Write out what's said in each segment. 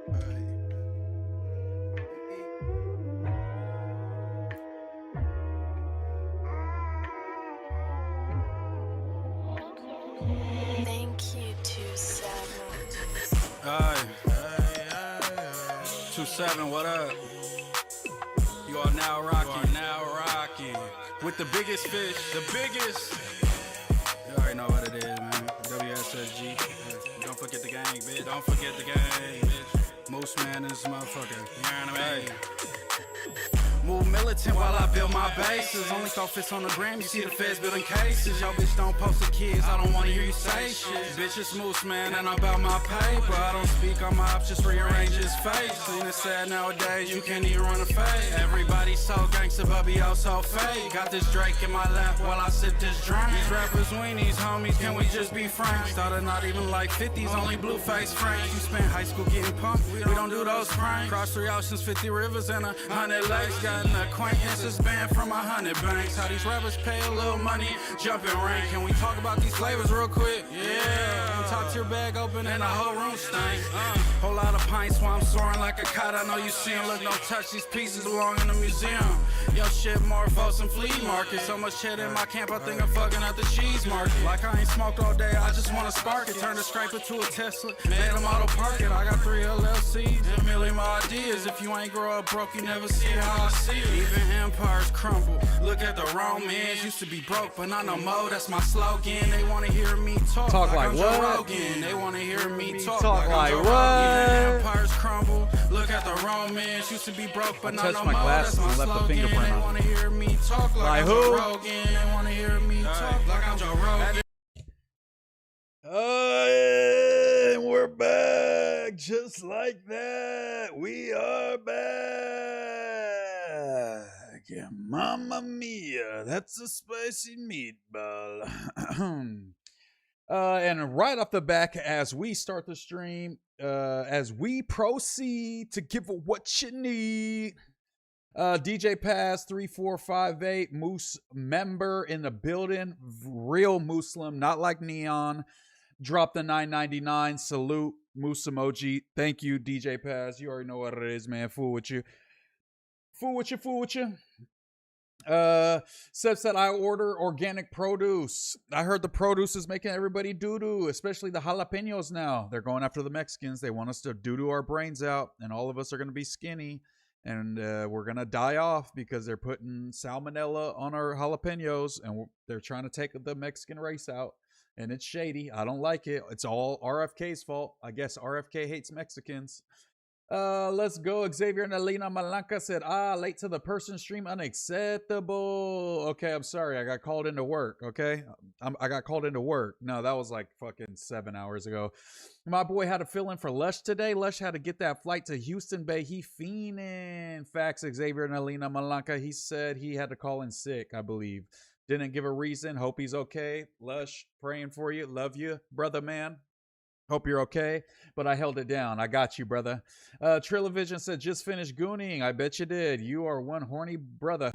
Thank you, 27. Alright. 27, what up? You are now rocking. With the biggest fish, the biggest. You already know what it is, man. WSSG. Don't forget the gang, bitch. Don't forget the gang, bitch. MooseMan is this motherfucker. You know what I mean? Move militant while I build my bases. Only throw fists on the gram, you see the feds building cases. Yo, bitch, don't post the kids, I don't wanna hear you say shit. Bitch, it's MooseMan and I'm about my paper. I don't speak on my options, rearrange his face. Seen it sad nowadays, you can't even run a fade. Everybody so gangsta, but be oh so fake. Got this Drake in my lap while I sip this drink. These rappers weenies, homies, can we just be frank? Started not even like 50s, only blue face franks. You spent high school getting pumped, we don't do those pranks. Cross 3 oceans, 50 rivers, and 100 lakes. Got an acquaintances banned from 100 banks. How these rappers pay a little money, jumping rank. Can we talk about these flavors real quick? Yeah. Talk to your bag open and the whole room stinks. Whole lot of pints while I'm soaring like a kite. I know you see 'em. Look, don't touch these pieces, belong in the museum. Yo, shit more folks than flea market. So much shit in my camp, I think I'm fucking at the cheese market. Like I ain't smoked all day, I just wanna spark it. Turn the scraper to a Tesla, made them auto park it. I got 3 LLCs, and a million more ideas. If you ain't grow up broke, you never see how I see it. Even empires crumble. Look at the Romans, used to be broke, but not no more. That's my slogan. They wanna hear me talk like I'm what? Joe Rogan. They wanna hear me talk like I'm Joe what? Rogan. Even empires crumble. Look at the Romans, used to be broke, but not touched no my more. glasses That's my and left the slogan. fingerprint They on. wanna hear me talk like Like I'm who? Joe Rogan. They wanna hear me talk like I'm Joe Rogan. And we're back just like that. We are back. Yeah, Mamma mia, that's a spicy meatball. And right off the back, as we start the stream, as we proceed to give what you need. DJ Pass 3458 Moose member in the building, real Muslim, not like Neon. Drop the $9.99. Salute, Moose emoji. Thank you, DJ Pass. You already know what it is, man. Fool with you. Seb said I order organic produce. I heard the produce is making everybody doo-doo, especially the jalapenos now. They're going after the Mexicans. They want us to doo-doo our brains out, and all of us are going to be skinny, and we're going to die off because they're putting salmonella on our jalapenos, and they're trying to take the Mexican race out. And it's shady. I don't like it. It's all RFK's fault. I guess RFK hates Mexicans. Let's go. Xavier and Alina Malanca said, late to the person stream, unacceptable. Okay, I'm sorry. I got called into work, okay? I got called into work. No, that was like fucking 7 hours ago. My boy had a fill-in for Lush today. Lush had to get that flight to Houston Bay. He fiending. Facts, Xavier and Alina Malanca. He said he had to call in sick, I believe. Didn't give a reason. Hope he's okay. Lush, praying for you. Love you, brother man. Hope you're okay. But I held it down. I got you, brother. Trillavision said, just finished gooning. I bet you did. You are one horny brother.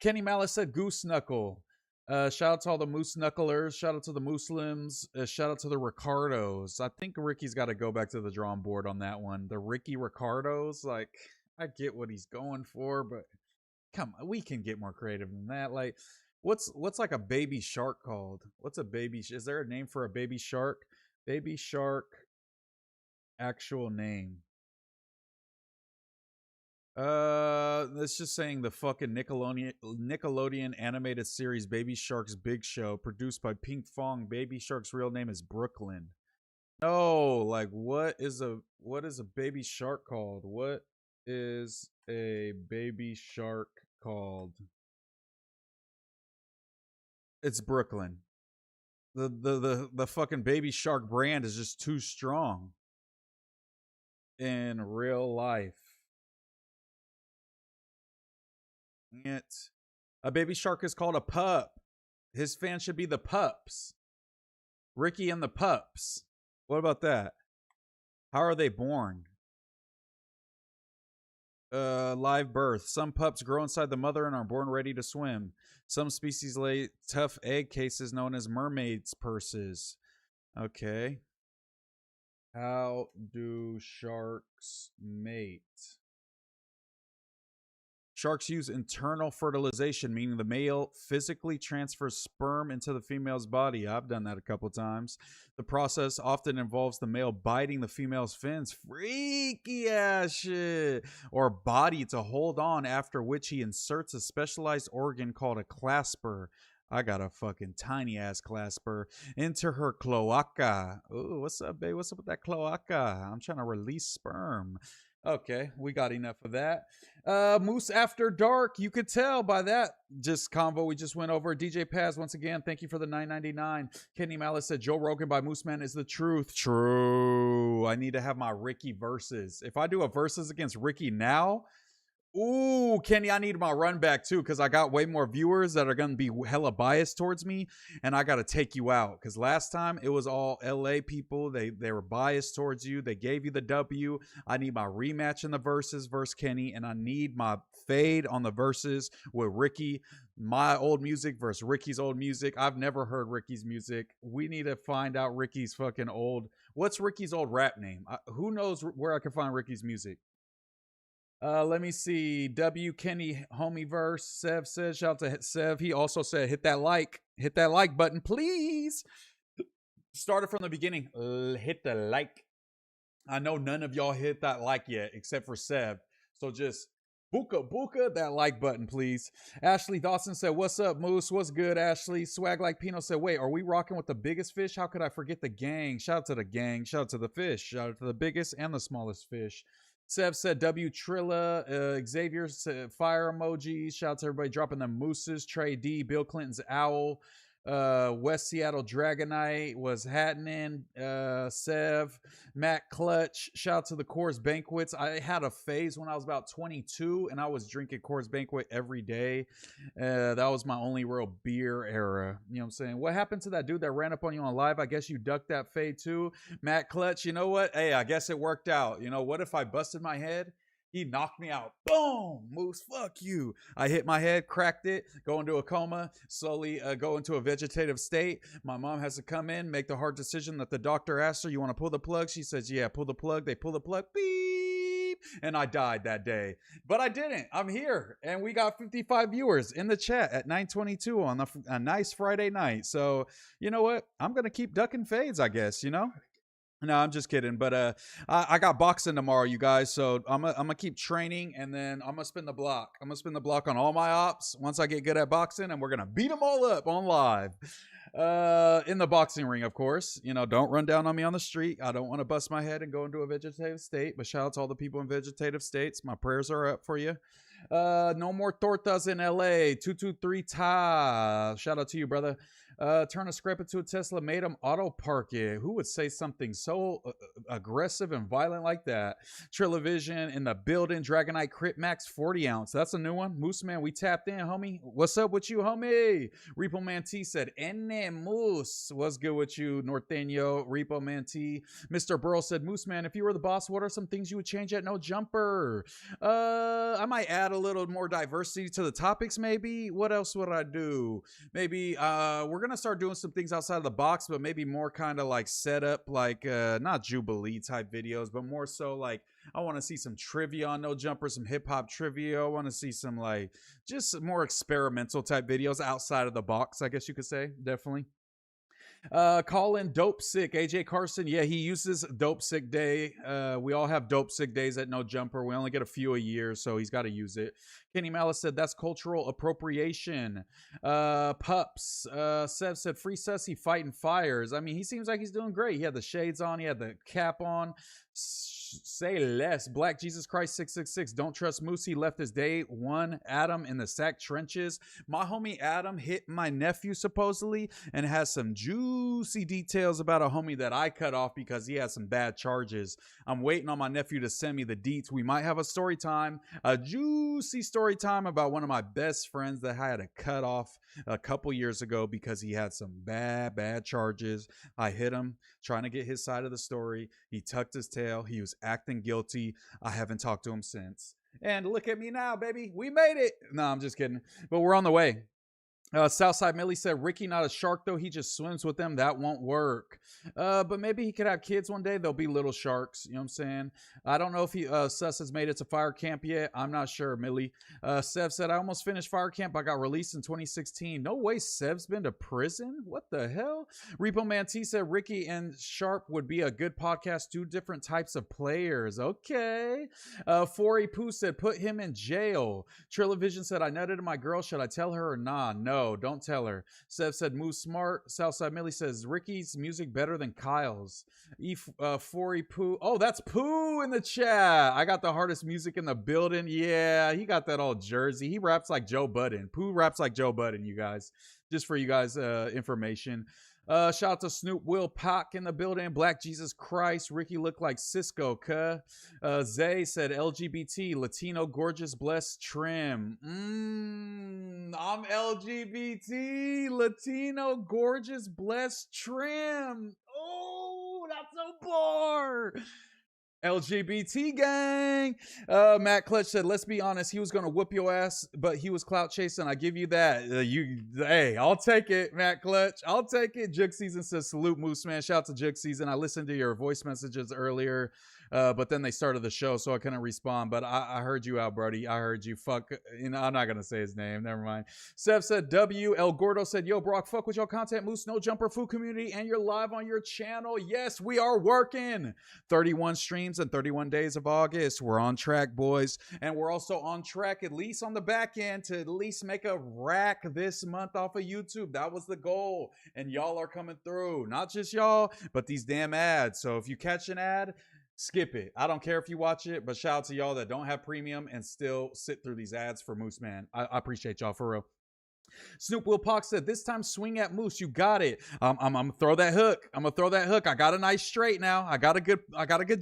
Kenny Malice said, goose knuckle. Shout out to all the moose knucklers. Shout out to the Muslims. Shout out to the Ricardos. I think Ricky's got to go back to the drawing board on that one. The Ricky Ricardos, like, I get what he's going for, but come on, we can get more creative than that. Like, what's like a baby shark called? What's a baby? Is there a name for a baby shark? Baby shark actual name. It's just saying the fucking Nickelodeon animated series Baby Shark's Big Show, produced by Pink Fong. Baby Shark's real name is Brooklyn. No, like what is a baby shark called? What is a baby shark called? It's Brooklyn. The fucking Baby Shark brand is just too strong in real life. A baby shark is called a pup. His fans should be the pups. Ricky and the pups. What about that? How are they born? Live birth. Some pups grow inside the mother and are born ready to swim. Some species lay tough egg cases known as mermaids' purses. Okay. How do sharks mate? Sharks use internal fertilization, meaning the male physically transfers sperm into the female's body. I've done that a couple times. The process often involves the male biting the female's fins, freaky ass shit, or body to hold on, after which he inserts a specialized organ called a clasper. I got a fucking tiny ass clasper into her cloaca. Ooh, what's up, babe? What's up with that cloaca? I'm trying to release sperm. Okay, we got enough of that. Moose After Dark, you could tell by that just convo we just went over. DJ Paz, once again, thank you for the $9.99. Kenny Malice said Joe Rogan by MooseMan is the truth. True. I need to have my Ricky verses. If I do a verses against Ricky now, ooh, Kenny, I need my run back too, because I got way more viewers that are going to be hella biased towards me, and I got to take you out. Because last time it was all LA people. They were biased towards you. They gave you the W. I need my rematch in the verses versus Kenny, and I need my fade on the verses with Ricky. My old music versus Ricky's old music. I've never heard Ricky's music. We need to find out Ricky's fucking old. What's Ricky's old rap name? Who knows where I can find Ricky's music? Let me see. W Kenny homie verse. Sev says, shout out to Sev. He also said, hit that like button, please. Started from the beginning. Hit the like. I know none of y'all hit that like yet, except for Sev. So just buka that like button, please. Ashley Dawson said, what's up, Moose? What's good, Ashley? Swag Like Pino said, wait, are we rocking with the biggest fish? How could I forget the gang? Shout out to the gang. Shout out to the fish. Shout out to the biggest and the smallest fish. Sev said W Trilla, Xavier said fire emojis. Shout out to everybody dropping them mooses. Trey D, Bill Clinton's owl. West Seattle Dragonite was happening. Sev, Matt Clutch. Shout out to the Coors Banquets. I had a phase when I was about 22 and I was drinking Coors Banquet every day. That was my only real beer era. You know what I'm saying? What happened to that dude that ran up on you on live? I guess you ducked that fade too. Matt Clutch, you know what? Hey, I guess it worked out. You know, what if I busted my head? He knocked me out. Boom! Moose, fuck you. I hit my head, cracked it, go into a coma, slowly go into a vegetative state. My mom has to come in, make the hard decision that the doctor asked her, you want to pull the plug? She says, yeah, pull the plug. They pull the plug. Beep! And I died that day. But I didn't. I'm here. And we got 55 viewers in the chat at 9:22 on a nice Friday night. So, you know what? I'm going to keep ducking fades, I guess, you know? No, I'm just kidding. But I got boxing tomorrow, you guys. So I'm gonna keep training, and then I'm gonna spin the block. I'm gonna spin the block on all my ops once I get good at boxing, and we're gonna beat them all up on live. In the boxing ring, of course. You know, don't run down on me on the street. I don't want to bust my head and go into a vegetative state. But shout out to all the people in vegetative states. My prayers are up for you. No more tortas in LA. 223 Ta. Shout out to you, brother. Turn a scrap into a Tesla, made him auto park it. Who would say something so aggressive and violent like that? Trillavision in the building. Dragonite Crit Max 40 ounce. That's a new one. MooseMan, we tapped in, homie. What's up with you, homie? Repo Man T said, Ene Moose. What's good with you, Norteño? Repo Man T. Mr. Burl said, MooseMan, if you were the boss, what are some things you would change at No Jumper? I might add a little more diversity to the topics, maybe. What else would I do? Maybe we're gonna start doing some things outside of the box, but maybe more kind of like setup, like not Jubilee type videos, but more so like I want to see some trivia on No Jumper, some hip hop trivia. I want to see some like just more experimental type videos outside of the box, I guess you could say. Definitely. Call in Dope Sick. AJ Carson, yeah, he uses Dope Sick Day. We all have Dope Sick Days at No Jumper. We only get a few a year, so he's got to use it. Kenny Malice said that's cultural appropriation. Pups. Sev said free Sussy fighting fires. I mean, he seems like he's doing great. He had the shades on, he had the cap on. Say less. Black Jesus Christ 666. Don't trust Moose. He left his day one. Adam in the sack trenches. My homie Adam hit my nephew supposedly and has some juicy details about a homie that I cut off because he has some bad charges. I'm waiting on my nephew to send me the deets. We might have a story time, a juicy story time about one of my best friends that I had to cut off a couple years ago because he had some bad charges. I hit him trying to get his side of the story. He tucked his tail. He was acting guilty. I haven't talked to him since. And look at me now, baby. We made it. No, I'm just kidding. But we're on the way. Southside Millie said, Ricky not a shark though. He just swims with them. That won't work. But maybe he could have kids one day. They'll be little sharks. You know what I'm saying? I don't know if Sus has made it to fire camp yet. I'm not sure, Millie. Sev said, I almost finished fire camp. I got released in 2016. No way Sev's been to prison? What the hell? Repo Man T said, Ricky and Sharp would be a good podcast. Two different types of players. Okay. Fory Poo said, put him in jail. Trillavision said, I nutted to my girl. Should I tell her or nah? No. Don't tell her. Sev said, Moose Smart. Southside Millie says, Ricky's music better than Kyle's. Fory Poo. Oh, that's Poo in the chat. I got the hardest music in the building. Yeah, he got that all Jersey. He raps like Joe Budden. Poo raps like Joe Budden, you guys. Just for you guys' information. Shout out to Snoop Will Pac in the building. Black Jesus Christ. Ricky looked like Cisco, cuh. Zay said LGBT, Latino, gorgeous, blessed, trim. I'm LGBT, Latino, gorgeous, blessed, trim. Oh, that's a bar. LGBT gang. Matt Clutch said, let's be honest, he was gonna whoop your ass, but he was clout chasing. I give you that. Hey, I'll take it, Matt Clutch. I'll take it. Jug Season says, salute MooseMan. Shout out to Jug Season. I listened to your voice messages earlier, but then they started the show, so I couldn't respond. But I heard you out, Brody. I heard you. Fuck, you know, I'm not gonna say his name. Never mind. Sev said, W. El Gordo said, yo, Brock, fuck with your content, Moose No Jumper Food Community, and you're live on your channel. Yes, we are working. 31 streams and 31 days of August. We're on track, boys. And we're also on track, at least on the back end, to at least make a rack this month off of YouTube. That was the goal. And y'all are coming through. Not just y'all, but these damn ads. So if you catch an ad, skip it. I don't care if you watch it, but shout out to y'all that don't have premium and still sit through these ads for MooseMan. I appreciate y'all for real. Snoop Will Pox said, this time swing at Moose. You got it. I'm gonna throw that hook. I'm gonna throw that hook. I got a nice straight now. I got a good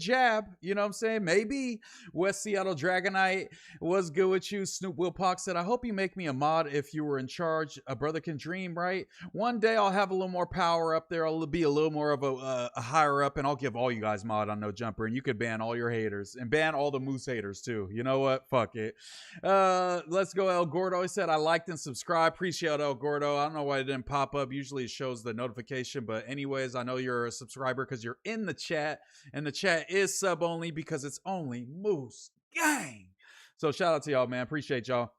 jab. You know what I'm saying? Maybe. West Seattle Dragonite, what's good with you? Snoop Will Pox said, I hope you make me a mod if you were in charge. A brother can dream, right? One day I'll have a little more power up there. I'll be a little more of a higher up, and I'll give all you guys mod on No Jumper, and you could ban all your haters and ban all the Moose haters too. You know what? Fuck it. Let's go. El Gordo. He said, I liked and subscribed. Appreciate El Gordo. I don't know why it didn't pop up. Usually it shows the notification, but anyways, I know you're a subscriber because you're in the chat, and the chat is sub only because it's only Moose Gang. So shout out to y'all, man. Appreciate y'all.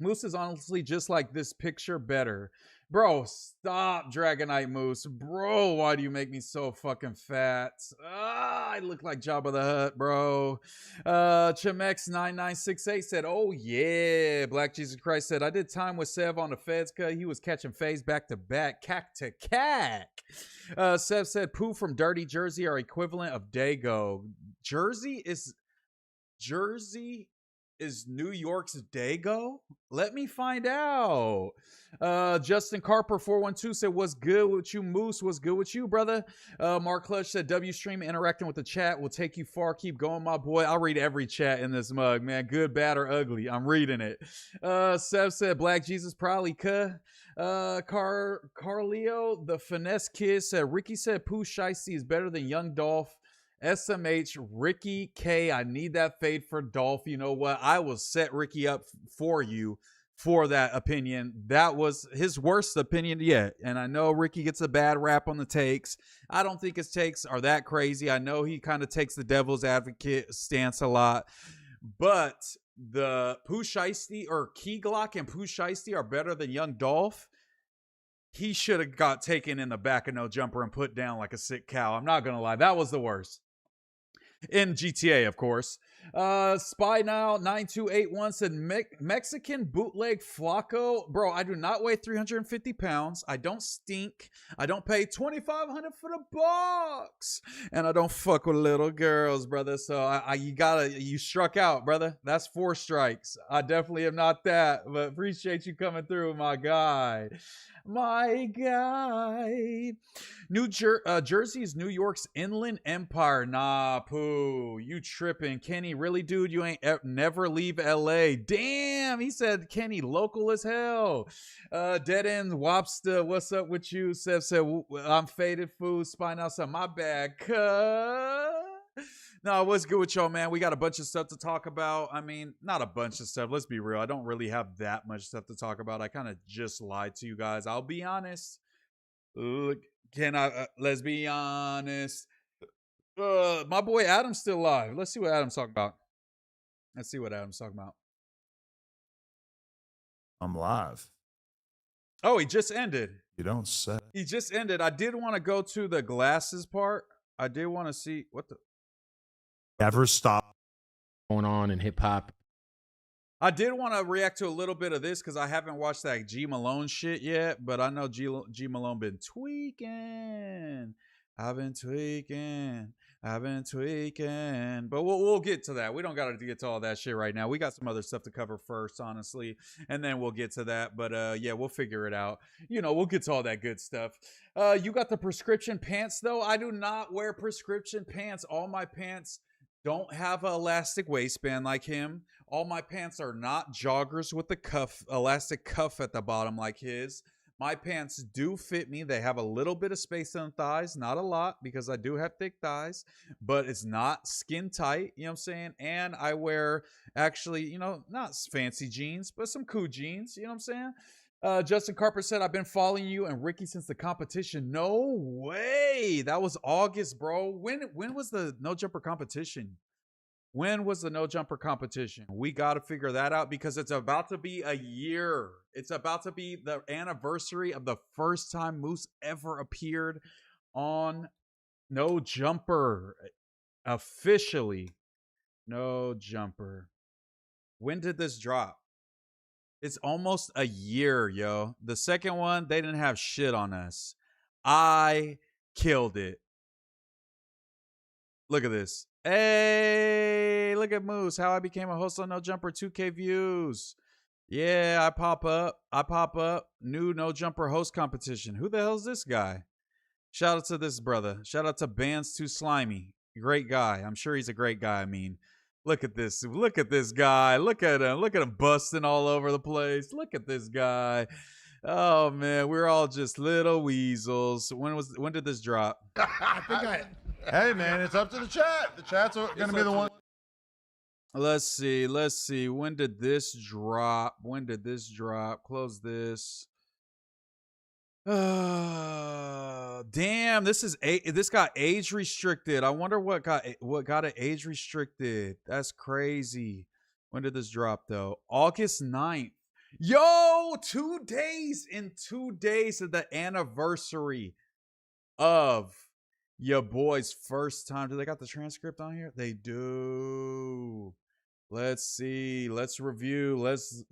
Moose is honestly just like this picture, better. Bro, stop, Dragonite Moose. Bro, why do you make me so fucking fat? I look like Jabba the Hutt, bro. Chemex9968 said, oh yeah. Black Jesus Christ said, I did time with Sev on the Feds cut. He was catching phase back to back, cack to cack. Sev said, Pooh from Dirty Jersey are equivalent of Dago. Jersey is New York's Dago? Let me find out. Justin Carper 412 said, what's good with you, Moose? What's good with you, brother? Mark Clutch said, W stream interacting with the chat will take you far. Keep going, my boy. I'll read every chat in this mug, man. Good, bad, or ugly. I'm reading it. Sev said, Black Jesus probably cuh. Carleo, the finesse kid, said, Ricky said Pooh Shiesty is better than Young Dolph. SMH, Ricky K, I need that fade for Dolph. You know what? I will set Ricky up for you for that opinion. That was his worst opinion yet. And I know Ricky gets a bad rap on the takes. I don't think his takes are that crazy. I know he kind of takes the devil's advocate stance a lot. But the Pooh Shiesty or Key Glock and Pooh Shiesty are better than Young Dolph. He should have got taken in the back of No Jumper and put down like a sick cow. I'm not going to lie. That was the worst. In GTA, of course. Spy Now 9281 said, Mexican bootleg Flaco. Bro, I do not weigh 350 pounds. I don't stink. I don't pay $2,500 for the box. And I don't fuck with little girls, brother. So you struck out, brother. That's 4 strikes. I definitely am not that, but appreciate you coming through, my guy. My guy. Jersey is New York's inland empire. Nah, Pooh, you tripping. Kenny, really, dude? You ain't never leave LA. Damn, he said Kenny local as hell. Dead End Wobster, what's up with you? Seth said, I'm faded, food. Spine outside. My bad. No, what's good with y'all, man? We got a bunch of stuff to talk about. I mean, not a bunch of stuff. Let's be real. I don't really have that much stuff to talk about. I kind of just lied to you guys. I'll be honest. Look, let's be honest. My boy Adam's still alive. Let's see what Adam's talking about. I'm live. Oh, he just ended. You don't say. He just ended. I did want to go to the glasses part. I did want to see what the. Never stop. Going on in hip hop. I did want to react to a little bit of this because I haven't watched that G Malone shit yet, but I know G Malone been tweaking. I've been tweaking. But we'll get to that. We don't got to get to all that shit right now. We got some other stuff to cover first, honestly, and then we'll get to that. But yeah, we'll figure it out. You know, we'll get to all that good stuff. You got the prescription pants, though. I do not wear prescription pants. All my pants don't have an elastic waistband like him. All my pants are not joggers with the elastic cuff at the bottom like his. My pants do fit me. They have a little bit of space on the thighs, not a lot because I do have thick thighs, but it's not skin tight, you know what I'm saying? And I wear actually, you know, not fancy jeans, but some cool jeans, you know what I'm saying? Justin Carper said, I've been following you and Ricky since the competition. No way. That was August, bro. When was the No Jumper competition? When was the No Jumper competition? We got to figure that out because it's about to be a year. It's about to be the anniversary of the first time Moose ever appeared on No Jumper. Officially, No Jumper. When did this drop? It's almost a year, yo. The second one, they didn't have shit on us. I killed it. Look at this. Hey, look at Moose. How I became a host on No Jumper. 2K views. Yeah, I pop up. New No Jumper host competition. Who the hell's this guy? Shout out to this brother. Shout out to Bands Too Slimy. Great guy. I'm sure he's a great guy. I mean, look at this. Look at this guy. Look at him. Look at him busting all over the place. Look at this guy. Oh man, we're all just little weasels. When did this drop? Hey man, it's up to the chat. The chat's going to be the one. Let's see. When did this drop? Close this. Damn, this got age restricted. I wonder what got it age restricted. That's crazy. When did this drop though? August 9th. Yo, 2 days in 2 days of the anniversary of your boy's first time. Do they got the transcript on here? They do. Let's see. Let's review. Let's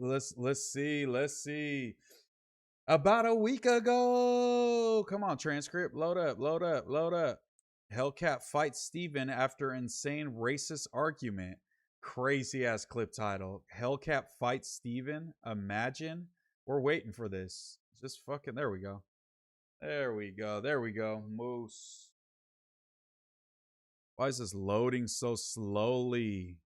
see. About a week ago. Come on, transcript. Load up. Hellcat fights Steven after insane racist argument. Crazy ass clip title. Hellcat fights Steven. Imagine. We're waiting for this. Just fucking. There we go. Moose. Why is this loading so slowly?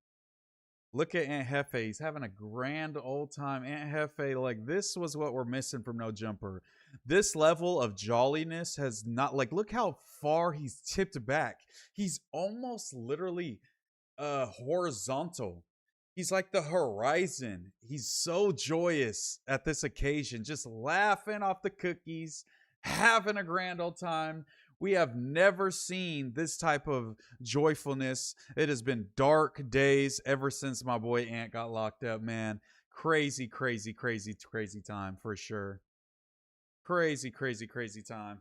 Look at Aunt Hefe. He's having a grand old time. Aunt Hefe, like, this was what we're missing from No Jumper. This level of jolliness has not, like, look how far he's tipped back. He's almost literally horizontal. He's like the horizon. He's so joyous at this occasion, just laughing off the cookies, having a grand old time. We have never seen this type of joyfulness. It has been dark days ever since my boy Ant got locked up, man. Crazy time for sure. Crazy time.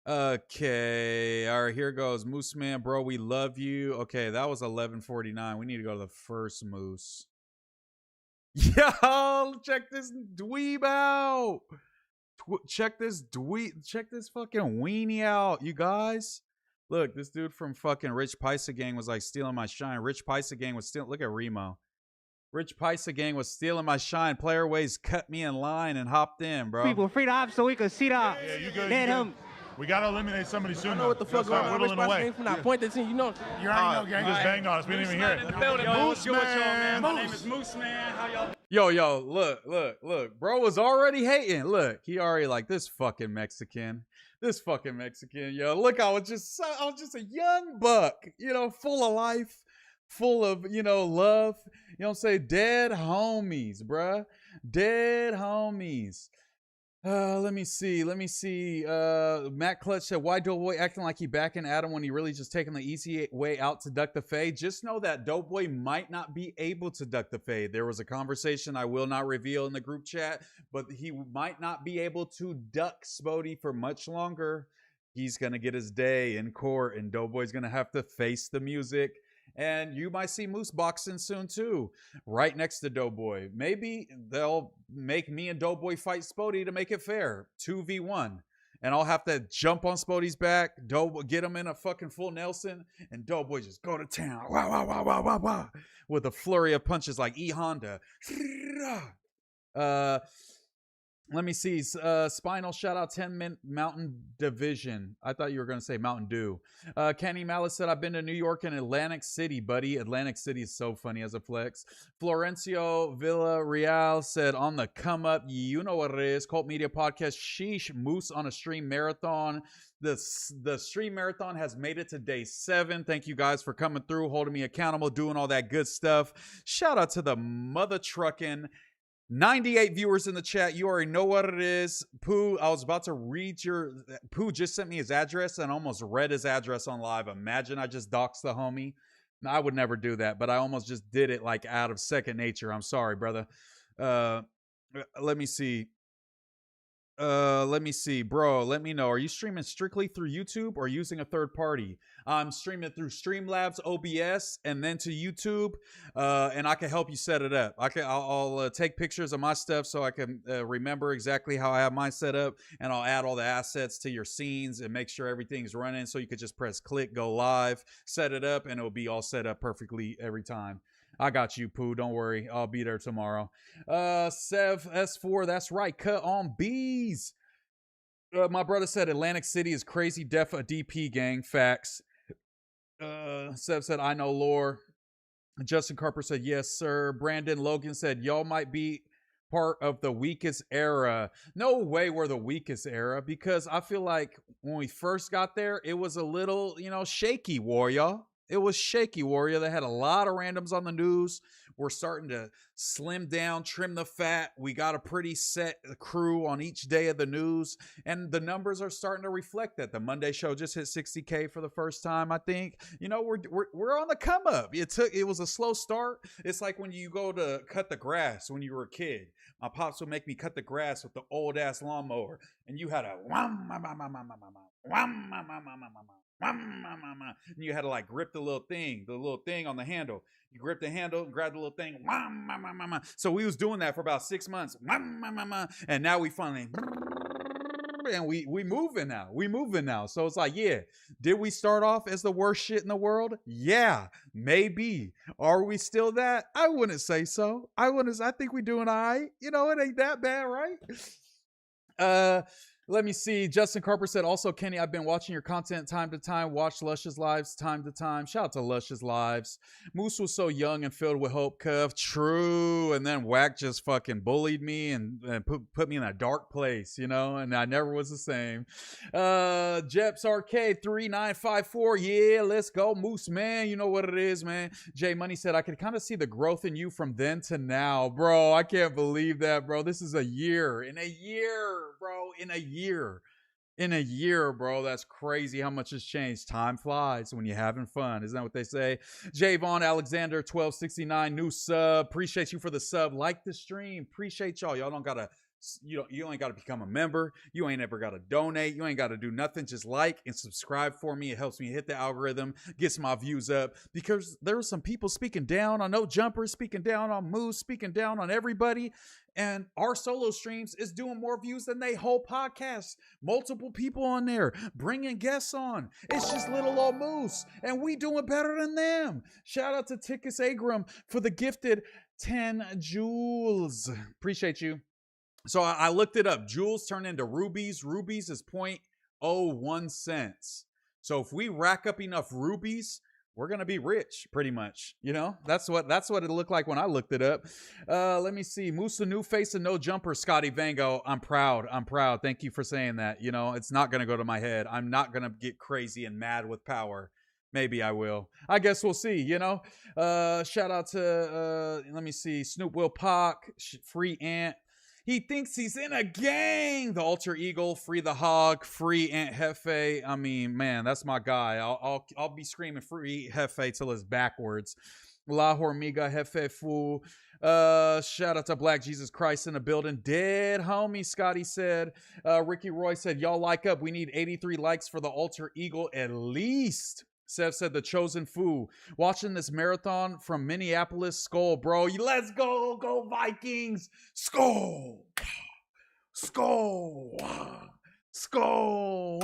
Okay, all right, here goes. MooseMan, bro, we love you. Okay, that was 11:49. We need to go to the first Moose. Yo, check this dweeb out. Check this fucking weenie out, you guys. Look, this dude from fucking Rich Paisa Gang was like stealing my shine. Rich Paisa Gang was stealing. Look at Remo. Rich Paisa Gang was stealing my shine. Player Ways cut me in line and hopped in, bro. People free up so we could see that. Yeah, you good. Let him. We got to eliminate somebody soon. I know what the fuck going on. Rich Paisa from that point that you know. You already know, gang. Just banged on us. We didn't even hear it. MooseMan. My name is MooseMan. How y'all? Yo, look. Bro was already hating. Look, he already like this fucking Mexican. This fucking Mexican, yo. Look, I was just a young buck, full of life, full of, love. You know what I'm saying? Dead homies, bruh. Dead homies. Let me see. Matt Clutch said, why Doughboy acting like he backing Adam when he really just taking the easy way out to duck the fade? Just know that Doughboy might not be able to duck the fade. There was a conversation I will not reveal in the group chat, but he might not be able to duck Spody for much longer. He's going to get his day in court, and Doughboy's going to have to face the music. And you might see Moose boxing soon too, right next to Doughboy. Maybe they'll make me and Doughboy fight Spody to make it fair, 2v1. And I'll have to jump on Spody's back, Doughboy, get him in a fucking full Nelson, and Doughboy just go to town, wah, wah, wah, wah, wah, wah, with a flurry of punches like E Honda. Let me see. Spinal shout out 10 Mountain Division. I thought you were going to say Mountain Dew. Kenny Malice said, I've been to New York and Atlantic City, buddy. Atlantic City is so funny as a flex. Florencio Villarreal said, on the come up, you know what it is. Cult Media Podcast. Sheesh, Moose on a stream marathon. The stream marathon has made it to day 7. Thank you guys for coming through, holding me accountable, doing all that good stuff. Shout out to the mother trucking 98 viewers in the chat. You already know what it is. Pooh, I was about to read Pooh just sent me his address and almost read his address on live. Imagine I just doxed the homie. I would never do that, but I almost just did it like out of second nature. I'm sorry, brother. Let me see. Bro, let me know. Are you streaming strictly through YouTube or using a third party? I'm streaming through Streamlabs OBS and then to YouTube, and I can help you set it up. I'll take pictures of my stuff so I can remember exactly how I have mine set up, and I'll add all the assets to your scenes and make sure everything's running, so you could just press click, go live, set it up, and it'll be all set up perfectly every time. I got you, Pooh. Don't worry. I'll be there tomorrow. Sev S4, that's right. Cut on bees. My brother said Atlantic City is crazy def a DP gang. Facts. Sev said, I know lore. Justin Carper said, yes, sir. Brandon Logan said, y'all might be part of the weakest era. No way we're the weakest era, because I feel like when we first got there, it was a little, shaky, warrior. It was shaky, warrior. They had a lot of randoms on the news. We're starting to slim down, trim the fat. We got a pretty set crew on each day of the news, and the numbers are starting to reflect that. The Monday show just hit 60K for the first time, I think. We're on the come up. It was a slow start. It's like when you go to cut the grass when you were a kid. My pops would make me cut the grass with the old ass lawnmower, and you had a and you had to like grip the little thing on the handle. You grip the handle and grab the little thing. So we was doing that for about 6 months. And now we finally, and we moving now. So it's like, yeah, did we start off as the worst shit in the world? Yeah, maybe. Are we still that? I wouldn't say so. I think we doing all right. It ain't that bad, right? Let me see. Justin Carper said, also, Kenny, I've been watching your content time to time. Watch Lush's lives time to time. Shout out to Lush's lives. Moose was so young and filled with hope, Cuff. True. And then Wack just fucking bullied me and put me in a dark place, and I never was the same. Jeps Arcade 3954. Yeah, let's go. MooseMan. You know what it is, man. Jay Money said, I could kind of see the growth in you from then to now. Bro, I can't believe that, bro. This is a year. In a year, bro. In a year, bro. That's crazy how much has changed. Time flies when you're having fun. Isn't that what they say? Javon Alexander 1269, new sub. Appreciate you for the sub. Like the stream. Appreciate y'all. Y'all don't gotta, you ain't gotta become a member. You ain't ever gotta donate. You ain't gotta do nothing. Just like and subscribe for me. It helps me hit the algorithm, gets my views up, because there are some people speaking down on Nojumper, speaking down on Moose, speaking down on everybody. And our solo streams is doing more views than they whole podcast. Multiple people on there, bringing guests on. It's just little old Moose, and we doing better than them. Shout out to Tickus Agram for the gifted 10 jewels. Appreciate you. So I looked it up. Jewels turn into rubies. Rubies is 0.01 cents. So if we rack up enough rubies, we're gonna be rich, pretty much. You know, that's what it looked like when I looked it up. Let me see. Moose, the new face of No Jumper, Scotty Vango. I'm proud. Thank you for saying that. You know, it's not gonna go to my head. I'm not gonna get crazy and mad with power. Maybe I will. I guess we'll see. You know. Shout out to let me see. Snoop Will Pac, Free Ant. He thinks he's in a gang. The Alter Eagle, Free the Hog, Free Aunt Hefe. I mean, man, that's my guy. I'll be screaming Free Hefe till it's backwards. La Hormiga Hefe Fu. Shout out to Black Jesus Christ in the building. Dead homie, Scotty said. Ricky Roy said, y'all like up. We need 83 likes for the Alter Eagle at least. Sev said, the chosen foo. Watching this marathon from Minneapolis. Skull, bro. Let's go. Go Vikings. Skull. Skull. Skull.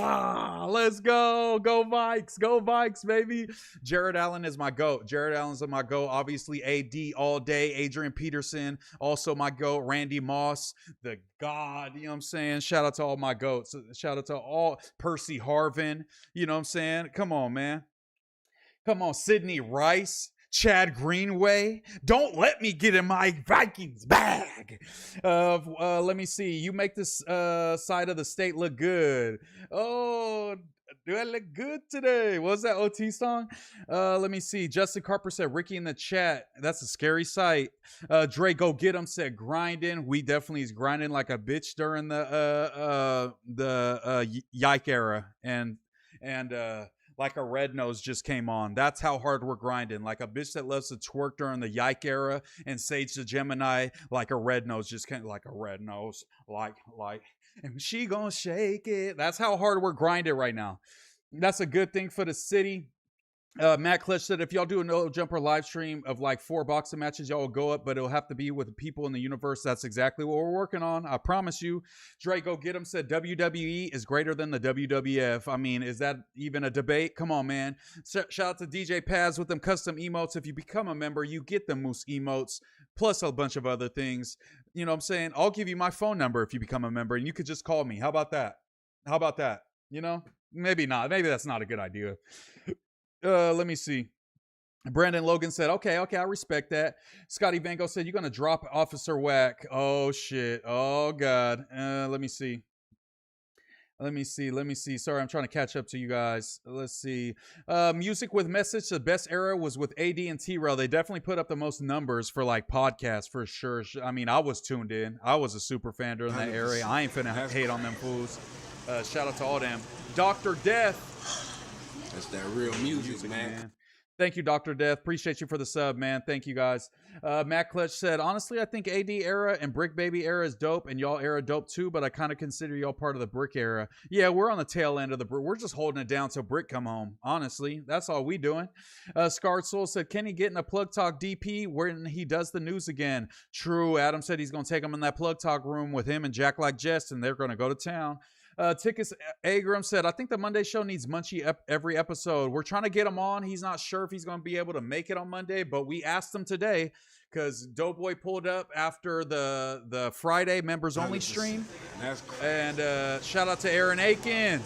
Let's go. Go Vikes. Go Vikes, baby. Jared Allen is my GOAT. Jared Allen's my GOAT. Obviously, AD all day. Adrian Peterson, also my GOAT. Randy Moss, the God. You know what I'm saying? Shout out to all my GOATs. Shout out to all. Percy Harvin. You know what I'm saying? Come on, man. Come on, Sidney Rice, Chad Greenway. Don't let me get in my Vikings bag. Let me see. You make this side of the state look good. Oh, do I look good today? What was that OT song? Let me see. Justin Carper said, Ricky in the chat. That's a scary sight. Dre Go Get 'em said, grinding. We definitely is grinding like a bitch during the Yike era. And like a red nose just came on. That's how hard we're grinding. Like a bitch that loves to twerk during the Yike era, and Sage the Gemini, like a red nose just came, like a red nose, like, and she gonna shake it. That's how hard we're grinding right now. That's a good thing for the city. Matt Clutch said, if y'all do a No Jumper live stream of like 4 boxing matches, y'all will go up, but it'll have to be with people in the universe. That's exactly what we're working on. I promise you. Dre Go Get 'em said, WWE is greater than the WWF. I mean, is that even a debate? Come on, man. Shout out to DJ Paz with them custom emotes. If you become a member, you get the Moose emotes, plus a bunch of other things. You know what I'm saying? I'll give you my phone number if you become a member, and you could just call me. How about that? You know? Maybe not. Maybe that's not a good idea. Let me see. Brandon Logan said, okay, I respect that. Scotty Vango said, you're going to drop Officer Whack. Oh, shit. Oh, God. Let me see. Sorry, I'm trying to catch up to you guys. Let's see. Music with Message. The best era was with AD and T-Rail. They definitely put up the most numbers for like podcasts for sure. I mean, I was tuned in. I was a super fan during that era. I ain't finna hate on them fools. Shout out to all them. Dr. Death. That's that real music, man. Thank you, Dr. Death. Appreciate you for the sub, man. Thank you, guys. Matt Clutch said, honestly, I think AD era and Brick Baby era is dope, and y'all era dope too, but I kind of consider y'all part of the Brick era. Yeah, we're on the tail end of the Brick. We're just holding it down till Brick come home. Honestly, that's all we doing. Scarred Soul said, can he get in a Plug Talk DP when he does the news again? True. Adam said he's going to take him in that Plug Talk room with him and Jack Like Jess, and they're going to go to town. Tickets Agram said, I think the Monday show needs Munchie every episode. We're trying to get him on. He's not sure if he's going to be able to make it on Monday, but we asked him today because Doughboy pulled up after the Friday members only stream. And shout out to Aaron Aiken.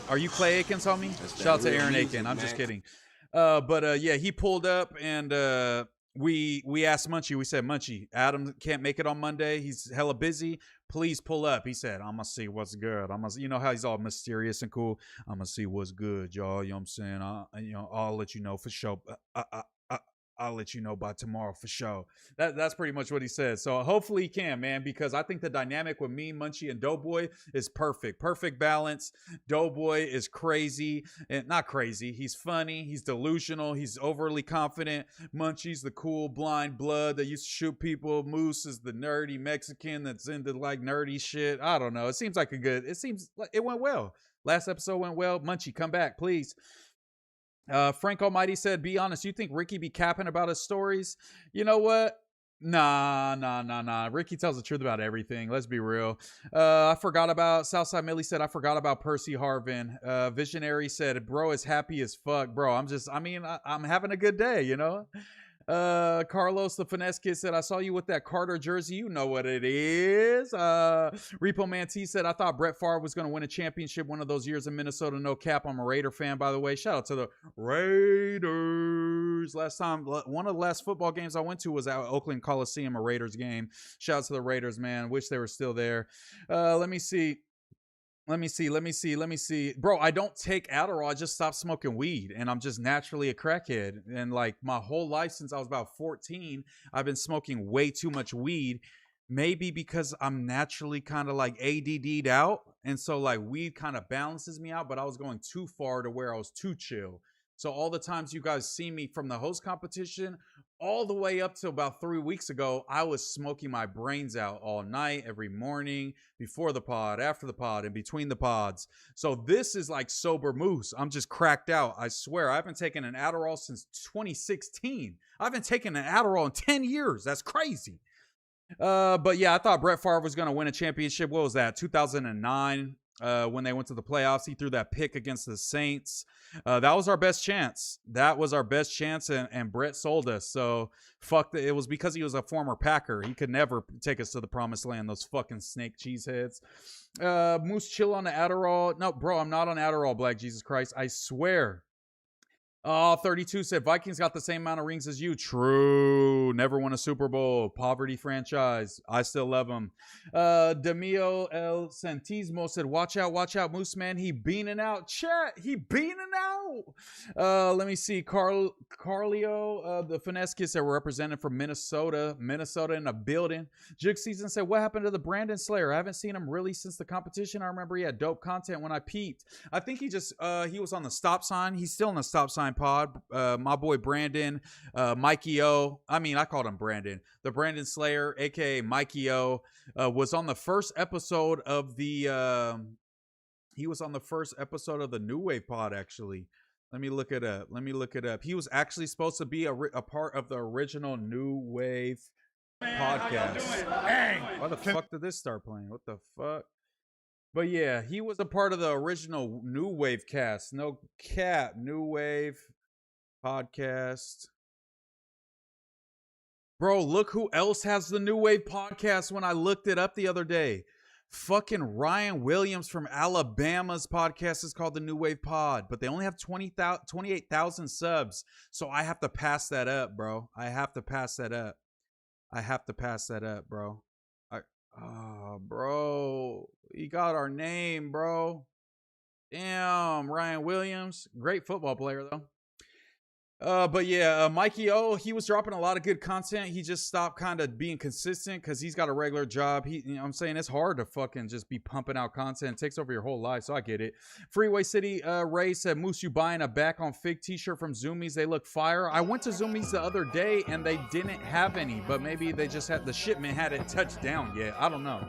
Are you Clay Aikens, homie? Shout out to Aaron Aiken. I'm just kidding. But yeah, he pulled up and we asked Munchie. We said, Munchie, Adam can't make it on Monday. He's hella busy. Please pull up. He said, I'm going to see what's good. You know how he's all mysterious and cool. I'm going to see what's good, y'all. You know what I'm saying? I'll let you know for sure. I'll let you know by tomorrow for sure. That's pretty much what he said. So hopefully he can, man, because I think the dynamic with me, Munchie, and Doughboy is perfect. Perfect balance. Doughboy is crazy. And not crazy. He's funny. He's delusional. He's overly confident. Munchie's the cool blind blood that used to shoot people. Moose is the nerdy Mexican that's into like nerdy shit. I don't know. It seems like it went well. Last episode went well. Munchie, come back, please. Frank Almighty said, be honest, you think Ricky be capping about his stories? You know what? Nah. Ricky tells the truth about everything. Let's be real. I forgot about Southside Millie said, I forgot about Percy Harvin. Visionary said, bro is happy as fuck. Bro, I'm having a good day, you know? Carlos the Finesse Kid said, I saw you with that Carter jersey. You know what it is. Repo Man T said, I thought Brett Favre was going to win a championship one of those years in Minnesota. No cap. I'm a Raider fan, by the way. Shout out to the Raiders. One of the last football games I went to was at Oakland Coliseum, a Raiders game. Shout out to the Raiders, man. Wish they were still there. Let me see. Bro, I don't take Adderall. I just stopped smoking weed, and I'm just naturally a crackhead. And like my whole life since I was about 14, I've been smoking way too much weed. Maybe because I'm naturally kind of like ADD'd out. And so like weed kind of balances me out, but I was going too far to where I was too chill. So all the times you guys see me from the host competition all the way up to about 3 weeks ago, I was smoking my brains out all night, every morning, before the pod, after the pod, and between the pods. So this is like sober Moose. I'm just cracked out. I swear, I haven't taken an Adderall since 2016. I haven't taken an Adderall in 10 years. That's crazy. But yeah, I thought Brett Favre was going to win a championship. What was that? 2009. When they went to the playoffs, he threw that pick against the Saints. That was our best chance. And Brett sold us. So it was because he was a former Packer. He could never take us to the promised land. Those fucking snake cheeseheads. Moose, chill on the Adderall. No, bro, I'm not on Adderall. Black Jesus Christ, I swear. 32 said Vikings got the same amount of rings as you. True. Never won a Super Bowl. Poverty franchise. I still love them. Demio El Santismo said, watch out, MooseMan. He beaning out. Chat. He beaning out. Let me see. Carlio, the Finesse Kid said, we're represented from Minnesota. Minnesota in the building. Jig Season said, what happened to the Brandon Slayer? I haven't seen him really since the competition. I remember he had dope content when I peeped. I think he was on the stop sign. He's still on the stop sign pod. My boy Brandon, Mikey O. I mean, I called him Brandon. The Brandon Slayer, aka Mikey O, was on the first episode of the. He was on the first episode of the New Wave pod. Actually, let me look it up. He was actually supposed to be a part of the original New Wave podcast. Why the fuck did this start playing? What the fuck? But yeah, he was a part of the original New Wave cast. No cap. New Wave podcast. Bro, look who else has the New Wave podcast when I looked it up the other day. Fucking Ryan Williams from Alabama's podcast is called the New Wave Pod, but they only have 28,000 subs. So I have to pass that up, bro. I have to pass that up, bro. Bro, he got our name, bro. Damn, Ryan Williams, great football player though. But yeah, Mikey O, he was dropping a lot of good content. He just stopped kind of being consistent because he's got a regular job. I'm saying it's hard to fucking just be pumping out content. It takes over your whole life, so I get it. Freeway City Ray said, Moose, you buying a Back on Fig t-shirt from Zoomies? They look fire. I went to Zoomies the other day and they didn't have any, but maybe they just had the shipment hadn't touched down yet. I don't know.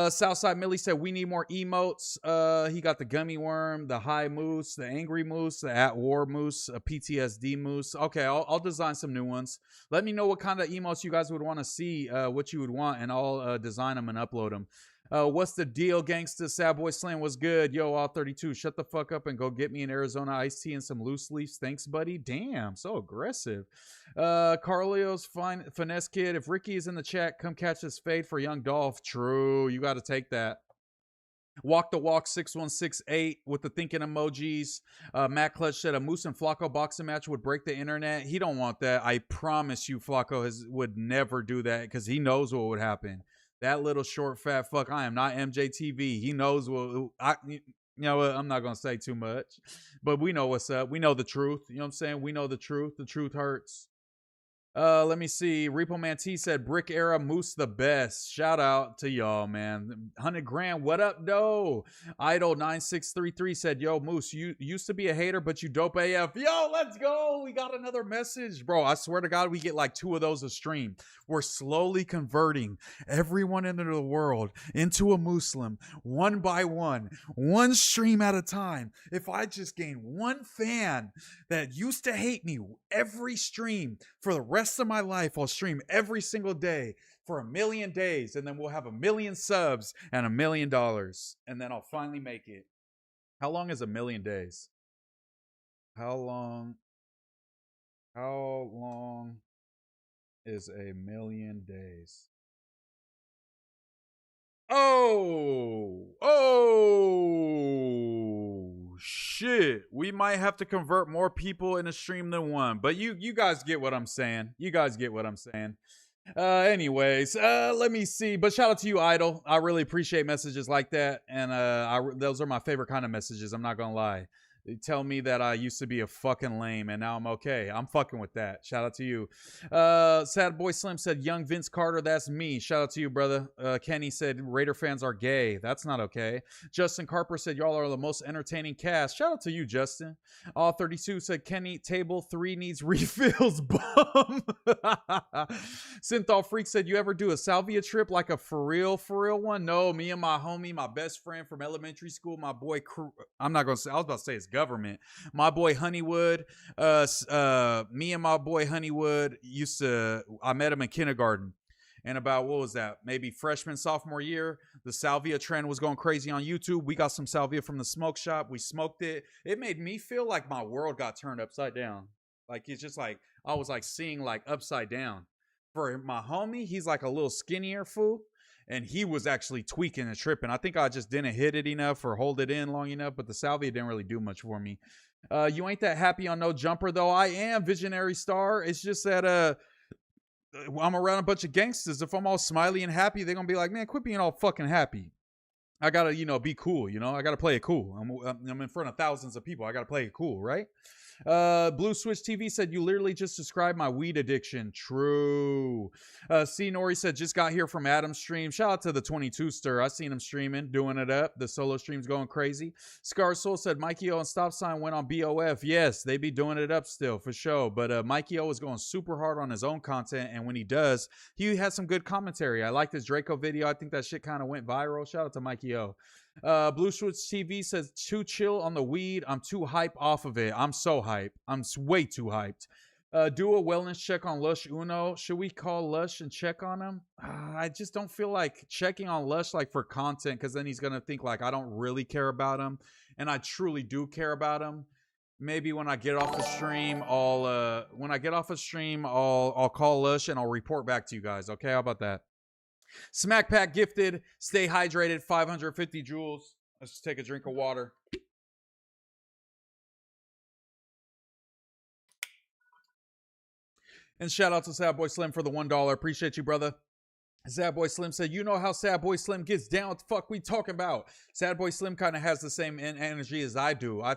Southside Millie said, we need more emotes. He got the gummy worm, the high moose, the angry moose, the at war moose, a PTSD moose. Okay, I'll design some new ones. Let me know what kind of emotes you guys would want to see, what you would want, and I'll design them and upload them. What's the deal, gangsta? Sad Boy Slam was good. Yo, all 32, shut the fuck up and go get me an Arizona iced tea and some loose leaves. Thanks, buddy. Damn, so aggressive. Carlio's Finesse Kid. If Ricky is in the chat, come catch his fade for Young Dolph. True, you got to take that. Walk the Walk 6168 with the thinking emojis. Matt Clutch said a Moose and Flacco boxing match would break the internet. He don't want that. I promise you, Flacco would never do that because he knows what would happen. That little short fat fuck. I am not MJTV. He knows what. You know what? I'm not gonna say too much, but we know what's up. We know the truth. You know what I'm saying? We know the truth. The truth hurts. Let me see. Repo Man T said, Brick Era Moose the best. Shout out to y'all, man. 100 grand. What up, though? Idol 9633 said, yo, Moose, you used to be a hater, but you dope AF. Yo, let's go. We got another message. Bro, I swear to God, we get like 2 of those a stream. We're slowly converting everyone in the world into a Muslim, one by one stream at a time. If I just gain one fan that used to hate me every stream for the rest of my life, I'll stream every single day for 1,000,000 days, and then we'll have 1,000,000 subs and $1 million, and then I'll finally make it. How long is 1,000,000 days? How long is a million days. Oh, shit. We might have to convert more people in a stream than one, but you guys get what I'm saying. You guys get what I'm saying. Anyways, let me see. But shout out to you, Idol. I really appreciate messages like that, and those are my favorite kind of messages. I'm not gonna lie. They tell me that I used to be a fucking lame and now I'm okay. I'm fucking with that. Shout out to you. Sad Boy Slim said, young Vince Carter, that's me. Shout out to you, brother. Kenny said, Raider fans are gay. That's not okay. Justin Carper said, y'all are the most entertaining cast. Shout out to you, Justin. All 32 said, Kenny, table 3 needs refills, bum. Synthol Freak said, you ever do a salvia trip like a for real one? No, me and my homie, my best friend from elementary school, my boy, I'm not going to say, I was about to say it's government. My boy Honeywood, me and my boy Honeywood I met him in kindergarten. And about, what was that? Maybe freshman, sophomore year, the salvia trend was going crazy on YouTube. We got some salvia from the smoke shop. We smoked it. It made me feel like my world got turned upside down. Like, it's just like, I was like seeing like upside down. For my homie, he's like a little skinnier fool. And he was actually tweaking and tripping. I think I just didn't hit it enough or hold it in long enough, but the salvia didn't really do much for me. You ain't that happy on No Jumper, though. I am, Visionary Star. It's just that I'm around a bunch of gangsters. If I'm all smiley and happy, they're going to be like, man, quit being all fucking happy. I got to, be cool, I got to play it cool. I'm in front of thousands of people. I got to play it cool, right? Blue Switch TV said, you literally just described my weed addiction. True. C Nori said, just got here from Adam's stream. Shout out to the 22 stir. I seen him streaming, doing it up. The solo stream's going crazy. Scar Soul said, Mikey O and Stop Sign went on BOF. Yes, they be doing it up still for sure. But Mikey O is going super hard on his own content, and when he does, he has some good commentary. I liked his Draco video. I think that shit kind of went viral. Shout out to Mikey O. Blue Switch TV says, too chill on the weed. I'm too hype off of it. I'm so hype. I'm way too hyped. Do a wellness check on Lush Uno. Should we call Lush and check on him? I just don't feel like checking on Lush like for content, because then he's gonna think like I don't really care about him, and I truly do care about him. Maybe when I get off the stream, I'll call Lush and I'll report back to you guys. Okay, how about that? Smack Pack gifted. Stay hydrated. 550 joules. Let's just take a drink of water. And shout out to Sad Boy Slim for the $1. Appreciate you, brother. Sad Boy Slim said, you know how Sad Boy Slim gets down. What the fuck we talking about? Sad Boy Slim kind of has the same energy as I do. I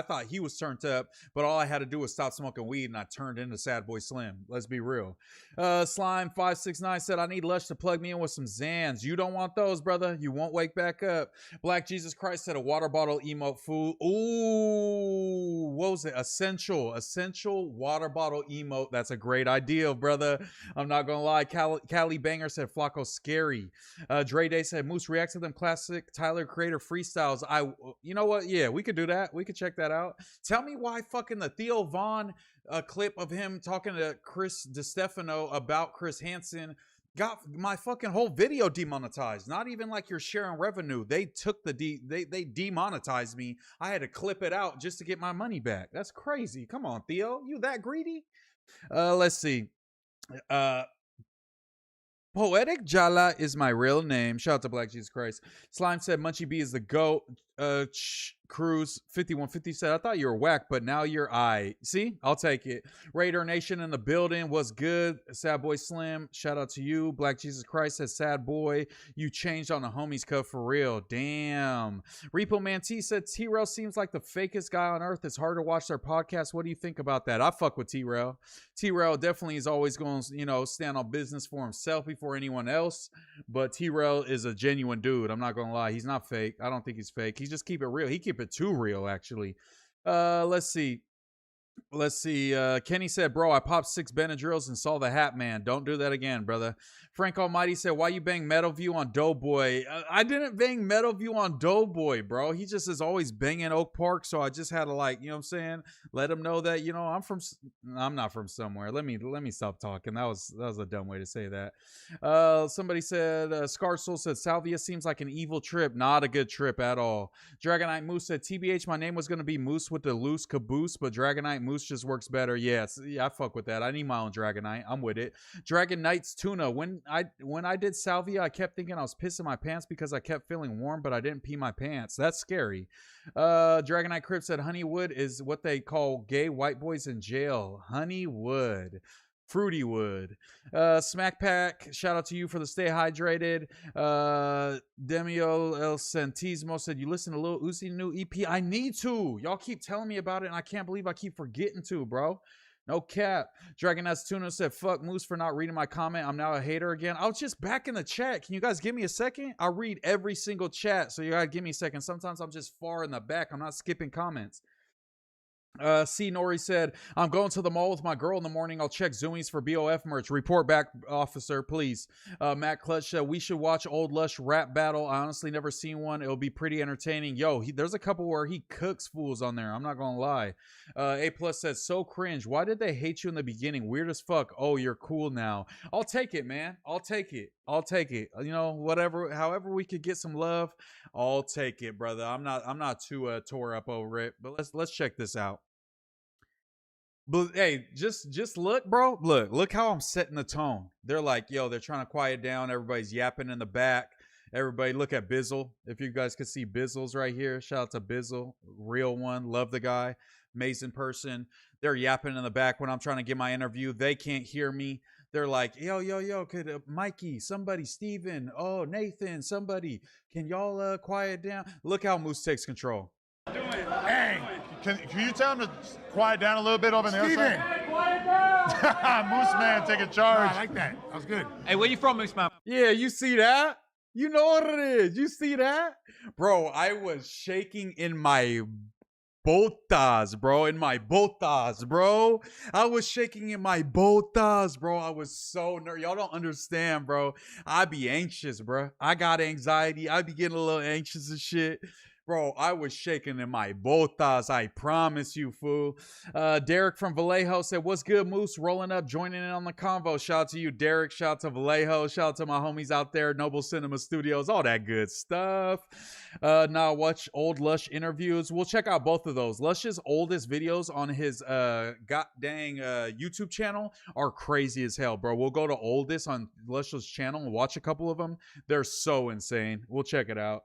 thought he was turned up, but all I had to do was stop smoking weed, and I turned into Sad Boy Slim. Let's be real. Slime569 said, I need Lush to plug me in with some Zans. You don't want those, brother. You won't wake back up. Black Jesus Christ said, a water bottle emote food. Ooh, what was it? Essential water bottle emote. That's a great idea, brother. I'm not gonna lie. Cali Banger said, Flacco scary. Dre Day said, Moose, react to them classic Tyler Creator freestyles. You know what? Yeah, we could do that. We could check that out. Tell me why fucking the Theo Vaughn clip of him talking to Chris DiStefano about Chris Hansen got my fucking whole video demonetized. Not even like you're sharing revenue. They took they demonetized me. I had to clip it out just to get my money back. That's crazy. Come on, Theo. You that greedy? Let's see. Poetic Jala is my real name. Shout out to Black Jesus Christ. Slime said Munchie B is the GOAT. Cruz 5150 said, I thought you were whack, but now you're I. See, I'll take it. Raider Nation in the building. What's good? Sad Boy Slim, shout out to you. Black Jesus Christ says, Sad Boy, you changed on the homies cut for real. Damn. Repo Man T said, T-Rail seems like the fakest guy on earth. It's hard to watch their podcast. What do you think about that? I fuck with T-Rail. T-Rail definitely is always going to, stand on business for himself before anyone else. But T-Rail is a genuine dude. I'm not going to lie. He's not fake. I don't think he's fake. He just keep it real. He keep it too real, actually. Let's see. Kenny said, bro, I popped 6 Benadryls and saw the Hat Man. Don't do that again, brother. Frank Almighty said, why you bang Metal View on Doughboy? I didn't bang Metal View on Doughboy, bro. He just is always banging Oak Park, so I just had to, like, let him know that, I'm not from somewhere. Let me stop talking. That was a dumb way to say that. Somebody said, Scar Soul said, Salvia seems like an evil trip. Not a good trip at all. Dragonite Moose said, TBH, my name was going to be Moose with the loose caboose, but Dragonite Moose just works better. Yeah, I fuck with that. I need my own Dragonite. I'm with it. Dragon Knight's tuna. When I did Salvia, I kept thinking I was pissing my pants because I kept feeling warm, but I didn't pee my pants. That's scary. Dragonite Crip said Honeywood is what they call gay white boys in jail. Honeywood. Fruity Wood. Smack Pack, shout out to you for the stay hydrated. Demio El Santismo said, you listen to Lil Uzi new EP? I need to. Y'all keep telling me about it, and I can't believe I keep forgetting to, bro. No cap. Dragon S Tuna said, fuck Moose for not reading my comment. I'm now a hater again. I was just back in the chat. Can you guys give me a second? I read every single chat, so you gotta give me a second. Sometimes I'm just far in the back. I'm not skipping comments. C. Nori said, I'm going to the mall with my girl in the morning. I'll check Zoomies for BOF merch. Report back, officer, please. Matt Clutch said, we should watch Old Lush rap battle. I honestly never seen one. It'll be pretty entertaining. Yo, there's a couple where he cooks fools on there. I'm not gonna lie. A Plus says, so cringe. Why did they hate you in the beginning? Weird as fuck. Oh, you're cool now. I'll take it, man. I'll take it. I'll take it. You know, whatever, however we could get some love, I'll take it, brother. I'm not too tore up over it. But let's check this out. But hey, just look, bro. Look how I'm setting the tone. They're like, yo, they're trying to quiet down. Everybody's yapping in the back. Everybody look at Bizzle. If you guys could see Bizzle's right here. Shout out to Bizzle. Real one. Love the guy. Amazing person. They're yapping in the back when I'm trying to get my interview. They can't hear me. They're like, yo, could Mikey, somebody, Steven, oh, Nathan, somebody, can y'all quiet down? Look how Moose takes control. Hey, can you tell him to quiet down a little bit over on the other side? Quiet down! MooseMan taking charge. I like that. That was good. Hey, where you from, MooseMan? Yeah, you see that? You know what it is. You see that? Bro, I was shaking in my botas, bro. In my botas, bro. I was shaking in my botas, bro. I was so nervous. Y'all don't understand, bro. I be anxious, bro. I got anxiety. I be getting a little anxious and shit. Bro, I was shaking in my botas. I promise you, fool. Derek from Vallejo said, what's good, Moose? Rolling up, joining in on the convo. Shout out to you, Derek. Shout out to Vallejo. Shout out to my homies out there, Noble Cinema Studios, all that good stuff. Now watch old Lush interviews. We'll check out both of those. Lush's oldest videos on his god dang YouTube channel are crazy as hell, bro. We'll go to oldest on Lush's channel and watch a couple of them. They're so insane. We'll check it out.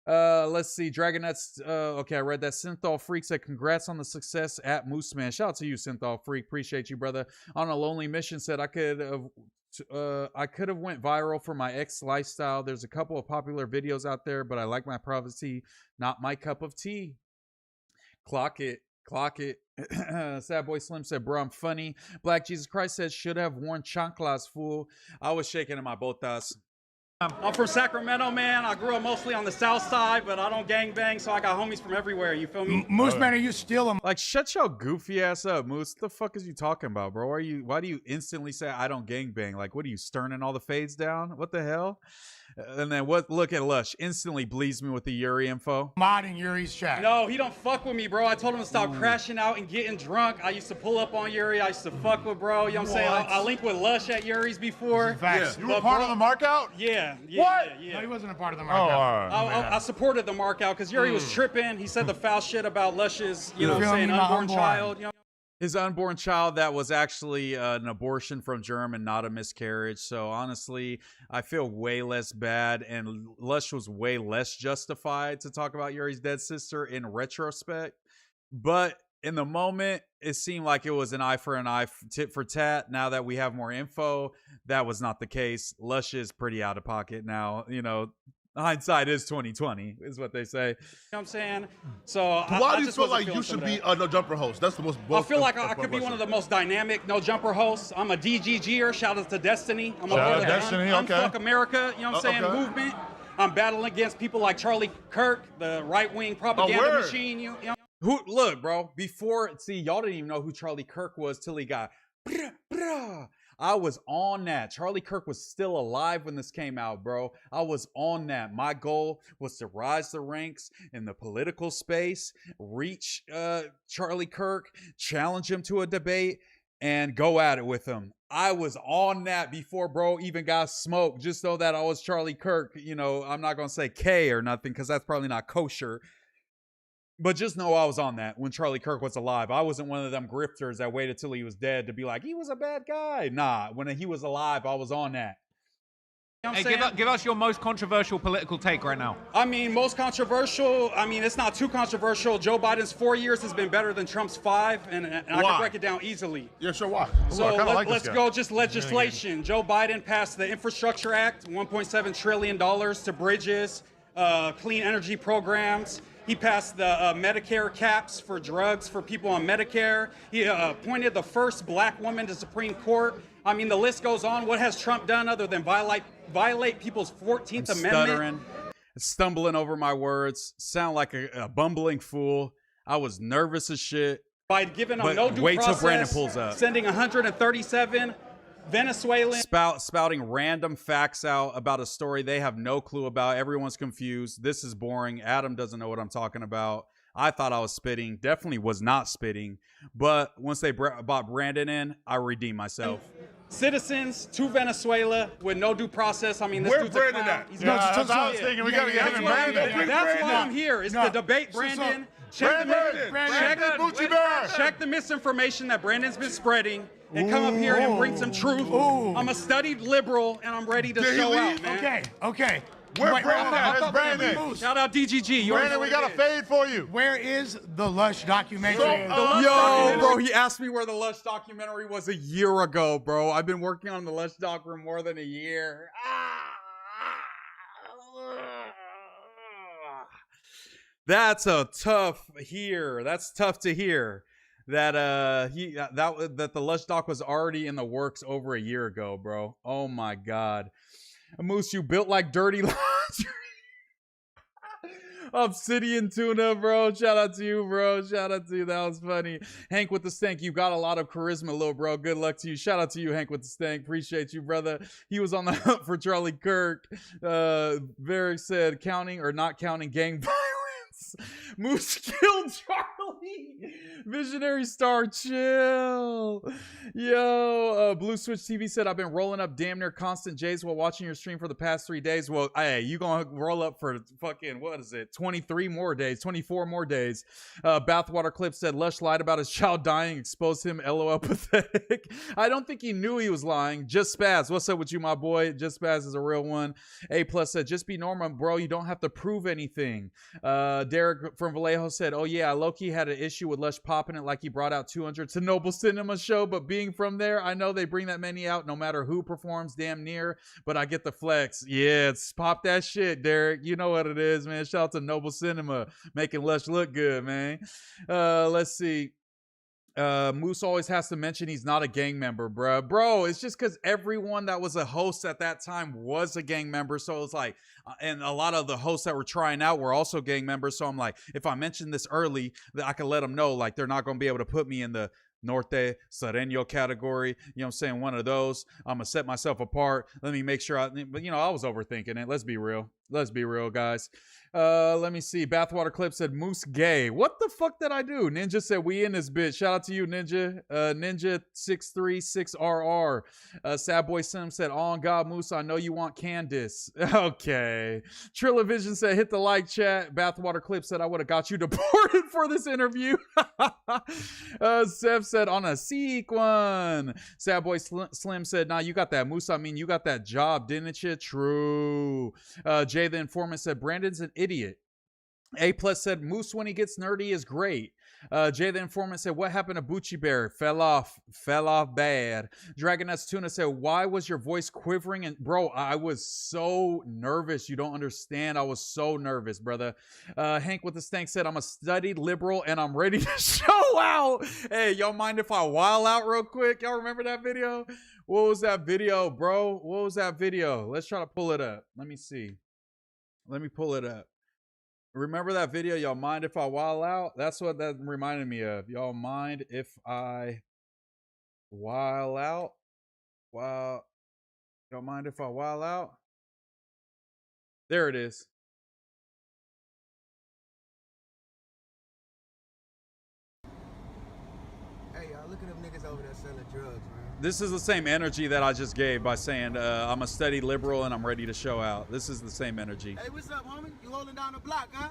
Let's see. Dragonet's okay, I read that. Synthol Freak said, congrats on the success at MooseMan. Shout out to you, Synthol Freak. Appreciate you, brother. On a Lonely Mission said, I could have went viral for my ex lifestyle. There's a couple of popular videos out there, but I like my privacy. Not my cup of tea. Clock it. Sad Boy Slim said, bro, I'm funny. Black Jesus Christ said, should have worn chanclas, fool. I was shaking in my botas. I'm from Sacramento, man. I grew up mostly on the south side, but I don't gangbang, so I got homies from everywhere. You feel me? MooseMan, are you still a... Like, shut your goofy ass up, Moose. What the fuck is you talking about, bro? Why do you instantly say I don't gangbang? Like, what are you, sterning all the fades down? What the hell? And then look at Lush. Instantly bleeds me with the Yuri info. Modding Yuri's chat. No, he don't fuck with me, bro. I told him to stop crashing out and getting drunk. I used to pull up on Yuri. I used to fuck with bro. You know what I'm saying? I linked with Lush at Yuri's before. Facts. You were part of the markout? Yeah. What? Yeah. No, he wasn't a part of the Oh, market. all right. I supported the markout because Yuri was tripping. He said the foul shit about Lush's, you know what I'm Feel saying, me, my unborn unborn. child. You know? His unborn child that was actually an abortion from germ and not a miscarriage. So honestly, I feel way less bad, and Lush was way less justified to talk about Yuri's dead sister in retrospect. But in the moment, it seemed like it was an eye for an eye, tit for tat. Now that we have more info, that was not the case. Lush is pretty out of pocket now. You know, hindsight is 2020, is what they say. You know what I'm saying? So Why I do you just feel wasn't like feeling you some should of be that. a no jumper host? That's the most. I feel like I could be one of the most dynamic no jumper hosts. I'm a DGGer. Shout out to Destiny. I'm Shout out a part of the Destiny, okay. Unfuck America. You know what I'm saying? Okay. Movement. I'm battling against people like Charlie Kirk, the right-wing propaganda word. machine. You know? Look, bro, y'all didn't even know who Charlie Kirk was till he got I was on that. Charlie Kirk was still alive when this came out, bro. I was on that. My goal was to rise the ranks in the political space, reach Charlie Kirk, challenge him to a debate, and go at it with him. I was on that before bro even got smoked. Just know that I was Charlie Kirk. You know, I'm not going to say K or nothing because that's probably not kosher. But just know I was on that when Charlie Kirk was alive. I wasn't one of them grifters that waited till he was dead to be like, he was a bad guy. Nah, when he was alive, I was on that. You know Hey, give us your most controversial political take right now. I mean, most controversial, I mean, it's not too controversial. Joe Biden's 4 years has been better than Trump's 5, and I can break it down easily. Yeah, sure, why? So let's go just legislation. Joe Biden passed the Infrastructure Act, $1.7 trillion to bridges, clean energy programs. He passed the Medicare caps for drugs for people on Medicare. He appointed the first black woman to Supreme Court. I mean, the list goes on. What has Trump done other than violate people's 14th Amendment? Stumbling over my words, sound like a bumbling fool. I was nervous as shit. By giving them no due wait process, till Brandon pulls up. Sending 137 Venezuelan spouting random facts out about a story they have no clue about. Everyone's confused. This is boring. Adam doesn't know what I'm talking about. I thought I was spitting. Definitely was not spitting. But once they brought Brandon in, I redeemed myself. Citizens to Venezuela with no due process. I mean, this dude's a clown. He's that's what I was thinking. We got to get him Brandon. That's why I'm here. It's the debate, Brandon. Check the misinformation that Brandon's been spreading and come up here and bring some truth. I'm a studied liberal, and I'm ready to show out, man. Okay. Where's Brandon? Shout out DGG. Brandon, we got a fade for you. Where is the Lush documentary? Yo, bro, he asked me where the Lush documentary was a year ago, bro. I've been working on the Lush doc for more than a year. That's a tough hear. That's tough to hear. That that the Lush doc was already in the works over a year ago, bro. Oh my God. Moose, you built like dirty laundry. Obsidian tuna, bro. Shout out to you, bro. Shout out to you. That was funny. Hank with the stank. You got a lot of charisma, little bro. Good luck to you. Shout out to you, Hank with the stank. Appreciate you, brother. He was on the hunt for Charlie Kirk. Varick said, counting or not counting gang violence. Moose killed Charlie. Visionary star, chill. Yo, Blue Switch TV said, I've been rolling up damn near constant J's while watching your stream for the past 3 days. Well, hey, you gonna roll up for fucking, what is it, 23 more days, 24 more days. Bathwater Clip said, Lush lied about his child dying, exposed him, LOL pathetic. I don't think he knew he was lying. Just Spaz, what's up with you, my boy? Just Spaz is a real one. A Plus said, just be normal, bro. You don't have to prove anything. Derek from Vallejo said, oh yeah, low-key had an issue with Lush popping it like he brought out 200 to Noble Cinema show, but being from there, I know they bring that many out no matter who performs damn near, but I get the flex. Yeah, it's pop that shit, Derek. You know what it is, man. Shout out to Noble Cinema, making Lush look good, man. Let's see. Moose always has to mention he's not a gang member, bruh. Bro, it's just because everyone that was a host at that time was a gang member. So it's like, and a lot of the hosts that were trying out were also gang members. So I'm like, if I mention this early, that I can let them know, like, they're not going to be able to put me in the Norte Sereno category. You know what I'm saying? One of those. I'm going to set myself apart. Let me make sure but you know, I was overthinking it. Let's be real. Let's be real, guys. Let me see. Bathwater Clip said Moose gay. What the fuck did I do? Ninja said we in this bitch. Shout out to you, Ninja. Ninja 636RR. Sad Boy Sim said, on God, Moose, I know you want Candace. Okay. Trillavision said hit the like chat. Bathwater Clip said I would have got you deported for this interview. Sev said on a sequin. Sad Boy Slim said, nah, you got that, Moose. I mean, you got that job, didn't you? True. Jay the Informant said Brandon's an idiot. A Plus said Moose when he gets nerdy is great. Jay the Informant said, what happened to Bucci Bear? Fell off bad. Dragoness Tuna said, why was your voice quivering? And bro, I was so nervous. You don't understand. I was so nervous, brother. Hank with the stank said, I'm a studied liberal and I'm ready to show out. Hey, y'all mind if I wild out real quick? Y'all remember that video? What was that video, bro? What was that video? Let's try to pull it up. Let me see. Let me pull it up. Remember that video? Y'all mind if I wild out? That's what that reminded me of. Y'all mind if I wild out? Wow. Y'all mind if I wild out? There it is. Hey, y'all, look at them niggas over there selling drugs, man. This is the same energy that I just gave by saying I'm a steady liberal and I'm ready to show out. This is the same energy. Hey, what's up, homie? You holding down the block, huh?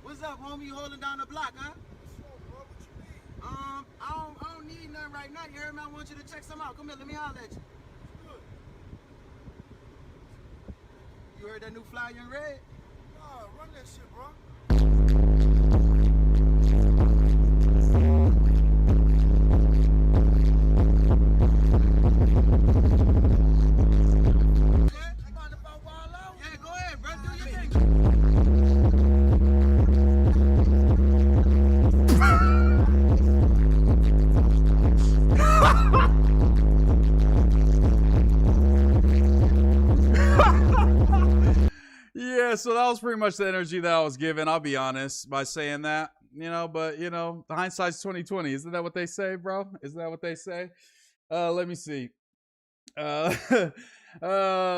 What's up, homie? You holding down the block, huh? I don't need nothing right now. You heard me? I want you to check some out. Come here, let me holler at you. You heard that new flyer in red? Nah, run that shit, bro. Yeah, go ahead, bro. Do your thing. Yeah, so that was pretty much the energy that I was given, I'll be honest, by saying that. But hindsight's 2020. Isn't that what they say, bro? Isn't that what they say? Let me see.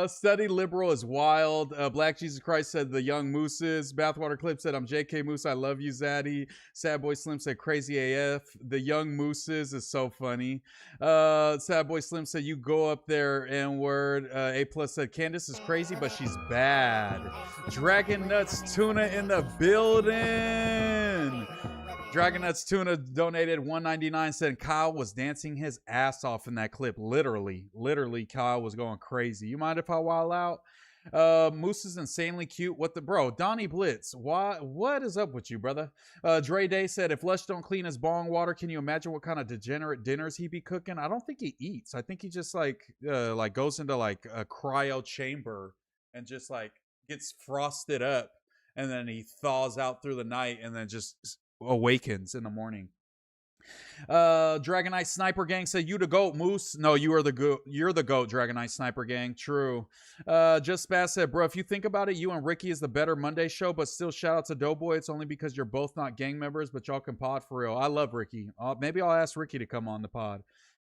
Study liberal is wild. Black Jesus Christ said the young mooses. Bathwater Clip said I'm JK Moose. I love you, Zaddy. Sad Boy Slim said crazy AF. The young mooses is so funny. Sad Boy Slim said you go up there N-word. A Plus said Candace is crazy, but she's bad. Dragon Nuts Tuna in the building. Dragon Nuts Tuna donated $1.99, said Kyle was dancing his ass off in that clip. Literally, Kyle was going crazy. You mind if I wild out? Moose is insanely cute. What the bro? Donnie Blitz. What is up with you, brother? Dre Day said, if Lush don't clean his bong water, can you imagine what kind of degenerate dinners he be cooking? I don't think he eats. I think he just like goes into like a cryo chamber and just like gets frosted up, and then he thaws out through the night and then just awakens in the morning. Dragonite Sniper Gang said, you the goat, Moose. No, you are the goat. You're the goat, Dragonite Sniper Gang. True. Just Spaz said, bro, if you think about it, you and Ricky is the better Monday show, but still shout out to Doughboy. It's only because you're both not gang members, but y'all can pod for real. I love Ricky. Maybe I'll ask Ricky to come on the pod.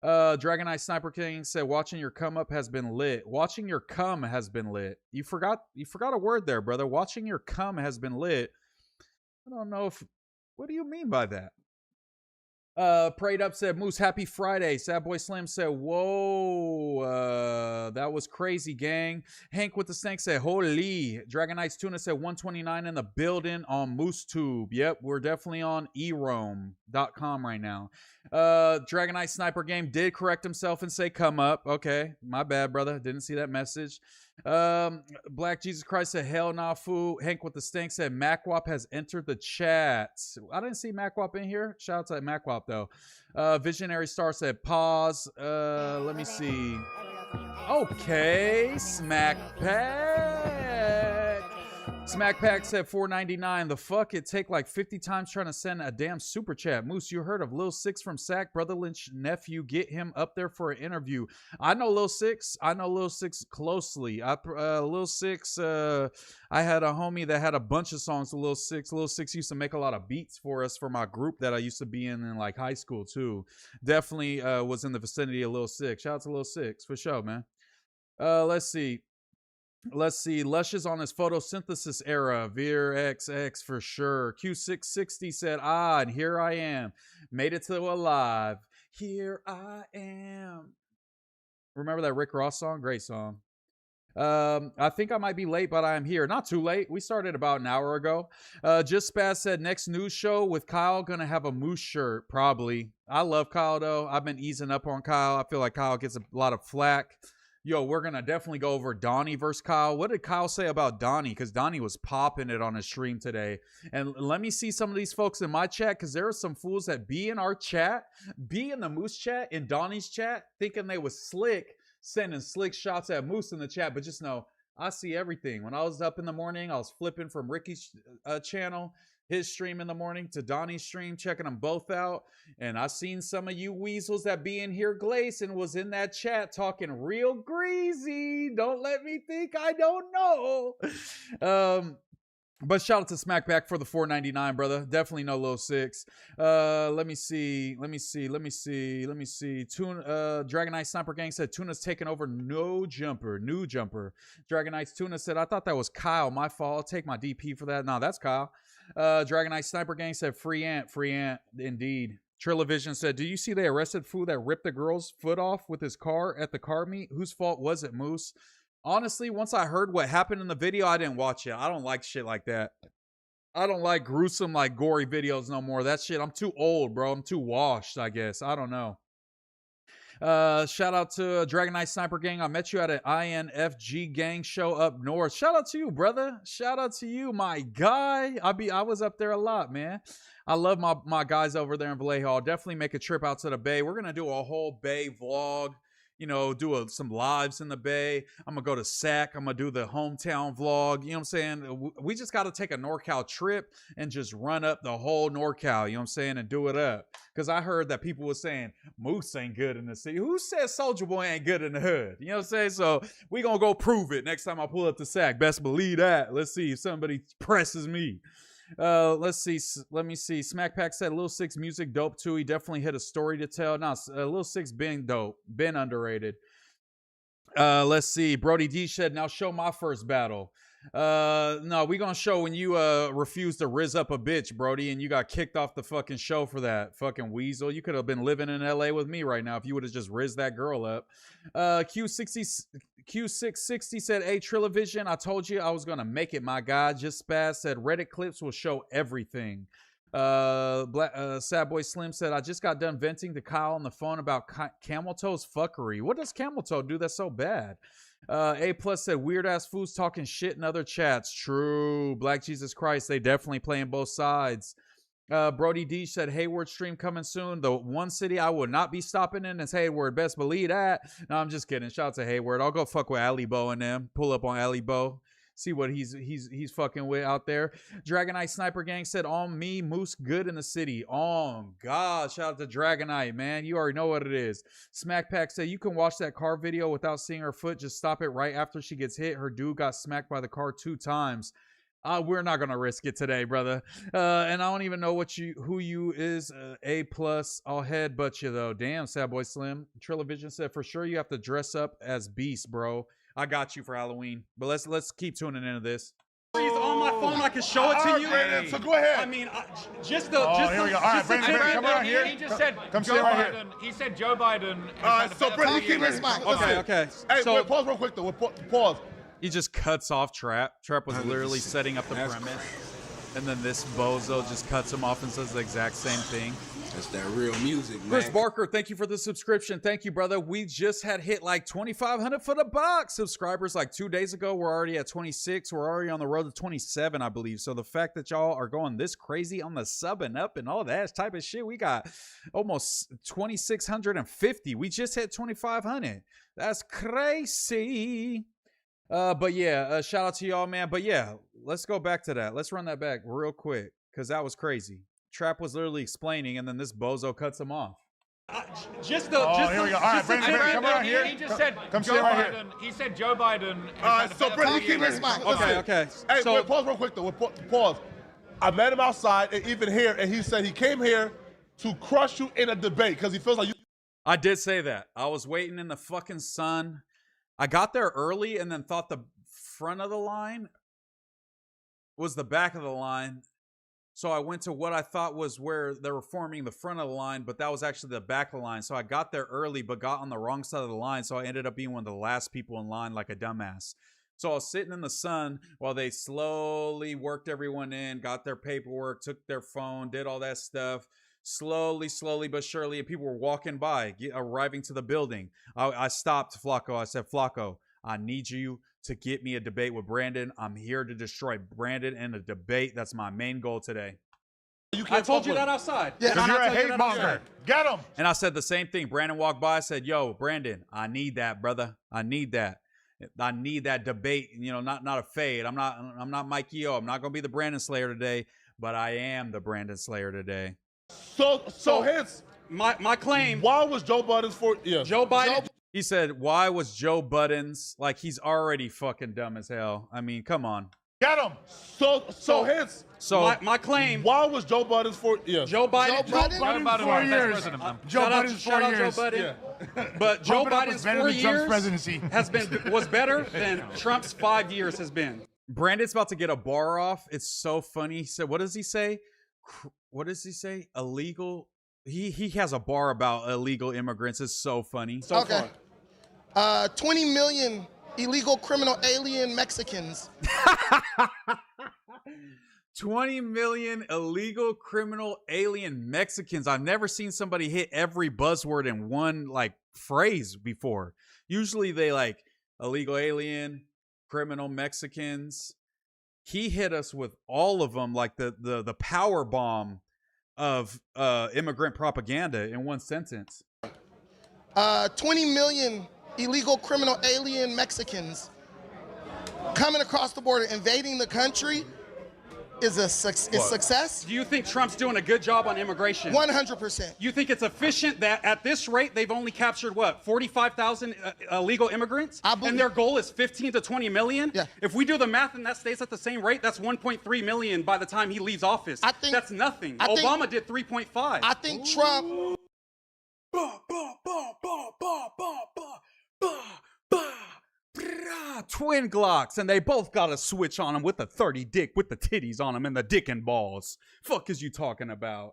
Dragonite Sniper King said, watching your come up has been lit. Watching your cum has been lit. You forgot a word there, brother. Watching your cum has been lit. I don't know if, what do you mean by that? Prayed Up said, Moose, happy Friday. Sad Boy Slim said, whoa, that was crazy, gang. Hank with the Snake said, holy. Dragonites Tuna said, 129 in the building on MooseTube. Yep, we're definitely on erome.com right now. Dragonite Sniper Game did correct himself and say, come up. Okay, my bad, brother. Didn't see that message. Black Jesus Christ said, hell nah, fool. Hank with the Stink said, Macwop has entered the chat. I didn't see Macwop in here. Shout out to Macwop, though. Visionary Star said, pause. Let me see. Okay, Smack Pack. Smack Pack said $4.99. The fuck? It take like 50 times trying to send a damn super chat. Moose, you heard of Lil Six from Sac? Brother Lynch nephew, get him up there for an interview. I know Lil Six. I know Lil Six closely. Lil Six, I had a homie that had a bunch of songs with Lil Six. Lil Six used to make a lot of beats for us for my group that I used to be in like high school too. Definitely was in the vicinity of Lil Six. Shout out to Lil Six for sure, man. Let's see. Lush is on his photosynthesis era. Veer XX for sure. Q660 said, and here I am. Made it to alive. Here I am. Remember that Rick Ross song? Great song. I think I might be late, but I am here. Not too late. We started about an hour ago. Just Spaz said, next news show with Kyle, gonna have a Moose shirt. Probably. I love Kyle, though. I've been easing up on Kyle. I feel like Kyle gets a lot of flack. Yo, we're going to definitely go over Donnie versus Kyle. What did Kyle say about Donnie? Because Donnie was popping it on his stream today. And let me see some of these folks in my chat, because there are some fools that be in our chat, be in the Moose chat, in Donnie's chat, thinking they was slick, sending slick shots at Moose in the chat. But just know, I see everything. When I was up in the morning, I was flipping from Ricky's channel, his stream in the morning, to Donnie's stream, checking them both out. And I seen some of you weasels that be in here glazing was in that chat talking real greasy. Don't let me think I don't know. But shout out to Smackback for the $4.99, brother. Definitely no Lil Six. Let me see. Dragonite Sniper Gang said Tuna's taking over New Jumper. Dragonite's Tuna said, I thought that was Kyle. My fault. I'll take my DP for that. No, that's Kyle. Dragonite Sniper Gang said free ant indeed. Trillavision said, do you see they arrested fool that ripped the girl's foot off with his car at the car meet? Whose fault was it, Moose? Honestly, once I heard what happened in the video, I didn't watch it. I don't like shit like that. I don't like gruesome, like gory videos no more. That shit, I'm too old, bro. I'm too washed, I guess. I don't know. Shout out to Dragon Knight Sniper Gang. I met you at an INFG gang show up north. Shout out to you, brother. Shout out to you, my guy. I was up there a lot, man. I love my guys over there in Vallejo. I'll definitely make a trip out to the Bay. We're gonna do a whole Bay vlog. You know, do some lives in the Bay. I'm gonna go to SAC. I'm gonna do the hometown vlog. You know what I'm saying? We just got to take a NorCal trip and just run up the whole NorCal. You know what I'm saying? And do it up. Because I heard that people were saying Moose ain't good in the city. Who says Soulja Boy ain't good in the hood? You know what I'm saying? So we gonna go prove it next time I pull up the SAC. Best believe that. Let's see if somebody presses me. Let's see. Let me see. Smack Pack said Lil Six music dope too. He definitely hit a story to tell. Now, Lil Six been dope, been underrated. Let's see. Brody D said, now show my first battle. No, we gonna show when you refused to riz up a bitch, Brody, and you got kicked off the fucking show for that. Fucking weasel. You could have been living in LA with me right now if you would have just rizzed that girl up. Q660 said, hey, Trillavision, I told you I was gonna make it, my guy. Just Spaz said Reddit clips will show everything. Sad Boy Slim said, I just got done venting to Kyle on the phone about Camel Toe's fuckery. What does Camel Toe do that's so bad? A Plus said, weird ass fools talking shit in other chats. True. Black Jesus Christ, they definitely playing both sides. Brody D said, Hayward stream coming soon. The one city I would not be stopping in is Hayward. Best believe that. No, I'm just kidding. Shout out to Hayward. I'll go fuck with Ali Bo and them. Pull up on Ali Bo. See what he's fucking with out there. Dragonite Sniper Gang said, on me, Moose good in the city. Oh, God. Shout out to Dragonite, man. You already know what it is. Smack Pack said, you can watch that car video without seeing her foot. Just stop it right after she gets hit. Her dude got smacked by the car 2 times. We're not going to risk it today, brother. And I don't even know who you is. A Plus. I'll headbutt you, though. Damn, Sad Boy Slim. Trillavision said, for sure you have to dress up as Beast, bro. I got you for Halloween. But let's keep tuning into this. He's on my phone. I can show it to you. Brandon, so go ahead. I mean, just the. Here we go. All right, Brandon, come around here. He just said come Joe right Biden. here. He said Joe Biden. So Brandon, keep his mic. Okay. Hey, So wait, pause real quick though. Pause. He just cuts off Trap. Trap was literally setting up the premise. And then this bozo just cuts him off and says the exact same thing. That's that real music, man. Chris Barker, thank you for the subscription. Thank you, brother. We just had hit like 2,500 for the box subscribers like 2 days ago. We're already at 26. We're already on the road to 27, I believe. So the fact that y'all are going this crazy on the subbing up and all that type of shit, we got almost 2,650. We just hit 2,500. That's crazy. But yeah, shout out to y'all, man. But yeah, let's go back to that. Let's run that back real quick because that was crazy. Trap was literally explaining, and then this bozo cuts him off. here we go. All right, Brandon, come around here. He just said Come Joe sit right Biden. here. He said Joe Biden. So Brandon, keep his mic. Okay. Hey, So wait, pause real quick though. Pause. I met him outside and even here, and he said he came here to crush you in a debate because he feels like you. I did say that. I was waiting in the fucking sun. I got there early and then thought the front of the line was the back of the line. So I went to what I thought was where they were forming the front of the line, but that was actually the back of the line. So I got there early, but got on the wrong side of the line. So I ended up being one of the last people in line like a dumbass. So I was sitting in the sun while they slowly worked everyone in, got their paperwork, took their phone, did all that stuff. Slowly but surely, and people were walking by, arriving to the building. I stopped Flacco. I said, Flacco, I need you to get me a debate with Brandon. I'm here to destroy Brandon in a debate. That's my main goal today. I told you that outside. Yeah, you're a hate monger. Get him. And I said the same thing. Brandon walked by. I said, yo, Brandon, I need that, brother. I need that. I need that debate. You know, not a fade. I'm not Mikey O. I'm not gonna be the Brandon Slayer today, but I am the Brandon Slayer today. So hence my claim. Why was Joe Biden's Joe Biden? He said, why was Joe Budden's, like, he's already fucking dumb as hell. I mean, come on. Get him. So hence. So my claim. Why was Joe Biden's Joe Biden. Joe Biden 4 years. Joe Biden's 4 years. Joe Biden. But Joe Biden's 4 years was better than Trump's 5 years has been. Brandon's about to get a bar off. It's so funny. He said, what does he say? Illegal. He has a bar about illegal immigrants. It's so funny. So far. 20 million illegal criminal alien Mexicans. 20 million illegal criminal alien Mexicans. I've never seen somebody hit every buzzword in one like phrase before. Usually they like illegal alien, criminal Mexicans. He hit us with all of them, like the power bomb of immigrant propaganda in one sentence. 20 million illegal criminal alien Mexicans coming across the border, invading the country is success. Do you think Trump's doing a good job on immigration? 100%. You think it's efficient that at this rate they've only captured what 45,000 illegal immigrants, and their goal is 15 to 20 million? Yeah. If we do the math and that stays at the same rate, that's 1.3 million by the time he leaves office. I think that's nothing. Obama did 3.5. I think Trump. Twin Glocks, and they both got a switch on them with the 30 dick with the titties on them and the dick and balls. Fuck is you talking about?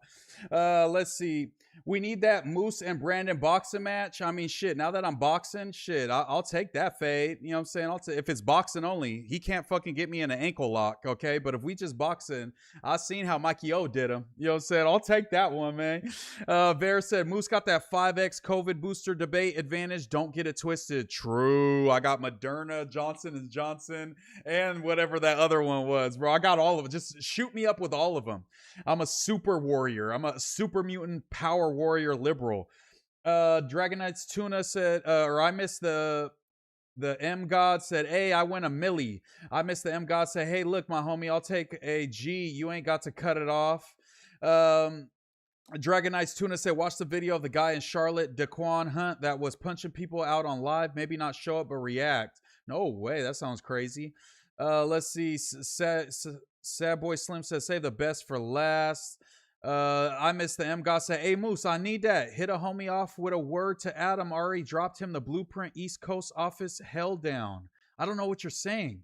Let's see. We need that Moose and Brandon boxing match. I mean, shit, now that I'm boxing, shit, I'll take that fade. You know what I'm saying? If it's boxing only, he can't fucking get me in an ankle lock, okay? But if we just boxing, I seen how Mikey O did him. You know what I'm saying? I'll take that one, man. Bear said, Moose got that 5X COVID booster debate advantage. Don't get it twisted. True. I got Moderna, Johnson & Johnson, and whatever that other one was, bro. I got all of it. Just shoot me up with all of them. I'm a super warrior. I'm a super mutant power warrior liberal. Dragon Knights Tuna said, or I missed the M God said, hey, I went a milli. I missed the M God said, hey, look, my homie, I'll take a G. You ain't got to cut it off. Dragon Knights Tuna said, watch the video of the guy in Charlotte, Daquan Hunt, that was punching people out on live. Maybe not show up, but react. No way. That sounds crazy. Let's see. Sad Boy Slim says, save the best for last. I missed the M God said, hey Moose, I need that. Hit a homie off with a word to Adam. Already dropped him the blueprint East Coast office held down. I don't know what you're saying.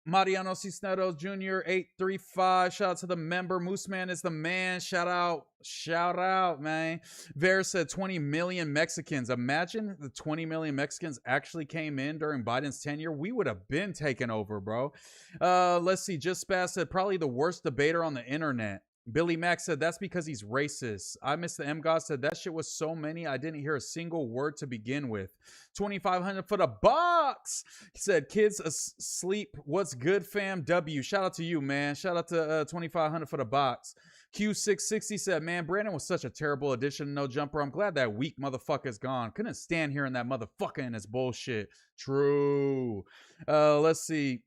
Mariano Cisneros Jr. 835. Shout out to the member. MooseMan is the man. Shout out, man. Ver said 20 million Mexicans. Imagine the 20 million Mexicans actually came in during Biden's tenure. We would have been taken over, bro. Let's see. Just Spaz said probably the worst debater on the internet. Billy Mack said that's because he's racist. I missed the M God said that shit was so many I didn't hear a single word to begin with. 2,500 for the box. He said kids asleep. What's good, fam? W. Shout out to you, man. Shout out to 2,500 for the box. Q660 said, man, Brandon was such a terrible addition to No Jumper. I'm glad that weak motherfucker's gone. Couldn't stand hearing that motherfucker and his bullshit. True. Let's see.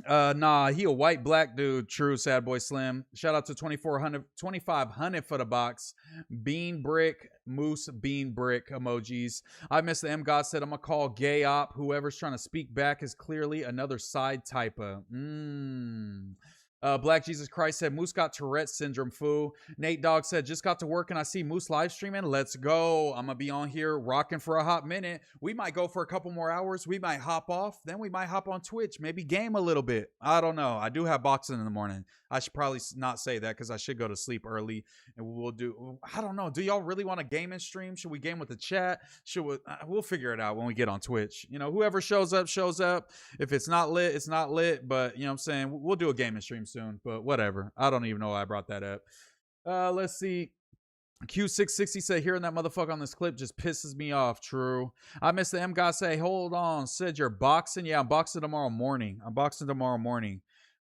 Nah, he a white black dude. True, Sad Boy Slim. Shout out to 2,500 for the box. Bean Brick, Moose, Bean Brick emojis. I missed the M God said, I'm gonna call gay op. Whoever's trying to speak back is clearly another side typer. Black Jesus Christ said, Moose got Tourette syndrome, fool. Nate Dogg said, just got to work and I see Moose live streaming. Let's go. I'm going to be on here rocking for a hot minute. We might go for a couple more hours. We might hop off. Then we might hop on Twitch. Maybe game a little bit. I don't know. I do have boxing in the morning. I should probably not say that because I should go to sleep early. And we'll do, I don't know. Do y'all really want a gaming stream? Should we game with the chat? Should we, we'll figure it out when we get on Twitch. You know, whoever shows up, shows up. If it's not lit, it's not lit. But, you know what I'm saying? We'll do a gaming stream soon, but whatever. I don't even know why I brought that up. Let's see. Q660 said, hearing that motherfucker on this clip just pisses me off. True. I missed the M guy say, hold on. Said you're boxing? Yeah, I'm boxing tomorrow morning.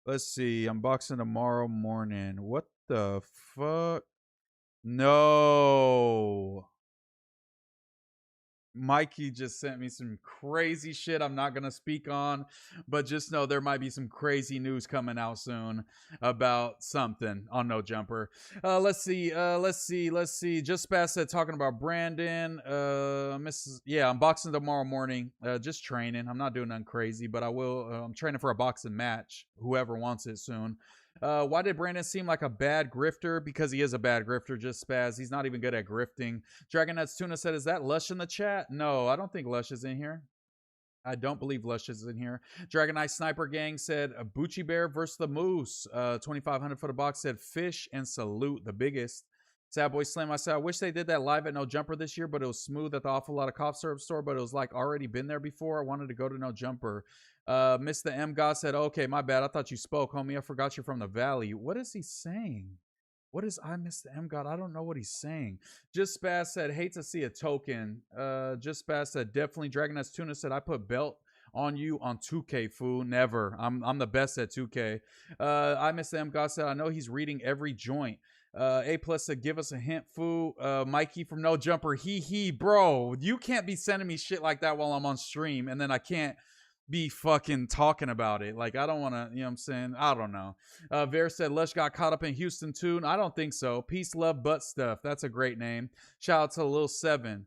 Let's see. I'm boxing tomorrow morning. What the fuck? No. Mikey just sent me some crazy shit I'm not going to speak on, but just know there might be some crazy news coming out soon about something on No Jumper. Let's see. Just Spaz said, talking about Brandon. Yeah, I'm boxing tomorrow morning. Just training. I'm not doing nothing crazy, but I will. I'm training for a boxing match. Whoever wants it soon. Why did Brandon seem like a bad grifter? Because he is a bad grifter, just Spaz. He's not even good at grifting. Dragon Nuts Tuna said, is that Lush in the chat? No, I don't think Lush is in here. I don't believe Lush is in here. Dragon Eye Sniper Gang said, Bucci Bear versus the Moose. 2,500 for the box said, fish and salute the biggest. Sad Boy Slim, I said, I wish they did that live at No Jumper this year, but it was smooth at the Awful Lot of Cough Syrup store, but it was like already been there before. I wanted to go to No Jumper. Mr. M. God said, okay, my bad. I thought you spoke, homie. I forgot you're from the Valley. What is he saying? What is I Mr. M. God? I don't know what he's saying. Just Spaz said, hate to see a token. Just Spaz said, definitely. Dragon S. Tuna said, I put belt on you on 2K, fool. Never. I'm the best at 2K. I Mr. M. God said, I know he's reading every joint. A plus said, give us a hint, fool. Mikey from No Jumper, he, bro. You can't be sending me shit like that while I'm on stream, and then I can't be fucking talking about it. Like, I don't want to, you know what I'm saying? I don't know. Ver said, Lush got caught up in Houston too. I don't think so. Peace, love, butt stuff. That's a great name. Shout out to Lil 7.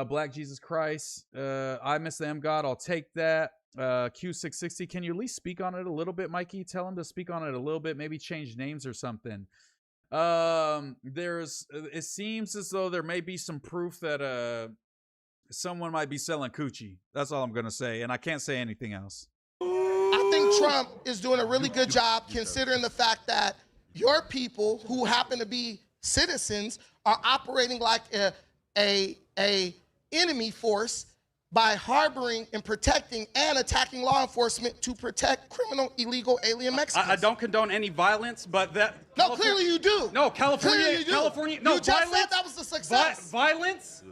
Black Jesus Christ. I Miss the M God. I'll take that. Q660. Can you at least speak on it a little bit, Mikey? Tell him to speak on it a little bit. Maybe change names or something. It seems as though there may be some proof that someone might be selling coochie. That's all I'm gonna say, and I can't say anything else. I think Trump is doing a really good job considering the fact that your people who happen to be citizens are operating like a enemy force by harboring and protecting and attacking law enforcement to protect criminal, illegal alien Mexicans. I don't condone any violence, but that... No, clearly you do. No, California... Clearly you do. California... No, you just said that was a success. Violence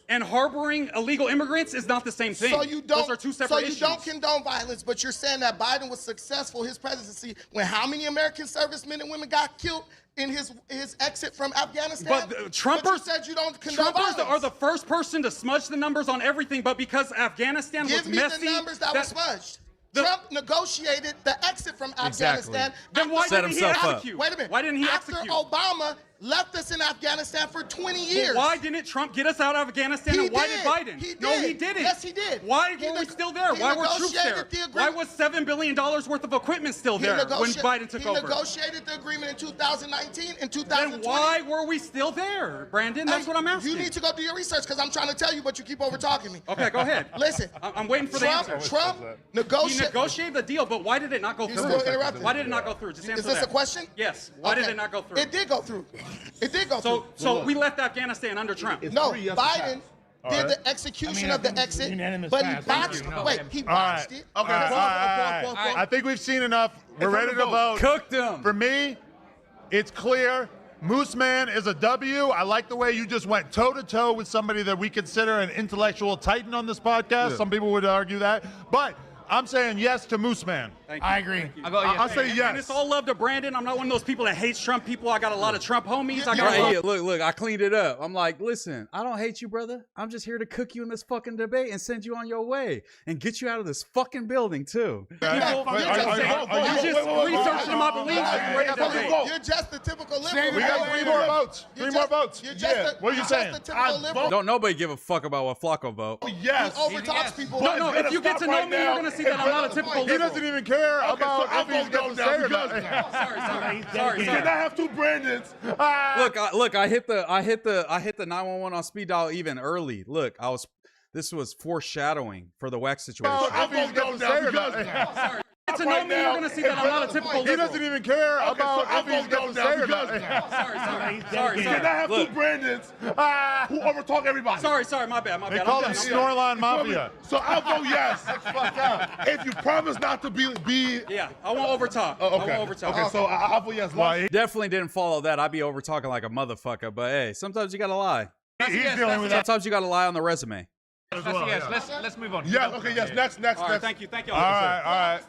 and harboring illegal immigrants is not the same thing. So you don't, Those are two separate issues. So you don't condone violence, but you're saying that Biden was successful, his presidency, when how many American servicemen and women got killed in his exit from Afghanistan? But Trumpers, but you said you don't condone violence. Trumpers are the first person to smudge the numbers on everything, but because Afghanistan was messy... Give me the numbers that were smudged. Trump negotiated the exit from Afghanistan. Then why didn't he execute? Wait a minute. Why didn't he After execute? Obama left us in Afghanistan for 20 years. But why didn't Trump get us out of Afghanistan? He And why did. did Biden? He did. No, he didn't. Yes, he did. Why were we still there? Why were troops there? negotiated the Why agreement. was $7 billion worth of equipment still there when Biden took over? He negotiated the agreement in 2019 and 2020. Then why were we still there, Brandon? That's what I'm asking. You need to go do your research because I'm trying to tell you, but you keep over talking me. Okay, go ahead. Listen. I'm waiting for the answer. Trump He negotiated. negotiated the deal, but why did it not go through? Why did it not go through? Just answer Is this that. a question? Yes. Why did it not go through? It did go through. It did go through. So we left Afghanistan under Trump. No, Biden did the execution of the exit, but he botched. Wait, he botched it. Okay, I think we've seen enough. We're ready to vote. Cooked him. For me, it's clear. MooseMan is a W. I like the way you just went toe-to-toe with somebody that we consider an intellectual titan on this podcast. Some people would argue that. But I'm saying yes to MooseMan. I agree. I'll say yes. And it's all love to Brandon. I'm not one of those people that hates Trump people. I got a lot of Trump homies. I got look, I cleaned it up. I'm like, listen, I don't hate you, brother. I'm just here to cook you in this fucking debate and send you on your way and get you out of this fucking building, too. You're just researching my beliefs. You're just the typical liberal. We got 3 more votes. 3 more votes. What are you saying? Don't nobody give a fuck about what Flacco vote. Yes. He overtalks people. No, if you get to know me, you're going to see that I'm not a typical He liberal. doesn't even care about if he's going to say or not. Sorry. Can I have 2 Brandons? Look, I hit the 911 on speed dial even early. Look, this was foreshadowing for the wax situation. If he's going to say or not. Sorry. Get to know me, you're going to see that I'm not a typical liberal. He doesn't even care about if he's going to say or not. Sorry. Can I have 2 Brandons who overtalk everybody? Sorry, my bad. They call them Snorline Mafia. So I'll vote yes. If you promise not to be. Yeah, I won't overtalk. Okay. I won't overtalk. Okay, so I'll vote yes. Well, definitely didn't follow that. I'd be over talking like a motherfucker. But hey, sometimes you gotta lie. He's dealing with that. Sometimes you gotta lie on the resume. Let's move on. Yes. Okay. Yes. Next. All right, thank you. All right.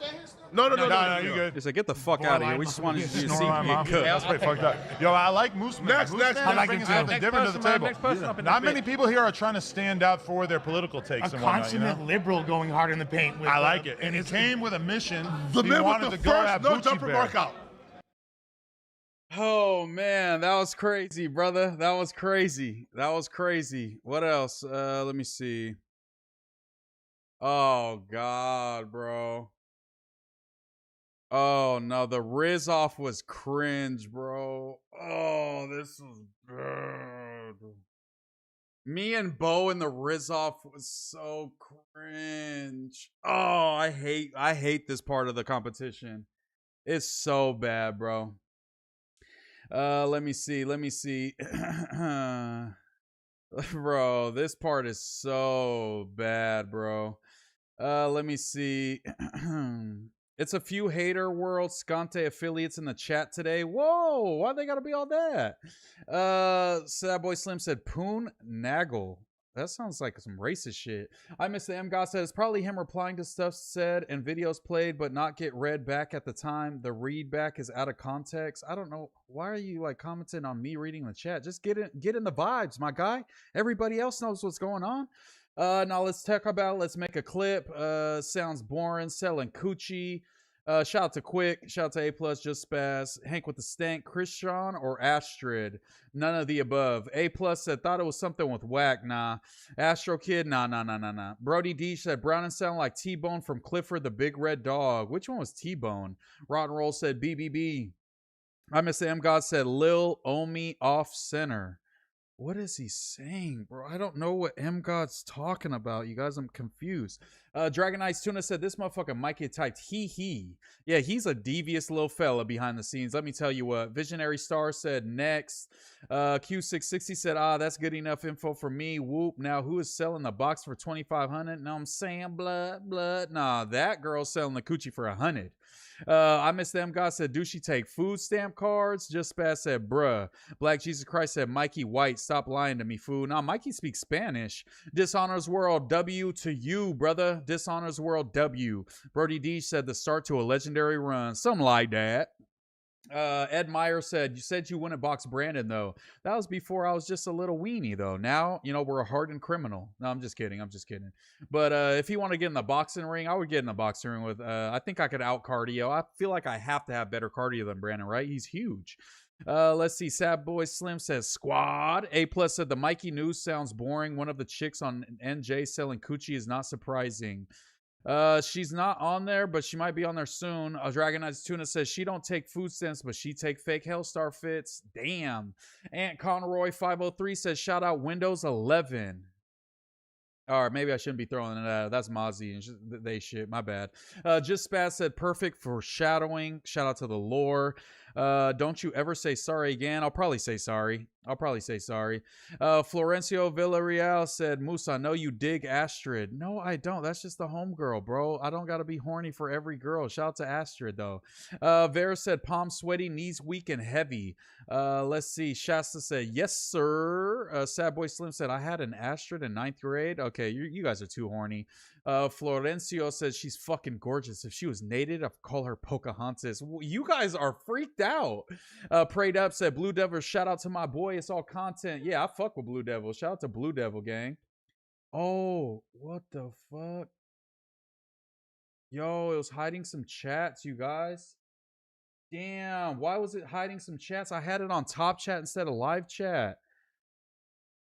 No. You good. Just like, get the fuck out of here. We just wanted you to see Snorline me Mafia. cook. That's pretty fucked up. Yo, I like MooseMan. Next. I like him something different to the table. Next person up in the Not pit. many people here are trying to stand out for their political takes A and whatnot. consummate liberal going hard in the paint. I like it. And it came with a mission. The He man wanted with to the go first at no Bucci jumper Bear. workout. Oh man, that was crazy, brother. That was crazy. What else? Let me see. Oh God, bro. Oh no, the Riz off was cringe, bro. Oh, this was bad. Me and Bo in the Riz off was so cringe. Oh, I hate this part of the competition. It's so bad, bro. Let me see. Bro, this part is so bad, bro. Let me see. It's a few hater world Scante affiliates in the chat today. Whoa, why they gotta be all that? Sad Boy Slim said Poon Nagel. That sounds like some racist shit. I miss the M God said it's probably him replying to stuff said and videos played but not get read back at the time. The read back is out of context. I don't know. Why are you like commenting on me reading the chat? Just get in the vibes, my guy. Everybody else knows what's going on. Now let's talk about, let's make a clip. Sounds boring, selling coochie. Shout out to Quick, shout out to A+, Just Spaz, Hank with the Stank, Christian or Astrid. None of the above. A+ said, thought it was something with whack. Nah. Astro Kid, nah. Brody D said, Brown and sound like T-Bone from Clifford the Big Red Dog. Which one was T-Bone? Rotten Roll said, BBB. I miss the M God said, Lil Omi off center. What is he saying, bro? I don't know what M God's talking about. You guys, I'm confused. Dragon Ice Tuna said this motherfucker Mikey typed he. Yeah, he's a devious little fella behind the scenes. Let me tell you what. Visionary Star said next. Q660 said, that's good enough info for me. Whoop. Now, who is selling the box for $2,500? No, I'm saying blood. Nah, that girl's selling the coochie for $100. I miss them. God said, do she take food stamp cards? Just Spaz said, bruh. Black Jesus Christ said, Mikey White, stop lying to me, fool. Nah, Mikey speaks Spanish. Dishonors World, W to you, brother. Dishonors World, W. Brody D said the start to a legendary run. Something like that. Ed Meyer said, you said you wouldn't box Brandon, though. That was before I was just a little weenie, though. Now, we're a hardened criminal. No, I'm just kidding. But if he want to get in the boxing ring, I would get in the boxing ring with, I think I could out cardio. I feel like I have to have better cardio than Brandon, right? He's huge. Let's see. Sad Boy Slim says, squad. A+ said, the Mikey news sounds boring. One of the chicks on NJ selling coochie is not surprising. She's not on there, but she might be on there soon. Dragonized Tuna says she don't take food stamps, but she take fake Hellstar fits. Damn. Aunt Conroy 503 says shout out Windows 11. All right, maybe I shouldn't be throwing it out. That's Mozzie and they shit. My bad. Just Spaz said perfect foreshadowing. Shout out to the lore. Don't you ever say sorry again. I'll probably say sorry. Florencio Villarreal said, Moose, I know you dig Astrid. No, I don't. That's just the homegirl, bro. I don't got to be horny for every girl. Shout out to Astrid, though. Vera said, palm sweaty, knees weak and heavy. Let's see. Shasta said, yes, sir. Sad Boy Slim said, I had an Astrid in 9th grade. Okay, you guys are too horny. Florencio says she's fucking gorgeous. If she was native, I'd call her Pocahontas. You guys are freaked out. Prayed Up said, Blue Devil, shout out to my boy. It's all content. Yeah, I fuck with Blue Devil. Shout out to Blue Devil, gang. Oh, what the fuck? Yo, it was hiding some chats, you guys. Damn, why was it hiding some chats? I had it on top chat instead of live chat.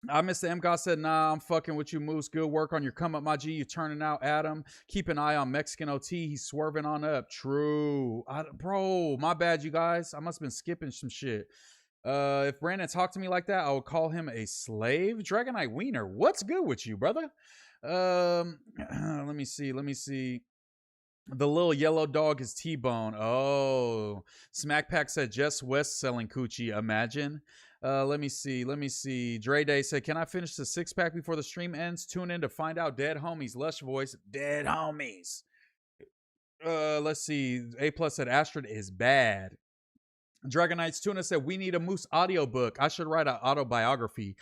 I miss the M God said, nah, I'm fucking with you, Moose. Good work on your come up, my G. You turning out, Adam. Keep an eye on Mexican OT. He's swerving on up. True. Bro, my bad, you guys. I must have been skipping some shit. If Brandon talked to me like that, I would call him a slave. Dragonite Wiener, what's good with you, brother? Let me see. The little yellow dog is T-Bone. Oh. Smack Pack said Jess West selling coochie. Imagine. Let me see. Dre Day said, can I finish the 6-pack before the stream ends? Tune in to find out. Dead homies. Lush voice. Dead homies. Let's see. A+ said Astrid is bad. Dragonites Tuna said, we need a Moose audiobook. I should write an autobiography.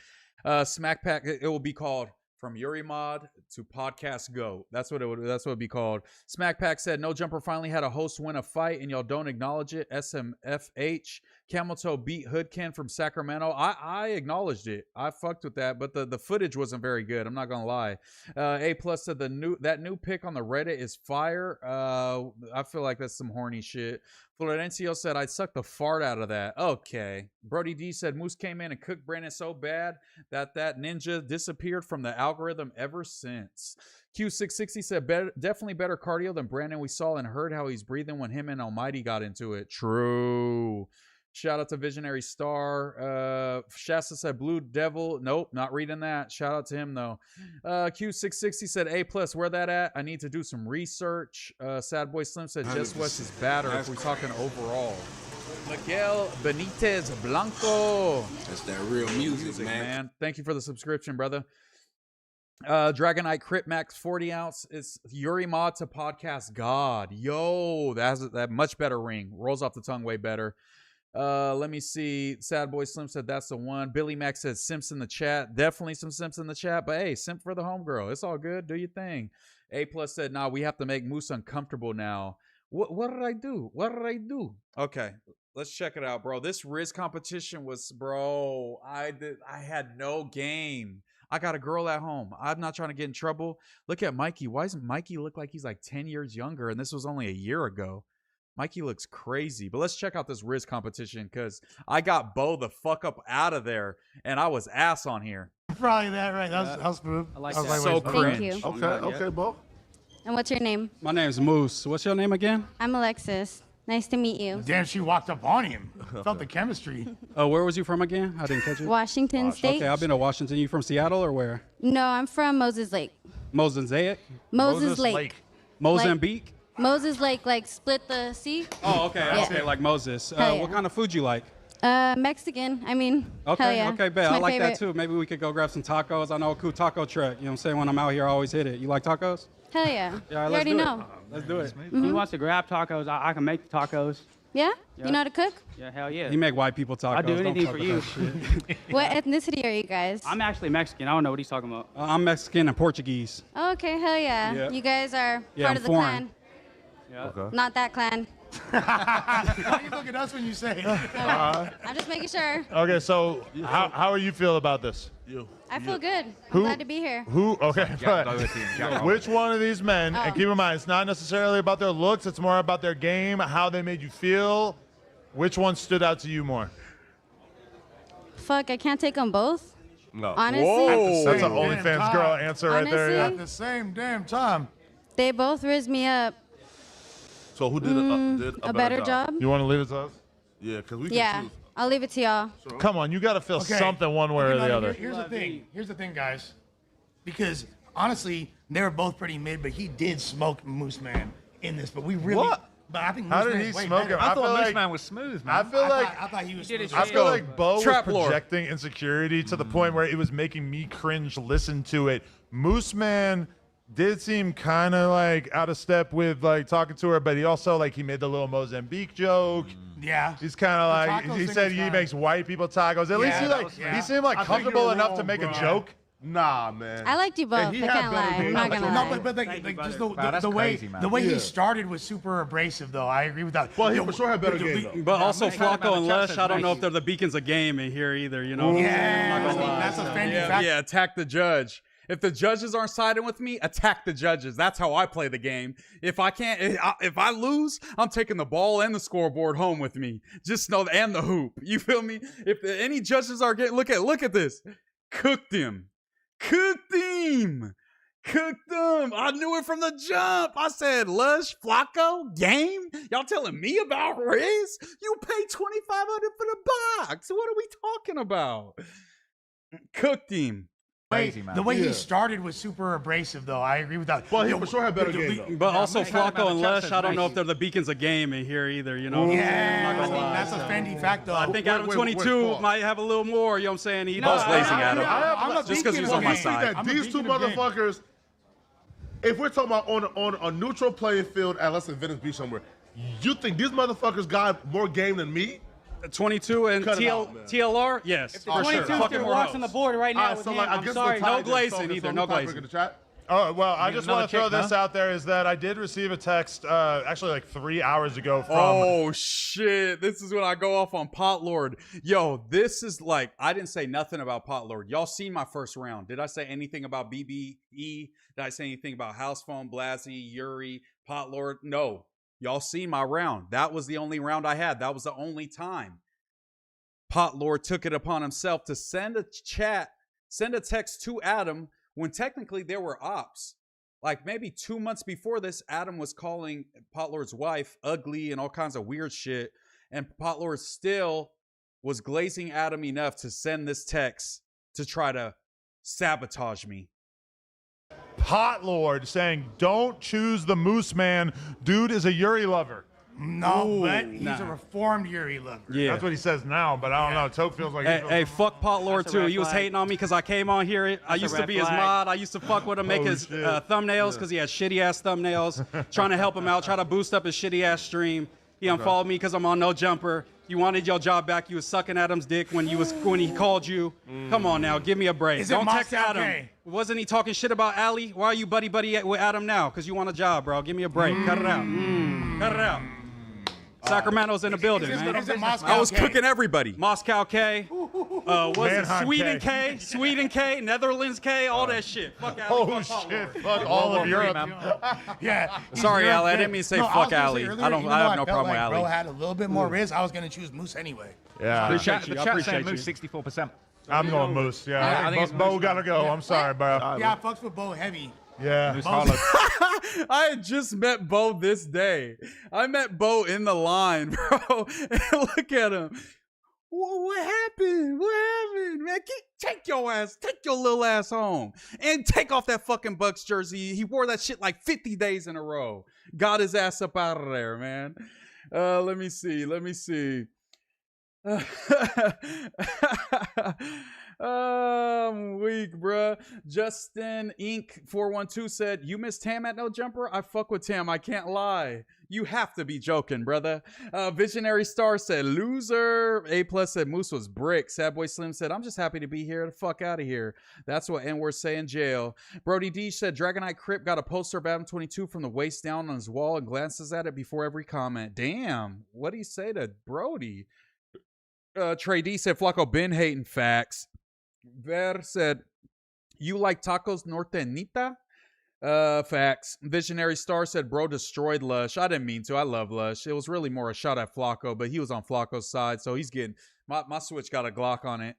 Smack Pack, it will be called From Yuri Mod to Podcast Go. That's what it would be called. Smack Pack said, No Jumper finally had a host win a fight and y'all don't acknowledge it. SMFH. Camel Toe beat Hoodkin from Sacramento. I acknowledged it. I fucked with that, but the footage wasn't very good. I'm not gonna lie. A+ said that new pick on the Reddit is fire. I feel like that's some horny shit. Florencio said, I'd suck the fart out of that. Okay. Brody D said, Moose came in and cooked Brandon so bad that ninja disappeared from the algorithm ever since. Q660 said, definitely better cardio than Brandon. We saw and heard how he's breathing when him and Almighty got into it. True. Shout out to Visionary Star. Shasta said Blue Devil. Nope, not reading that. Shout out to him, though. Q660 said, A+, where that at? I need to do some research. Sad Boy Slim said, Jess West is better if we're talking overall. Miguel Benitez Blanco. That's that real music, man. Thank you for the subscription, brother. Dragonite Crit Max 40 ounce. It's Yuri Ma to podcast God. Yo, that has that much better ring. Rolls off the tongue way better. Let me see. Sad Boy Slim said that's the one. Billy Max said simps in the chat. Definitely some simps in the chat. But hey, simp for the homegirl. It's all good. Do your thing. A Plus said, nah, we have to make Moose uncomfortable now. What did I do? What did I do? Okay, let's check it out, bro. This Riz competition was, bro, I had no game. I got a girl at home. I'm not trying to get in trouble. Look at Mikey. Why doesn't Mikey look like he's like 10 years younger? And this was only a year ago. Mikey looks crazy. But let's check out this Riz competition because I got Bo the fuck up out of there, and I was ass on here. Probably that, right? That was smooth. I like that. So cringe. Thank you. Okay, Bo. And what's your name? My name's Moose. What's your name again? I'm Alexis. Nice to meet you. Damn, she walked up on him. Felt the chemistry. Oh, where was you from again? I didn't catch it. Washington State. Okay, I've been to Washington. You from Seattle or where? No, I'm from Moses Lake. Mozambique? Moses Lake. Mozambique? Moses Lake, like split the sea. Oh, okay. Yeah. Okay, like Moses. Hell yeah. What kind of food you like? Mexican. I mean, Okay, hell yeah. okay, bet. It's I my like favorite. that too. Maybe we could go grab some tacos. I know a cool taco truck. You know what I'm saying? When I'm out here, I always hit it. You like tacos? Hell yeah. Yeah, You let's already do know. It. Let's do it. He wants to grab tacos. I can make the tacos. Yeah? Yeah. You know how to cook? Yeah, hell yeah. He make white people tacos. I'll do Don't anything fuck for with you. that shit. What ethnicity are you guys? I'm actually Mexican. I don't know what he's talking about. I'm Mexican and Portuguese. Oh, okay, hell yeah. Yeah. You guys are Yeah, part I'm of the foreign. clan. Yeah. Okay. Not that clan. Why you look at us when you say it? I'm just making sure. Okay, so how are you feel about this? I feel good. Who- I'm glad to be here. Who? Okay. Jack Dougherty and Jack Which one of these men? Oh. And keep in mind, it's not necessarily about their looks. It's more about their game, how they made you feel. Which one stood out to you more? Fuck, I can't take them both. No. Honestly, Whoa, that's an Same damn OnlyFans time. girl answer right there. Honestly? Yeah. At the same damn time. they both riz me up. So who did, did A better job? You want to leave it to us? Yeah, because we can Yeah, choose. I'll leave it to y'all. Come on, you got to feel Okay. something one way or Okay, the now, other. Here's the thing. Here's the thing, guys. Because honestly, they were both pretty mid, but he did smoke MooseMan in this. But we really. What? But I think How Moose did Man he is way smoke better. him? I feel thought like- MooseMan was smooth, man. I feel like I thought he was. did his smooth. I feel like Bo was Trap lore. projecting insecurity to the point where it was making me cringe listen to it. MooseMan did seem kind of like out of step with like talking to her, but he also like he made the little Mozambique joke. Yeah. He's kind of The like tacos he thing said was he fine. makes white people tacos. At least Yeah, he that like was- yeah. he seemed like I think comfortable you're enough wrong, to make bro. a joke. Nah, man. I liked you both. And I he had can't better lie. game. I'm not gonna No, lie. but Thank you, just brother. Wow, that's the way crazy, man. the way Yeah. he started was super abrasive, though. I agree with that. Well, he Yo, for sure had better the- game, the- though. But also man, kind of Flacco and about the Lush, chest I don't is know nice. if they're the beacons of game in here either, you know? Yeah, I'm not gonna lie. that's a Fendi fact. Yeah, attack the judge. If the judges aren't siding with me, attack the judges. That's how I play the game. If I can't, if I lose, I'm taking the ball and the scoreboard home with me. Just know, and the hoop. You feel me? If any judges are getting, look at this. Cooked him. Cooked him. Cooked them. I knew it from the jump. I said, Lush, Flacco, game? Y'all telling me about Riz? You paid $2,500 for the box. What are we talking about? Cooked him. Crazy, man. The way Yeah. he started was super abrasive, though. I agree with that. Well, he Yo, for sure had better the- game, the- though. But also man, kind of Flacco about and the Lush, chest I don't is know nice. if they're the beacons of game in here either, you know? Yeah, I'm not gonna lie. that's a Fendi fact, though. I think Adam wait, 22 Paul. might have a little more, you know what I'm saying? He No, boss I- lacing I- Adam. I'm a Just because beacon he was of on my game. think side. that I'm a these two beacon of game. motherfuckers, if we're talking about on a neutral playing field at let's say Venice Beach somewhere, you think these motherfuckers got more game than me? 22 and Cut it out, man. TLR? Yes. If the for 22 sure. still Fucking walks on the board right now Alright, with so him, like I'm against sorry. the No Tigers, glazing so either, who no tiebreaker glazing. in the chat? Oh, well, I Need just another want to throw chick, this no? out there is that I did receive a text actually like 3 hours ago from Oh shit! This is when I go off on Pot Lord. Yo, this is like I didn't say nothing about Pot Lord. Y'all seen my first round? Did I say anything about BBE? Did I say anything about House Phone, Blasey, Yuri, Pot Lord? No. Y'all seen my round. That was the only round I had. That was the only time. Pot Lord took it upon himself to send a text to Adam when technically there were ops. Like maybe 2 months before this, Adam was calling Potlord's wife ugly and all kinds of weird shit. And Potlord still was glazing Adam enough to send this text to try to sabotage me. Pot Lord saying, "Don't choose the Moose Man. Dude is a Yuri lover." No, but he's nah. a reformed Yuri look. Yeah. That's what he says now, but I don't know. Toke feels like Hey, fuck Pot Lord too. He was hating on me because I came on here. I used to be his mod. I used to fuck with him, make his thumbnails because he had shitty ass thumbnails. Trying to help him out, try to boost up his shitty ass stream. He unfollowed me because I'm on No Jumper. You wanted your job back. You was sucking Adam's dick when he called you. Come on now, give me a break. Don't text Adam. Wasn't he talking shit about Ali? Why are you buddy with Adam now? Because you want a job, bro. Give me a break. Cut it out. Cut it out. Sacramento's in the building, man. I was cooking everybody. Moscow K. Was it Manhunt Sweden K. K? Sweden K? Netherlands K? All that shit. Fuck Ali. Oh shit! Fuck all of Europe. Yeah. Sorry, Ali. I didn't mean to say fuck Ali. I have no problem with Ali. Bro had a little bit more risk. I was gonna choose Moose anyway. Yeah. The chat saying Moose 64%. I'm going Moose. Yeah. I think Bo gotta go. I'm sorry, bro. Yeah, I fucks with Bo heavy. Yeah. I had just met Bo this day. I met Bo in the line, bro. And look at him. What happened? What happened, man? Take your little ass home. And take off that fucking Bucks jersey. He wore that shit like 50 days in a row. Got his ass up out of there, man. Let me see. I'm weak, bruh. Justin Inc. 412 said, "You miss Tam at No Jumper? I fuck with Tam. I can't lie. You have to be joking, brother." Visionary Star said, "Loser." A Plus said, "Moose was brick." Sad Boy Slim said, "I'm just happy to be here. The fuck out of here." That's what N-word say in jail. Brody D said, "Dragonite Crip got a poster of Adam 22 from the waist down on his wall and glances at it before every comment." Damn. What do you say to Brody? Trey D said, "Flacco been hating facts." Ver said, "You like tacos norteñita?" Facts. Visionary Star said, "Bro destroyed Lush." I didn't mean to. I love Lush. It was really more a shot at Flacco, but he was on Flacco's side, so he's getting my Switch got a Glock on it.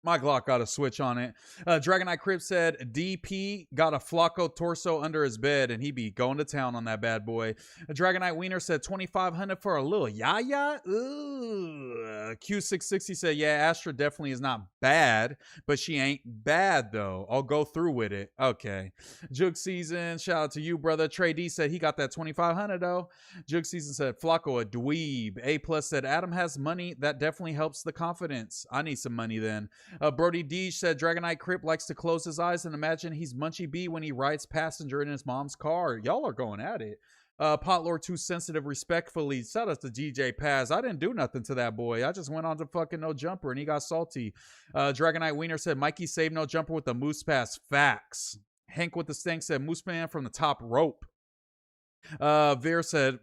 My Glock got a switch on it. Dragonite Crib said, "DP got a Flacco torso under his bed, and he be going to town on that bad boy." Dragonite Wiener said, 2,500 for a little yaya? Ooh. Q660 said, "Yeah, Astra definitely is not bad, but she ain't bad, though. I'll go through with it." Okay. Juke Season, shout out to you, brother. Trey D said he got that 2,500, though. Juke Season said, "Flacco a dweeb." A Plus said, "Adam has money. That definitely helps the confidence. I need some money then." Brody D said, "Dragonite Crip likes to close his eyes and imagine he's Munchie B when he rides passenger in his mom's car." Y'all are going at it. Potlord Too Sensitive respectfully. Shout out to DJ Paz. I didn't do nothing to that boy. I just went on to fucking No Jumper and he got salty. Dragonite Wiener said, "Mikey saved No Jumper with the Moose Pass." Facts. Hank with the Stink said, "MooseMan from the top rope." Veer said,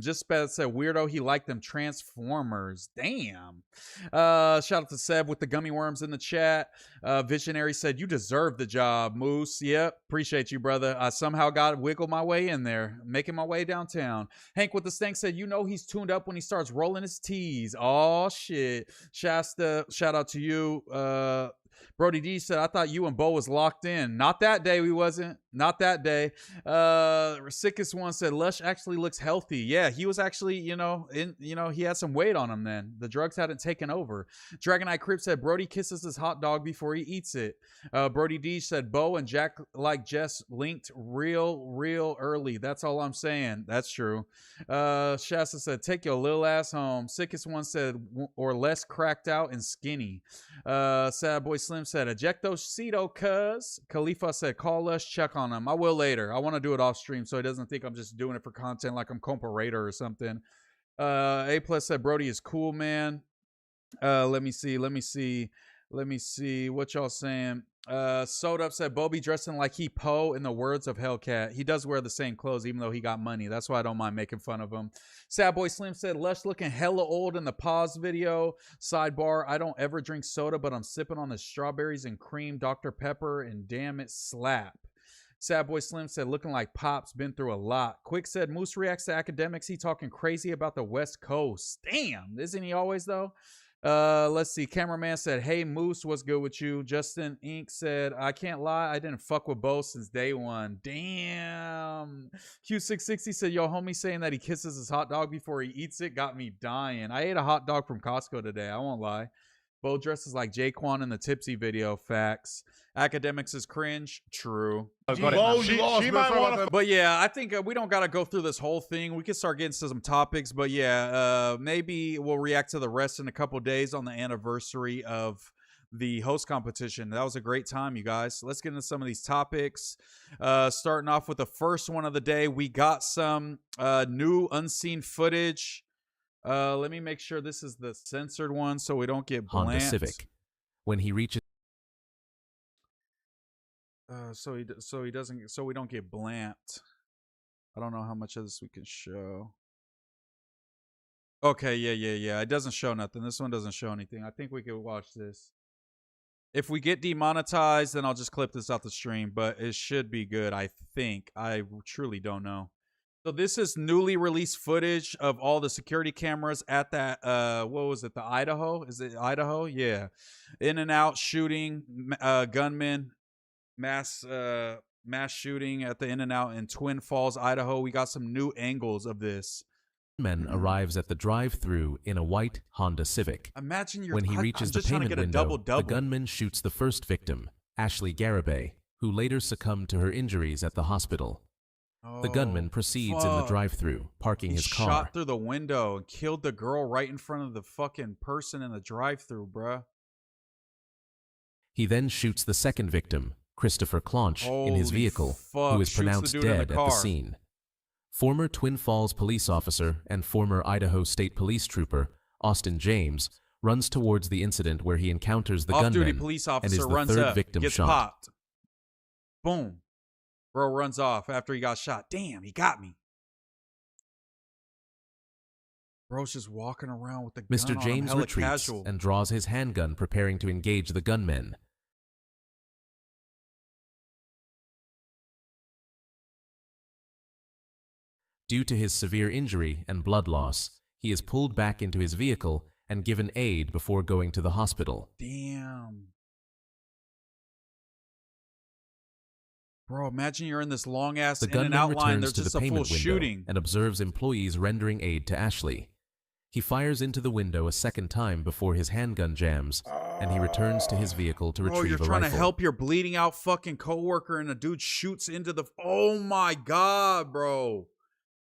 just said, "Weirdo, he liked them Transformers." Damn. Shout out to Seb with the gummy worms in the chat. Visionary said, "You deserve the job, Moose." Yep, appreciate you, brother. I somehow got wiggle my way in there, making my way downtown. Hank with the Stink said, "You know he's tuned up when he starts rolling his T's." Oh shit. Shasta, shout out to you. Brody D said, "I thought you and Bo was locked in." Not that day, we wasn't. Not that day. Sickest one said, "Lush actually looks healthy." Yeah, he was actually, he had some weight on him then. The drugs hadn't taken over. Dragonite Crip said, "Brody kisses his hot dog before he eats it." Brody D said, "Bo and Jack like Jess linked real early." That's all I'm saying. That's true. Shasta said, "Take your little ass home." Sickest one said, "Or less cracked out and skinny." Sad Boy Slim said, "Ejecto Cedo, cuz." Khalifa said, "Call us, check on him." I will later. I want to do it off stream so he doesn't think I'm just doing it for content like I'm Compa Raider or something. A Plus said, "Brody is cool, man." Let me see what y'all saying. Soda Up said, "Bobby dressing like he Poe in the words of Hellcat." He does wear the same clothes even though he got money. That's why I don't mind making fun of him. Sad Boy Slim said, "Lush looking hella old in the pause video. Sidebar, I don't ever drink soda, but I'm sipping on the strawberries and cream Dr. Pepper and damn it slap." Sad Boy Slim said, "Looking like Pop's been through a lot." Quick said, "Moose reacts to academics. He talking crazy about the West Coast." Damn, isn't he always though? Let's see. Cameraman said, "Hey Moose, what's good with you?" Justin Inc. said, "I can't lie, I didn't fuck with Bo since day one." Damn. Q660 said, "Yo, homie saying that he kisses his hot dog before he eats it got me dying." I ate a hot dog from Costco today. I won't lie. Bo dresses like Jaquan in the Tipsy video. Facts. Academics is cringe. True. She might want to. But yeah, I think we don't got to go through this whole thing. We can start getting to some topics. But yeah, maybe we'll react to the rest in a couple days on the anniversary of the host competition. That was a great time, you guys. Let's get into some of these topics. Starting off with the first one of the day, we got some new unseen footage. Let me make sure this is the censored one so we don't get blanked. Honda Civic. When he reaches so we don't get blanked. I don't know how much of this we can show. Okay, yeah. It doesn't show nothing. This one doesn't show anything. I think we could watch this. If we get demonetized, then I'll just clip this out the stream, but it should be good, I think. I truly don't know. So this is newly released footage of all the security cameras at that, what was it, the Idaho? Is it Idaho? Yeah. In and out shooting, gunmen, mass shooting at the In and Out in Twin Falls, Idaho. We got some new angles of this. Man arrives at the drive-thru in a white Honda Civic. Imagine when he reaches the payment window, the gunman shoots the first victim, Ashley Garibay, who later succumbed to her injuries at the hospital. The gunman proceeds in the drive-thru, parking his car. He shot through the window and killed the girl right in front of the fucking person in the drive-thru, bruh. He then shoots the second victim, Christopher Claunch, in his vehicle, who is pronounced dead at the scene. Former Twin Falls police officer and former Idaho State Police trooper, Austin James, runs towards the incident where he encounters the gunman police and officer is the runs third up, victim gets shot. Popped. Boom. Bro runs off after he got shot. Damn, he got me. Bro's just walking around with the gun Mr. on James him, hella retreats casual. and draws his handgun, preparing to engage the gunmen. Due to his severe injury and blood loss, he is pulled back into his vehicle and given aid before going to the hospital. Damn. Bro, imagine you're in this long-ass The In and Out gunman line. There's returns to just the a full payment window shooting. and observes employees rendering aid to Ashley. He fires into the window a second time before his handgun jams, and he returns to his vehicle to Bro, retrieve you're a trying rifle. to help your bleeding out fucking coworker, and a dude shoots into the... Oh my God, bro.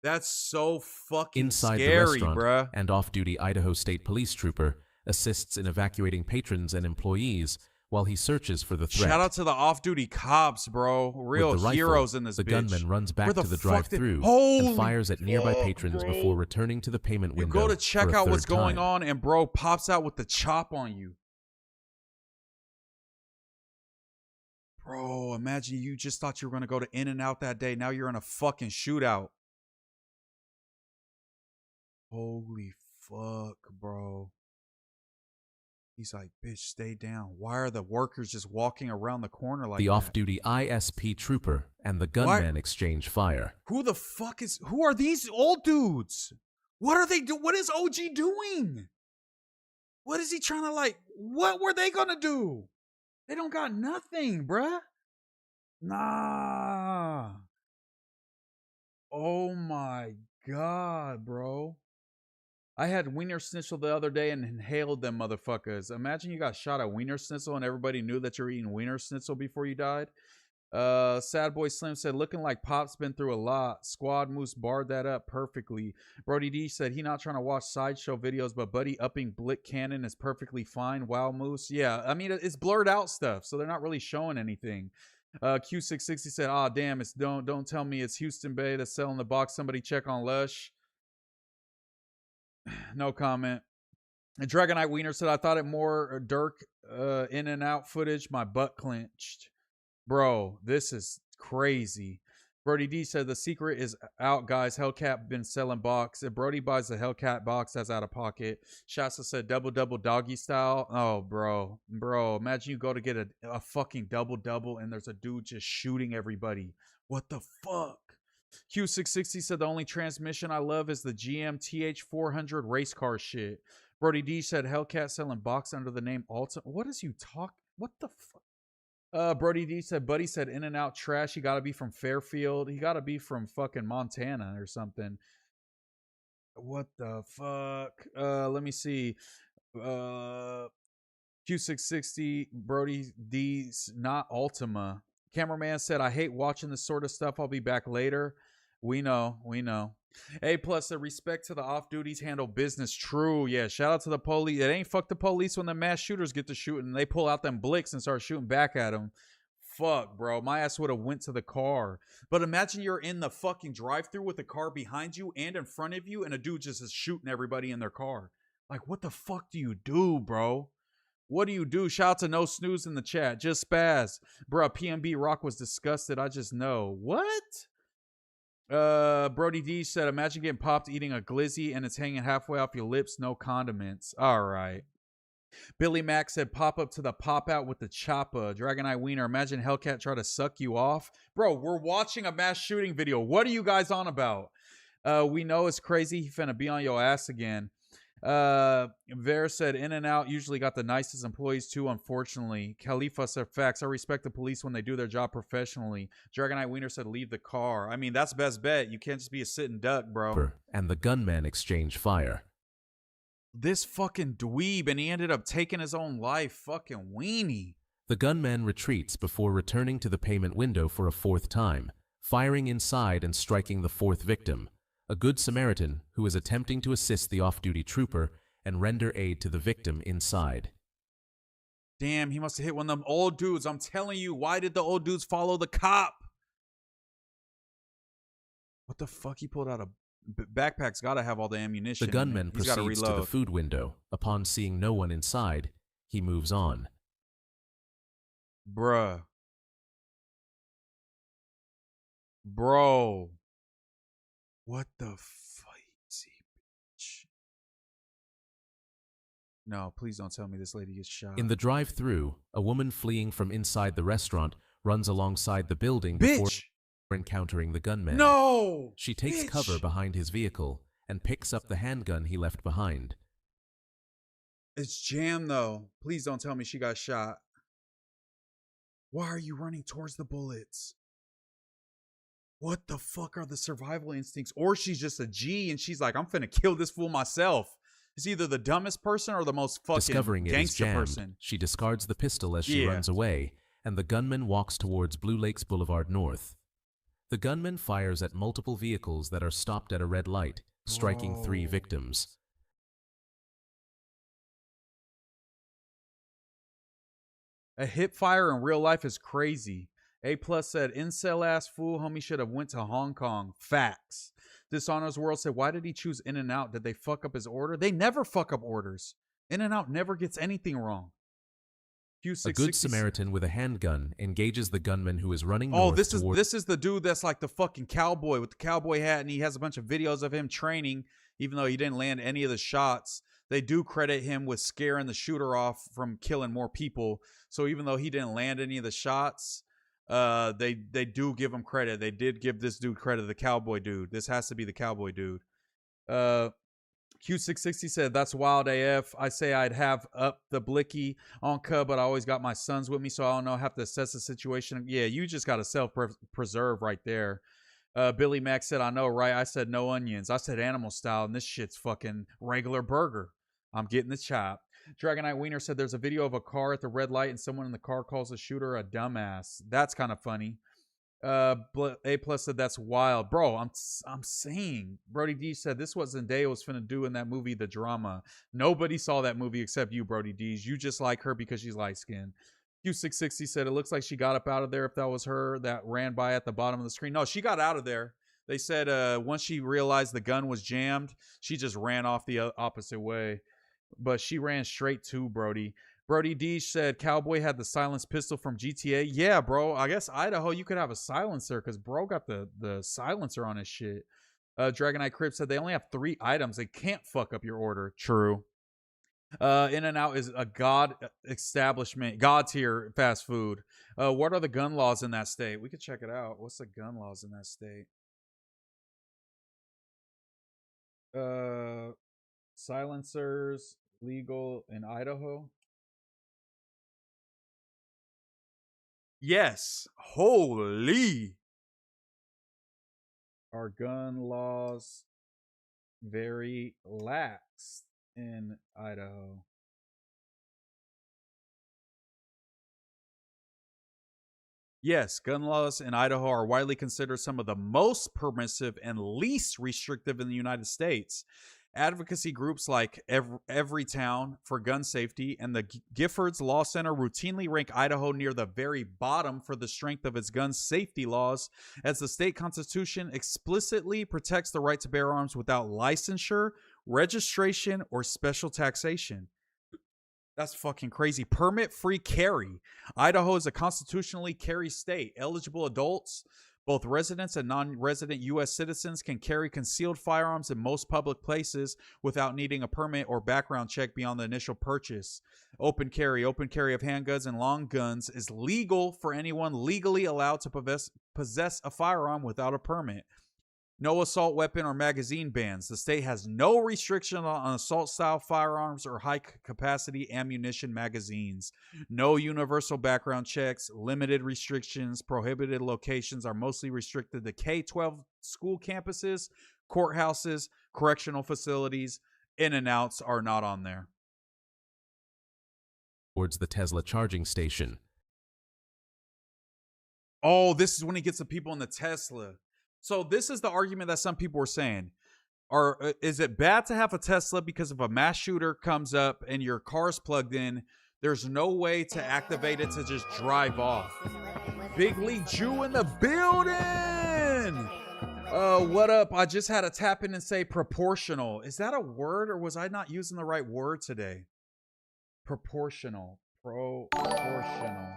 That's so fucking Inside scary, the restaurant, bruh. an off-duty Idaho State Police trooper assists in evacuating patrons and employees while he searches for the threat. Shout out to the off-duty cops, bro. Real With the rifle, heroes in this the bitch. gunman runs back Where to the fuck did- drive-thru Holy and fires at nearby fuck, patrons bro. before returning to the payment You window. go to check for a out what's third going time. on, and bro pops out with the chop on you. Bro, imagine you just thought you were going to go to In and Out that day. Now you're in a fucking shootout. Holy fuck, bro. He's like, bitch, stay down. Why are the workers just walking around the corner like The that? off-duty ISP trooper and the gunman exchange fire. Who the fuck is... Who are these old dudes? What are they do? What is OG doing? What is he trying to like... What were they going to do? They don't got nothing, bruh. Nah. Oh my God, bro. I had Wiener Schnitzel the other day and inhaled them motherfuckers. Imagine you got shot at Wiener Schnitzel and everybody knew that you were eating Wiener Schnitzel before you died. Sad Boy Slim said, looking like Pop's been through a lot. Squad Moose barred that up perfectly. Brody D said he not trying to watch sideshow videos, but Buddy upping Blick Cannon is perfectly fine. Wow, Moose. Yeah, I mean, it's blurred out stuff, so they're not really showing anything. Q660 said, ah, damn, it's don't tell me it's Houston Bay that's selling the box. Somebody check on Lush. No comment. And Dragonite Wiener said, I thought it more Dirk In and Out footage. My butt clenched. Bro, this is crazy. Brody D said, the secret is out, guys. Hellcat been selling box. If Brody buys the Hellcat box, that's out of pocket. Shasta said, double doggy style. Oh, bro. Imagine you go to get a fucking double and there's a dude just shooting everybody. What the fuck? Q660 said, the only transmission I love is the GM TH400 race car shit. Brody D said, Hellcat selling box under the name Alta. What is you talk? What the fuck? Brody D said, Buddy said, In and Out trash. He got to be from Fairfield. He got to be from fucking Montana or something. What the fuck? Let me see. Q660, Brody D's not Ultima. Cameraman said, I hate watching this sort of stuff. I'll be back later. We know. A plus, the respect to the off duties handle business. True. Yeah. Shout out to the police. It ain't fuck the police when the mass shooters get to shooting and they pull out them blicks and start shooting back at them. Fuck, bro. My ass would have went to the car. But imagine you're in the fucking drive-thru with a car behind you and in front of you, and a dude just is shooting everybody in their car. Like, what the fuck do you do, bro? What do you do? Shout out to No Snooze in the chat. Just spaz. Bruh, PNB Rock was disgusted. I just know. What? Brody D said, imagine getting popped eating a glizzy and it's hanging halfway off your lips. No condiments. All right. Billy Mack said, pop up to the pop out with the choppa. Dragon Eye Wiener, imagine Hellcat try to suck you off. Bro, we're watching a mass shooting video. What are you guys on about? We know it's crazy. He finna be on your ass again. Ver said, In and Out usually got the nicest employees too, unfortunately. Khalifa said, facts. I respect the police when they do their job professionally. Dragon Eye Wiener said, leave the car. I mean, that's best bet. You can't just be a sitting duck, bro. And the gunman exchange fire. This fucking dweeb, and he ended up taking his own life. Fucking weenie. The gunman retreats before returning to the payment window for a fourth time, firing inside and striking the fourth victim, a good Samaritan who is attempting to assist the off-duty trooper and render aid to the victim inside. Damn, he must have hit one of them old dudes. I'm telling you, why did the old dudes follow the cop? What the fuck? He pulled out a backpack's got to have all the ammunition. The gunman proceeds to the food window. Upon seeing no one inside, he moves on. Bruh. Bro. What the fighty bitch? No, please don't tell me this lady gets shot. In the drive-thru, a woman fleeing from inside the restaurant runs alongside the building before encountering the gunman. No! She takes cover behind his vehicle and picks up the handgun he left behind. It's jammed, though. Please don't tell me she got shot. Why are you running towards the bullets? What the fuck are the survival instincts? Or she's just a G and she's like, I'm finna kill this fool myself. It's either the dumbest person or the most fucking Discovering it is gangster jammed, person. She discards the pistol as she runs away, and the gunman walks towards Blue Lakes Boulevard North. The gunman fires at multiple vehicles that are stopped at a red light, striking 3 victims. A hip fire in real life is crazy. A plus said, incel ass fool, homie should have went to Hong Kong. Facts. Dishonors World said, why did he choose In and Out? Did they fuck up his order? They never fuck up orders. In and Out never gets anything wrong. A good Samaritan with a handgun engages the gunman who is running north. Oh, this is the dude that's like the fucking cowboy with the cowboy hat, and he has a bunch of videos of him training, even though he didn't land any of the shots. They do credit him with scaring the shooter off from killing more people. So even though he didn't land any of the shots, they do give him credit. They did give this dude credit, the cowboy dude. This has to be the cowboy dude. Q660 said, that's wild AF. I say I'd have up the blicky on Cub, but I always got my sons with me, so I don't know. I have to assess the situation. Yeah, you just got to self-preserve right there. Billy Mack said, I know, right? I said no onions. I said animal style, and this shit's fucking regular burger. I'm getting the chop. Dragon Eye Wiener said there's a video of a car at the red light, and someone in the car calls the shooter a dumbass. That's kind of funny. A plus said that's wild, bro. I'm saying. Brody D said this what Zendaya was finna do in that movie, The Drama. Nobody saw that movie except you, Brody D's. You just like her because she's light skinned. Q660 said it looks like she got up out of there. If that was her that ran by at the bottom of the screen, no, she got out of there. They said once she realized the gun was jammed, she just ran off the opposite way. But she ran straight to Brody. Brody D said Cowboy had the silenced pistol from GTA. Yeah, bro. I guess Idaho, you could have a silencer because bro got the silencer on his shit. Dragon Eye Crip said they only have 3 items. They can't fuck up your order. True. In and Out is a god establishment, god tier fast food. What are the gun laws in that state? We could check it out. What's the gun laws in that state? Silencers legal in Idaho. Yes. Holy. Our gun laws very lax in Idaho. Yes, gun laws in Idaho are widely considered some of the most permissive and least restrictive in the United States. Advocacy groups like Everytown for Gun Safety and the Giffords Law Center routinely rank Idaho near the very bottom for the strength of its gun safety laws, as the state constitution explicitly protects the right to bear arms without licensure, registration, or special taxation. That's fucking crazy. Permit-free carry. Idaho is a constitutionally carry state. Eligible adults, both residents and non-resident U.S. citizens, can carry concealed firearms in most public places without needing a permit or background check beyond the initial purchase. Open carry of handguns and long guns is legal for anyone legally allowed to possess a firearm without a permit. No assault weapon or magazine bans. The state has no restriction on assault-style firearms or high-capacity ammunition magazines. No universal background checks. Limited restrictions. Prohibited locations are mostly restricted to K-12 school campuses, courthouses, correctional facilities. In-and-outs are not on there. Towards the Tesla charging station. Oh, this is when he gets the people in the Tesla. So this is the argument that some people were saying. Is it bad to have a Tesla because if a mass shooter comes up and your car's plugged in, there's no way to activate it to just drive off? Big League Jew in the building! What up? I just had to tap in and say proportional. Is that a word, or was I not using the right word today? Proportional. Proportional.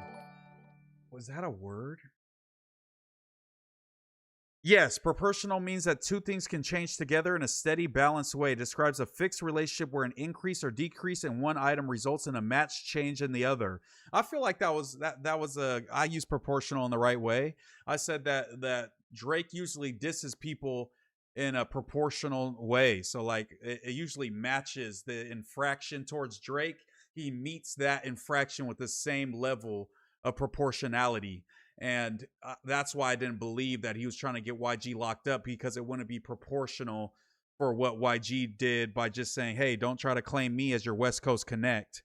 Was that a word? Yes, proportional means that two things can change together in a steady, balanced way. It describes a fixed relationship where an increase or decrease in one item results in a matched change in the other. I feel like I used proportional in the right way. I said that Drake usually disses people in a proportional way. So like it usually matches the infraction towards Drake. He meets that infraction with the same level of proportionality. And that's why I didn't believe that he was trying to get YG locked up, because it wouldn't be proportional for what YG did by just saying, hey, don't try to claim me as your West Coast Connect.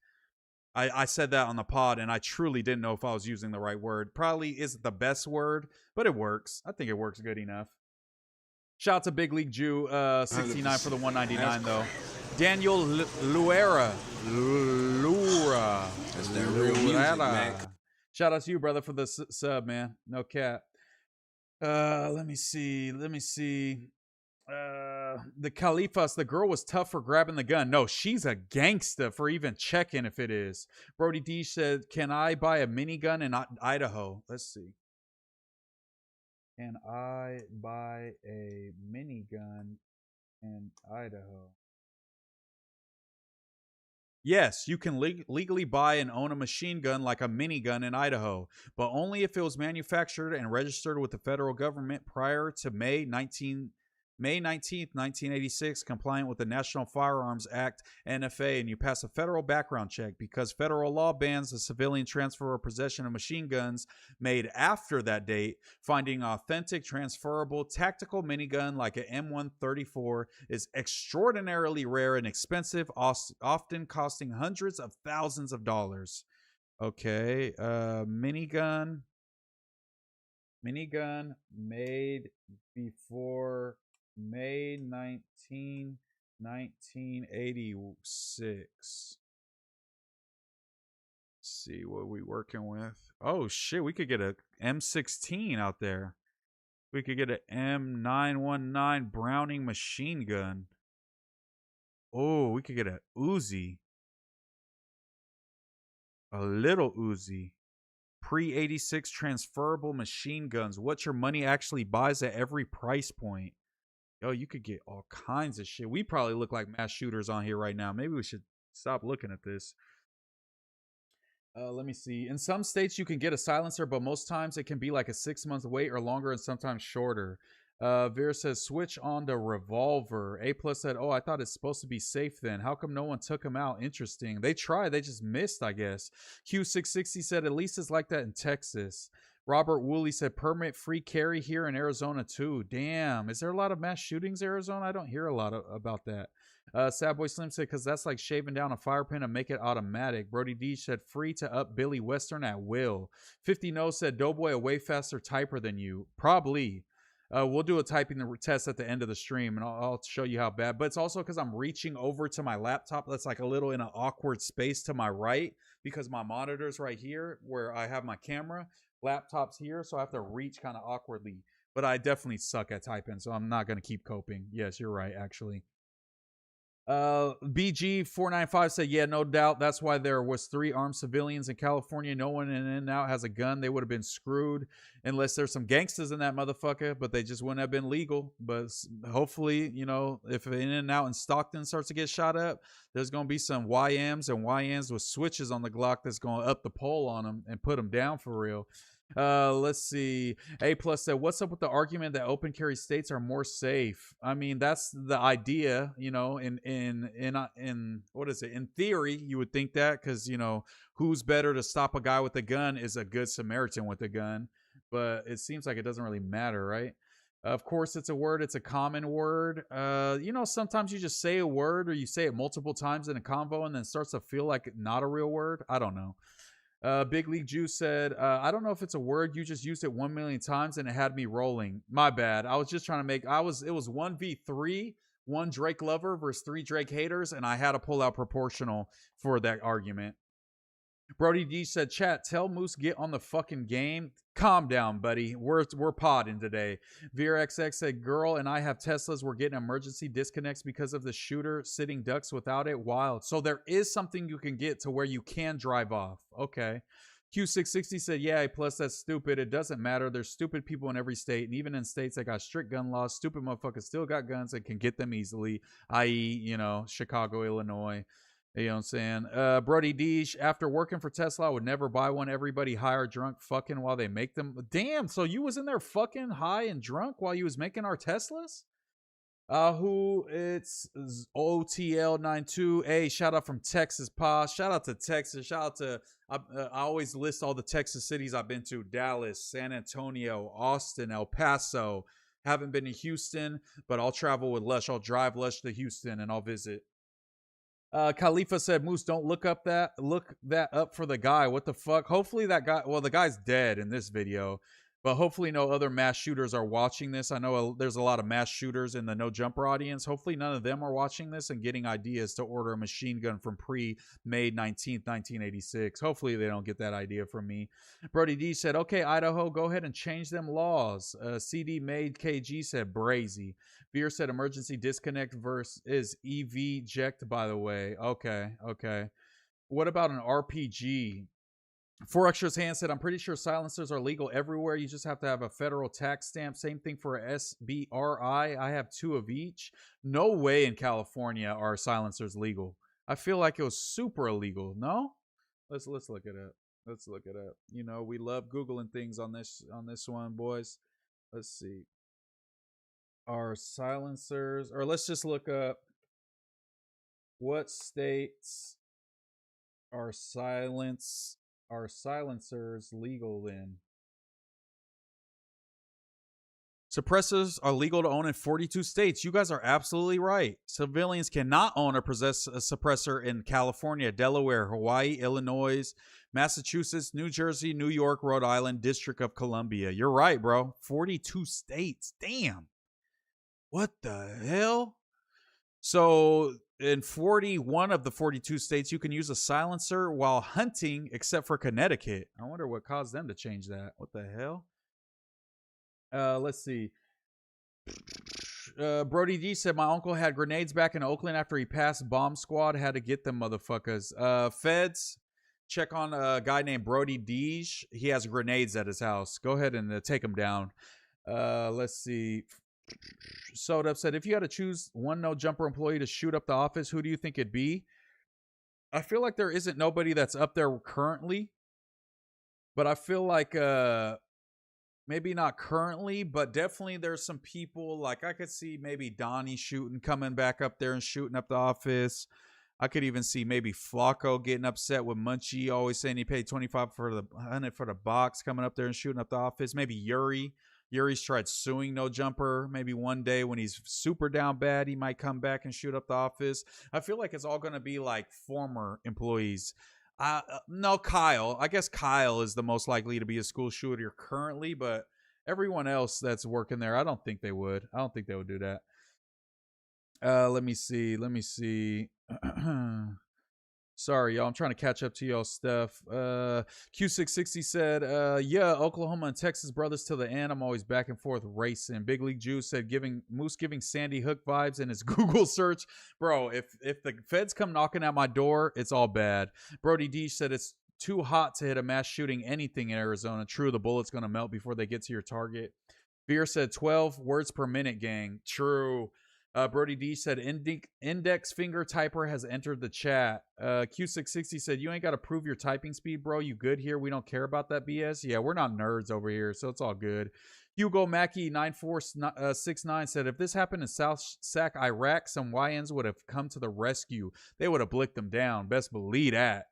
I said that on the pod, and I truly didn't know if I was using the right word. Probably isn't the best word, but it works. I think it works good enough. Shout out to Big League Jew, 69 for the 199, though. Daniel Luera. That's that real music, man. Shout out to you, brother, for the sub, man. No cap. Let me see. The Califas, the girl was tough for grabbing the gun. No, she's a gangsta for even checking if it is. Brody D said, can I buy a minigun in Idaho? Let's see. Can I buy a minigun in Idaho? Yes, you can legally buy and own a machine gun like a minigun in Idaho, but only if it was manufactured and registered with the federal government prior to May 19th, 1986, compliant with the National Firearms Act, NFA, and you pass a federal background check, because federal law bans the civilian transfer or possession of machine guns made after that date. Finding authentic, transferable, tactical minigun like an M134 is extraordinarily rare and expensive, often costing hundreds of thousands of dollars. Okay, minigun made before May 19, 1986. Let's see what we working with. Oh shit, we could get a M16 out there. We could get an M919 Browning machine gun. Oh, we could get a Uzi. A little Uzi. Pre-86 transferable machine guns. What your money actually buys at every price point. Yo, you could get all kinds of shit. We probably look like mass shooters on here right now. Maybe we should stop looking at this. Let me see. In some states, you can get a silencer, but most times it can be like a 6-month wait or longer, and sometimes shorter. Vera says, switch on to revolver. A Plus said, oh, I thought it's supposed to be safe then. How come no one took him out? Interesting. They tried. They just missed, I guess. Q660 said, at least it's like that in Texas. Robert Woolley said, permit free carry here in Arizona too. Damn. Is there a lot of mass shootings in Arizona? I don't hear a lot about that. Sad Boy Slim said, because that's like shaving down a fire pin and make it automatic. Brody D said, free to up Billy Western at will. 50 No said, Doughboy a way faster typer than you. Probably. We'll do a typing test at the end of the stream, and I'll show you how bad. But it's also because I'm reaching over to my laptop that's like a little in an awkward space to my right, because my monitor's right here where I have my camera. Laptop's here, so I have to reach kind of awkwardly. But I definitely suck at typing, so I'm not going to keep coping. Yes, you're right, actually. BG495 said, yeah, no doubt. That's why there was 3 armed civilians in California. No one in and out has a gun. They would have been screwed unless there's some gangsters in that motherfucker, but they just wouldn't have been legal. But hopefully, you know, if in and out in Stockton starts to get shot up, there's going to be some YMs and YNs with switches on the Glock that's going to up the pole on them and put them down for real. Let's see. A Plus said, what's up with the argument that open carry states are more safe? I mean, that's the idea, you know, in what is it? In theory, you would think that, because, you know, who's better to stop a guy with a gun is a good Samaritan with a gun. But it seems like it doesn't really matter, right? Of course, it's a word. It's a common word. You know, sometimes you just say a word or you say it multiple times in a convo and then it starts to feel like not a real word. I don't know. Big League Juice said, I don't know if it's a word. You just used it 1 million times and it had me rolling. My bad. I was just trying to make, it was 1v3, 1 Drake lover versus 3 Drake haters, and I had to pull out proportional for that argument. Brody D said, chat, tell Moose get on the fucking game. Calm down, buddy. We're podding today. VRXX said, girl and I have Teslas. We're getting emergency disconnects because of the shooter sitting ducks without it. Wild. So there is something you can get to where you can drive off. Okay. Q660 said, yeah, plus that's stupid. It doesn't matter. There's stupid people in every state. And even in states that got strict gun laws, stupid motherfuckers still got guns and can get them easily. I.e., you know, Chicago, Illinois. You know what I'm saying? Brody Deesh, after working for Tesla, I would never buy one. Everybody high or drunk fucking while they make them. Damn, so you was in there fucking high and drunk while you was making our Teslas? Who it's OTL92. Hey, shout out from Texas, Pa. Shout out to Texas. Shout out to, I always list all the Texas cities I've been to. Dallas, San Antonio, Austin, El Paso. Haven't been to Houston, but I'll travel with Lush. I'll drive Lush to Houston and I'll visit. Khalifa said, Moose, don't look that up for the guy. What the fuck? Hopefully that guy, well, the guy's dead in this video, but hopefully no other mass shooters are watching this. I know there's a lot of mass shooters in the No Jumper audience. Hopefully none of them are watching this and getting ideas to order a machine gun from May 19th, 1986. Hopefully they don't get that idea from me. Brody D said, okay, Idaho, go ahead and change them laws. CD Made KG said, brazy. Veer said, emergency disconnect verse is EV-ject, by the way. Okay. What about an RPG? 4 Extras Hand said, I'm pretty sure silencers are legal everywhere. You just have to have a federal tax stamp. Same thing for a SBRI. I have 2 of each. No way in California are silencers legal. I feel like it was super illegal. No? Let's look it up. Let's look it up. You know, we love Googling things on this one, boys. Let's see. Are silencers, or let's just look up what states are silencers legal in. Suppressors are legal to own in 42 states. You guys are absolutely right. Civilians cannot own or possess a suppressor in California, Delaware, Hawaii, Illinois, Massachusetts, New Jersey, New York, Rhode Island, District of Columbia. You're right, bro. 42 states. Damn. What the hell? So in 41 of the 42 states, you can use a silencer while hunting, except for Connecticut. I wonder what caused them to change that. What the hell? Let's see. Brody D said, my uncle had grenades back in Oakland after he passed bomb squad. Had to get them motherfuckers. Feds, check on a guy named Brody D. He has grenades at his house. Go ahead and take him down. Let's see. Soda said, if you had to choose one No Jumper employee to shoot up the office, who do you think it'd be? I feel like there isn't nobody that's up there currently, but I feel like maybe not currently, but definitely there's some people, like I could see maybe Donnie coming back up there and shooting up the office. I could even see maybe Flacco getting upset with Munchie always saying he paid $25 for the $100 for the box, coming up there and shooting up the office. Maybe Yuri Yuri's tried suing No Jumper. Maybe one day when he's super down bad, he might come back and shoot up the office. I feel like it's all going to be like former employees. No, Kyle. I guess Kyle is the most likely to be a school shooter currently, but everyone else that's working there, I don't think they would. I don't think they would do that. Let me see. Sorry, y'all. I'm trying to catch up to y'all stuff. Q660 said, yeah, Oklahoma and Texas brothers till the end. I'm always back and forth racing. Big League Juice said, Moose giving Sandy Hook vibes in his Google search. Bro, if the feds come knocking at my door, it's all bad. Brody D said, it's too hot to hit a mass shooting anything in Arizona. True, the bullet's going to melt before they get to your target. Veer said, 12 words per minute, gang. True. Brody D said, index finger typer has entered the chat. Q660 said, you ain't got to prove your typing speed, bro. You good here? We don't care about that BS. Yeah, we're not nerds over here, so it's all good. Hugo Mackey 9469 said, if this happened in South Sac, Iraq, some YNs would have come to the rescue. They would have blicked them down. Best believe that.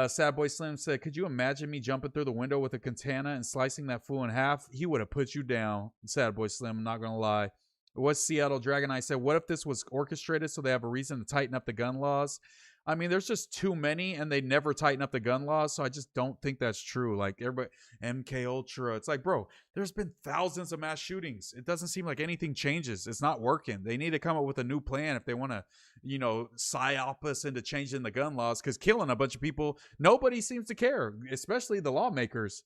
Sad Boy Slim said, could you imagine me jumping through the window with a katana and slicing that fool in half? He would have put you down. Sad Boy Slim, I'm not going to lie. What's Seattle Dragon Eye said, what if this was orchestrated so they have a reason to tighten up the gun laws? I mean, there's just too many and they never tighten up the gun laws, so I just don't think that's true. Like, everybody, MK Ultra, it's like, bro, there's been thousands of mass shootings. It doesn't seem like anything changes. It's not working. They need to come up with a new plan if they want to, psyop us into changing the gun laws, because killing a bunch of people, nobody seems to care, especially the lawmakers.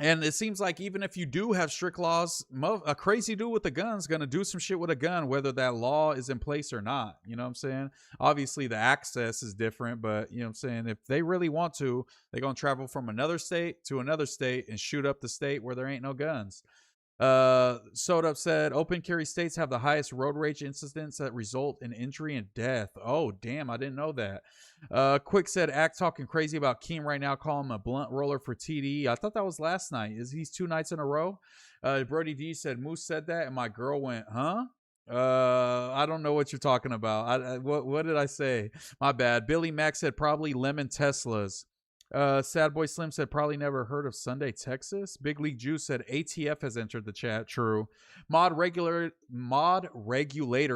And it seems like even if you do have strict laws, a crazy dude with a gun is going to do some shit with a gun, whether that law is in place or not. You know what I'm saying? Obviously, the access is different, but, you know what I'm saying? If they really want to, they're going to travel from another state to another state and shoot up the state where there ain't no guns. Soda said, open carry states have the highest road rage incidents that result in injury and death. Oh, damn, I didn't know that. Quick said, act talking crazy about Keem right now, call him a blunt roller for TD. I thought that was last night. Is he's 2 nights in a row? Brody D said, Moose said that, and my girl went, huh? I don't know what you're talking about. What did I say? My bad. Billy Mack said, probably lemon Teslas. Sad Boy Slim said, probably never heard of Sunday, Texas. Big League Juice said, ATF has entered the chat. True. Mod Regulator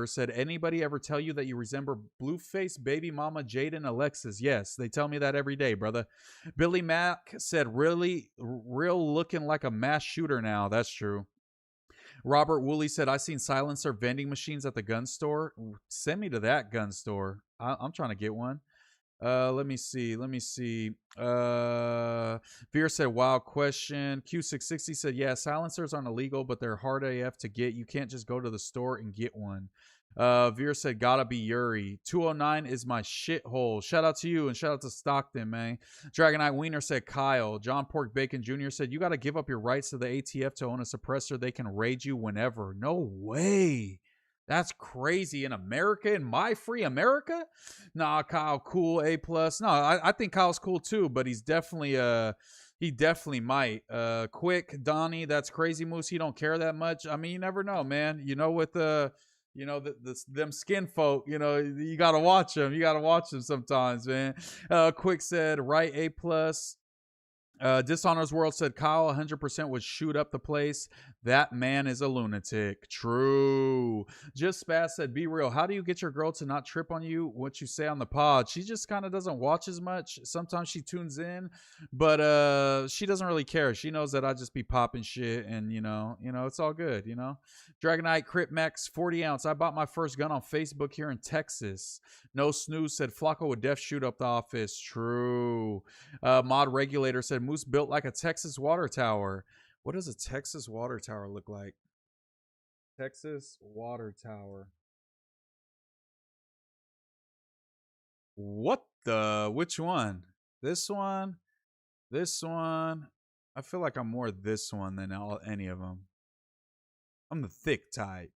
said, anybody ever tell you that you resemble Blueface baby mama Jaden Alexis? Yes, they tell me that every day, brother. Billy Mack said, real looking like a mass shooter now. That's true. Robert Woolley said, I seen silencer vending machines at the gun store. Send me to that gun store. I'm trying to get one. Let me see. Veer said, wow, question. Q660 said, yeah, silencers aren't illegal, but they're hard AF to get. You can't just go to the store and get one. Veer said, gotta be Yuri. 209 is my shithole. Shout out to you and shout out to Stockton, man. Dragon Eye Wiener said, Kyle. John Pork Bacon Jr. said, you gotta give up your rights to the ATF to own a suppressor. They can raid you whenever. No way. That's crazy. In America, in my free America? Nah, Kyle, cool, A+. No, I think Kyle's cool too, but he's definitely he definitely might. Quick, Donnie, that's crazy, Moose. He don't care that much. I mean, you never know, man. With them skin folk, you gotta watch them. You gotta watch them sometimes, man. Quick said, right, A+. Dishonors World said, Kyle 100% would shoot up the place. That man is a lunatic. True. Just Spaz said, be real. How do you get your girl to not trip on you, what you say on the pod? She just kind of doesn't watch as much. Sometimes she tunes in, but she doesn't really care. She knows that I just be popping shit, and it's all good, Dragonite Crit Max 40 ounce. I bought my first gun on Facebook here in Texas. No Snooze said, Flacco would def shoot up the office. True. Mod Regulator said, Moose built like a Texas water tower. What does a Texas water tower look like? Texas water tower. What the? Which one? This one? This one? I feel like I'm more this one than any of them. I'm the thick type.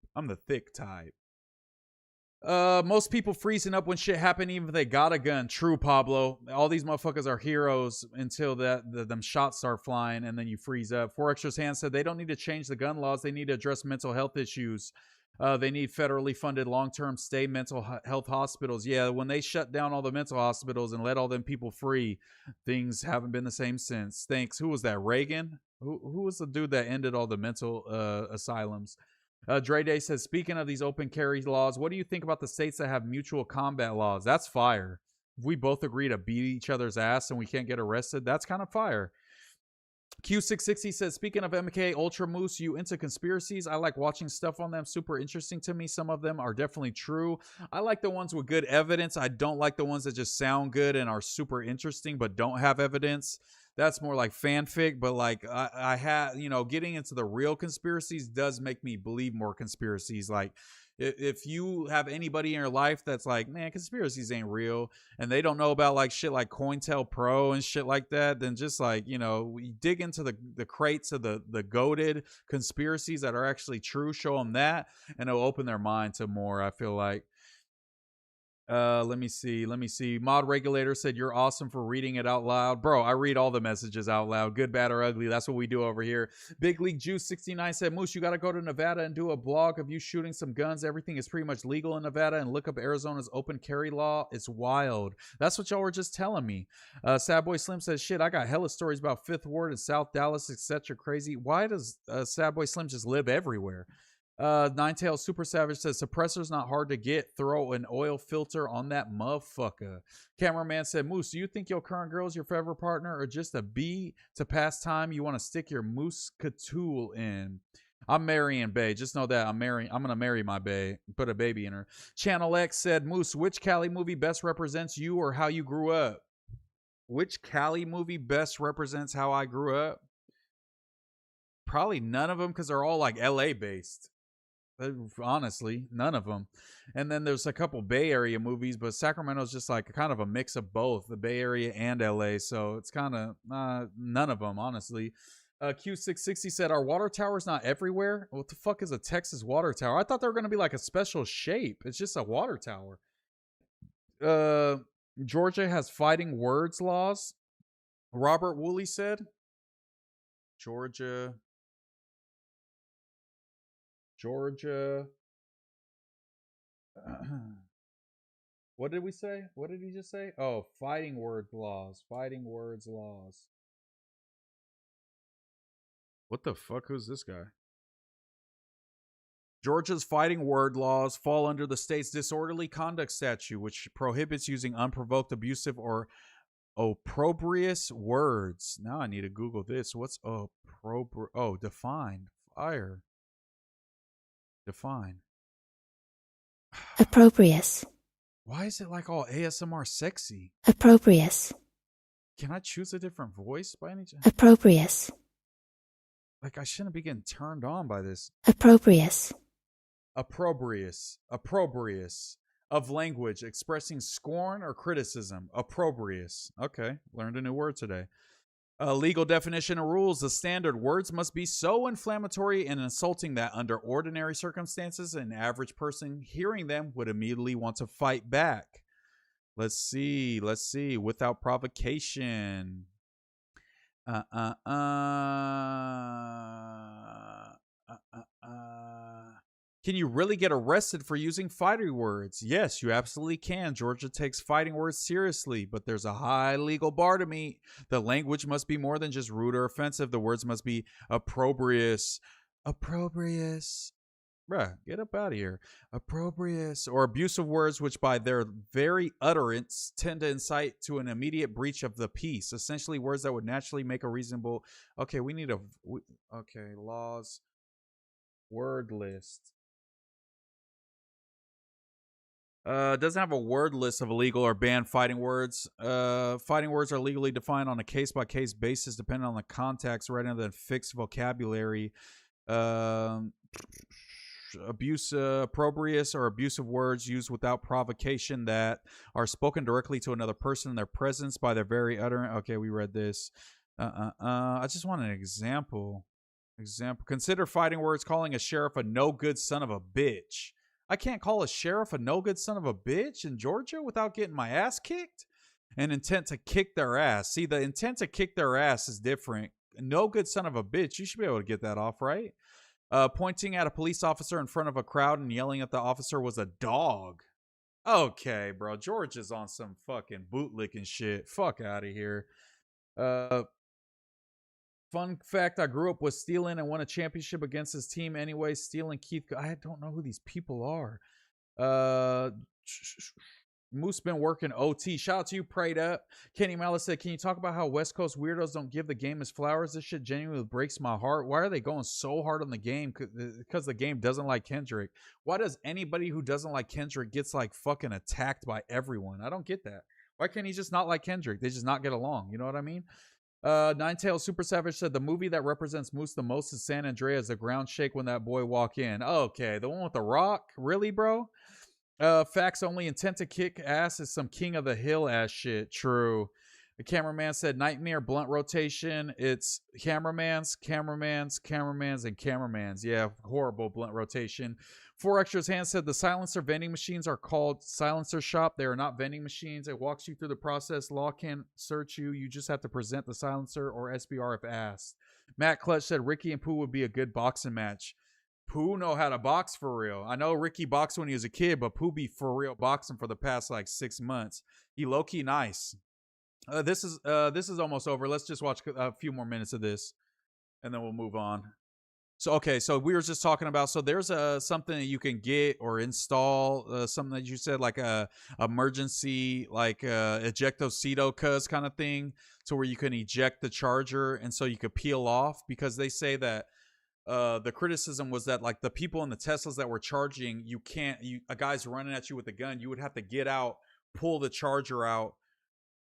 Most people freezing up when shit happen, even if they got a gun. True, Pablo. All these motherfuckers are heroes until them shots start flying, and then you freeze up. 4Extra's hand said they don't need to change the gun laws. They need to address mental health issues. They need federally funded long-term stay mental health hospitals. Yeah, when they shut down all the mental hospitals and let all them people free, things haven't been the same since. Thanks. Who was that? Reagan? Who was the dude that ended all the mental asylums? Dre Day says, speaking of these open carry laws, what do you think about the states that have mutual combat laws? That's fire. If we both agree to beat each other's ass and we can't get arrested, that's kind of fire. Q660 says, speaking of MK Ultra Moose, you into conspiracies? I like watching stuff on them. Super interesting to me. Some of them are definitely true. I like the ones with good evidence. I don't like the ones that just sound good and are super interesting but don't have evidence. That's more like fanfic, but like I have, you know, getting into the real conspiracies does make me believe more conspiracies. Like if you have anybody in your life that's like, man, conspiracies ain't real, and they don't know about like shit like COINTELPRO and shit like that, then just like, you know, we dig into the crates of the goated conspiracies that are actually true, show them that, and it'll open their mind to more, I feel like. Let me see. Mod Regulator said, you're awesome for reading it out loud. Bro, I read all the messages out loud. Good, bad, or ugly. That's what we do over here. Big League Juice 69 said, Moose, you got to go to Nevada and do a blog of you shooting some guns. Everything is pretty much legal in Nevada, and look up Arizona's open carry law. It's wild. That's what y'all were just telling me. Sad Boy Slim says, shit, I got hella stories about Fifth Ward and South Dallas, etc. Crazy. Why does Sad Boy Slim just live everywhere? Ninetail Super Savage says, suppressor's not hard to get. Throw an oil filter on that motherfucker. Cameraman said, Moose, do you think your current girl is your forever partner or just a bee to pass time you want to stick your Moose Catool in? I'm marrying Bae. Just know that I'm gonna marry my Bae. Put a baby in her. Channel X said, Moose, which Cali movie best represents you or how you grew up? Which Cali movie best represents how I grew up? Probably none of them, because they're all like LA based. Honestly, none of them. And then there's a couple Bay Area movies, but Sacramento's just like kind of a mix of both, the Bay Area and LA. So it's kind of none of them, honestly. Q660 said, are water towers not everywhere? What the fuck is a Texas water tower? I thought they were going to be like a special shape. It's just a water tower. Georgia has fighting words laws. Robert Woolley said. Georgia. What did we say? What did he just say? Oh, fighting words laws. Fighting words laws. What the fuck? Who's this guy? Georgia's fighting word laws fall under the state's disorderly conduct statute, which prohibits using unprovoked, abusive, or opprobrious words. Now I need to Google this. What's opprobrious? Oh, define. Fire. Define. Opprobrious. Why is it like all ASMR sexy? Opprobrious. Can I choose a different voice by any chance? Opprobrious. Like I shouldn't be getting turned on by this. Opprobrious. Opprobrious. Opprobrious. Of language expressing scorn or criticism. Opprobrious. Okay, learned a new word today. Legal definition of rules. The standard words must be so inflammatory and insulting that under ordinary circumstances, an average person hearing them would immediately want to fight back. Let's see. Without provocation. Can you really get arrested for using fighting words? Yes, you absolutely can. Georgia takes fighting words seriously, but there's a high legal bar to meet. The language must be more than just rude or offensive. The words must be opprobrious. Opprobrious. Bruh, get up out of here. Opprobrious or abusive words, which by their very utterance tend to incite to an immediate breach of the peace. Essentially, words that would naturally make a reasonable... Okay, we need a... Okay, laws. Word list. Doesn't have a word list of illegal or banned fighting words. Fighting words are legally defined on a case-by-case basis, depending on the context, rather than fixed vocabulary. Opprobrious or abusive words used without provocation that are spoken directly to another person in their presence by their very utterance. Okay, we read this. I just want an example. Consider fighting words calling a sheriff a no-good son of a bitch. I can't call a sheriff a no-good son of a bitch in Georgia without getting my ass kicked? An intent to kick their ass. See, the intent to kick their ass is different. No good son of a bitch. You should be able to get that off, right? Pointing at a police officer in front of a crowd and yelling at the officer was a dog. Okay, bro. George is on some fucking bootlicking shit. Fuck out of here. Fun fact, I grew up with Steelen and won a championship against his team anyway. Steelen, Keith, I don't know who these people are. Moose been working OT. Shout out to you, Prayed Up. Kenny Malice said, can you talk about how West Coast weirdos don't give the game its flowers? This shit genuinely breaks my heart. Why are they going so hard on the game? Because the game doesn't like Kendrick. Why does anybody who doesn't like Kendrick gets like fucking attacked by everyone? I don't get that. Why can't he just not like Kendrick? They just not get along. You know what I mean? Ninetail Super Savage said the movie that represents Moose the most is San Andreas. The ground shake when that boy walk in. Okay, the one with the rock? Really, bro? Facts only intent to kick ass is some King of the Hill ass shit. True. The cameraman said nightmare blunt rotation. It's cameramans, and cameramans. Yeah, horrible blunt rotation. 4Extras Hand said the silencer vending machines are called silencer shop. They are not vending machines. It walks you through the process. Law can't search you. You just have to present the silencer or SBR if asked. Matt Clutch said Ricky and Pooh would be a good boxing match. Pooh know how to box for real. I know Ricky boxed when he was a kid, but Pooh be for real boxing for the past like 6 months. He low-key nice. This is almost over. Let's just watch a few more minutes of this, and then we'll move on. So, okay, so we were just talking about, so there's something that you can get or install, something that you said, like a emergency, like ejectocito cuz kind of thing, to where you can eject the charger, and so you could peel off, because they say that the criticism was that, like, the people in the Teslas that were charging, a guy's running at you with a gun, you would have to get out, pull the charger out,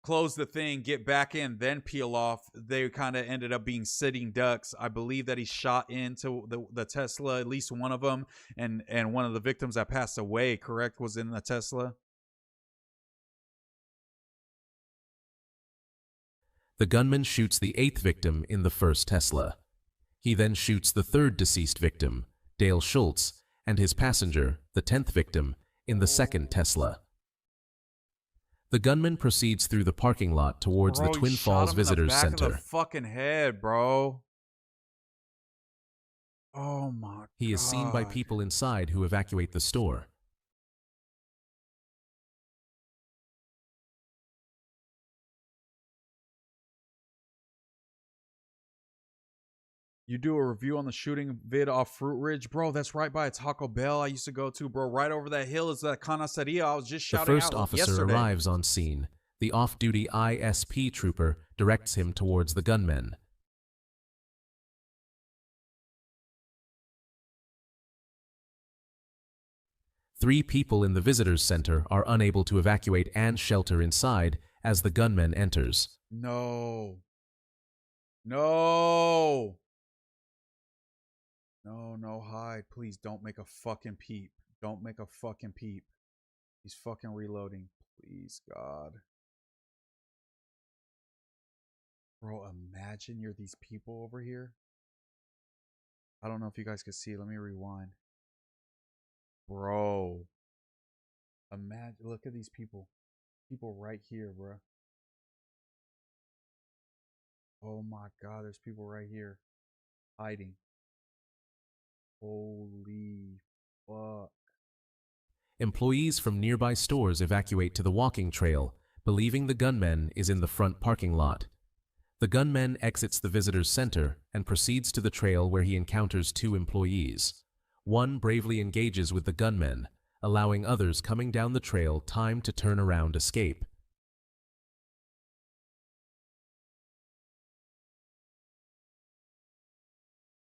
close the thing, get back in, then peel off. They kind of ended up being sitting ducks. I believe that he shot into the Tesla, at least one of them, and one of the victims that passed away, correct, was in the Tesla. The gunman shoots the 8th victim in the first Tesla. He then shoots the 3rd deceased victim, Dale Schultz, and his passenger, the 10th victim, in the 2nd Tesla. The gunman proceeds through the parking lot towards the Twin Falls Visitors Center. Of the fucking head, bro. Oh my God. He is seen by people inside who evacuate the store. You do a review on the shooting vid off Fruit Ridge, bro. That's right by a Taco Bell I used to go to, bro. Right over that hill is that Canaceria. I was just shouting out yesterday. The first officer arrives on scene. The off-duty ISP trooper directs him towards the gunmen. Three people in the visitors center are unable to evacuate and shelter inside as the gunman enters. No, hide. Please don't make a fucking peep. Don't make a fucking peep. He's fucking reloading. Please, God. Bro, imagine you're these people over here. I don't know if you guys can see. Let me rewind. Bro. Imagine. Look at these people. People right here, bro. Oh my God, there's people right here. Hiding. Holy fuck. Employees from nearby stores evacuate to the walking trail, believing the gunman is in the front parking lot. The gunman exits the visitors center and proceeds to the trail where he encounters two employees. One bravely engages with the gunman, allowing others coming down the trail time to turn around escape.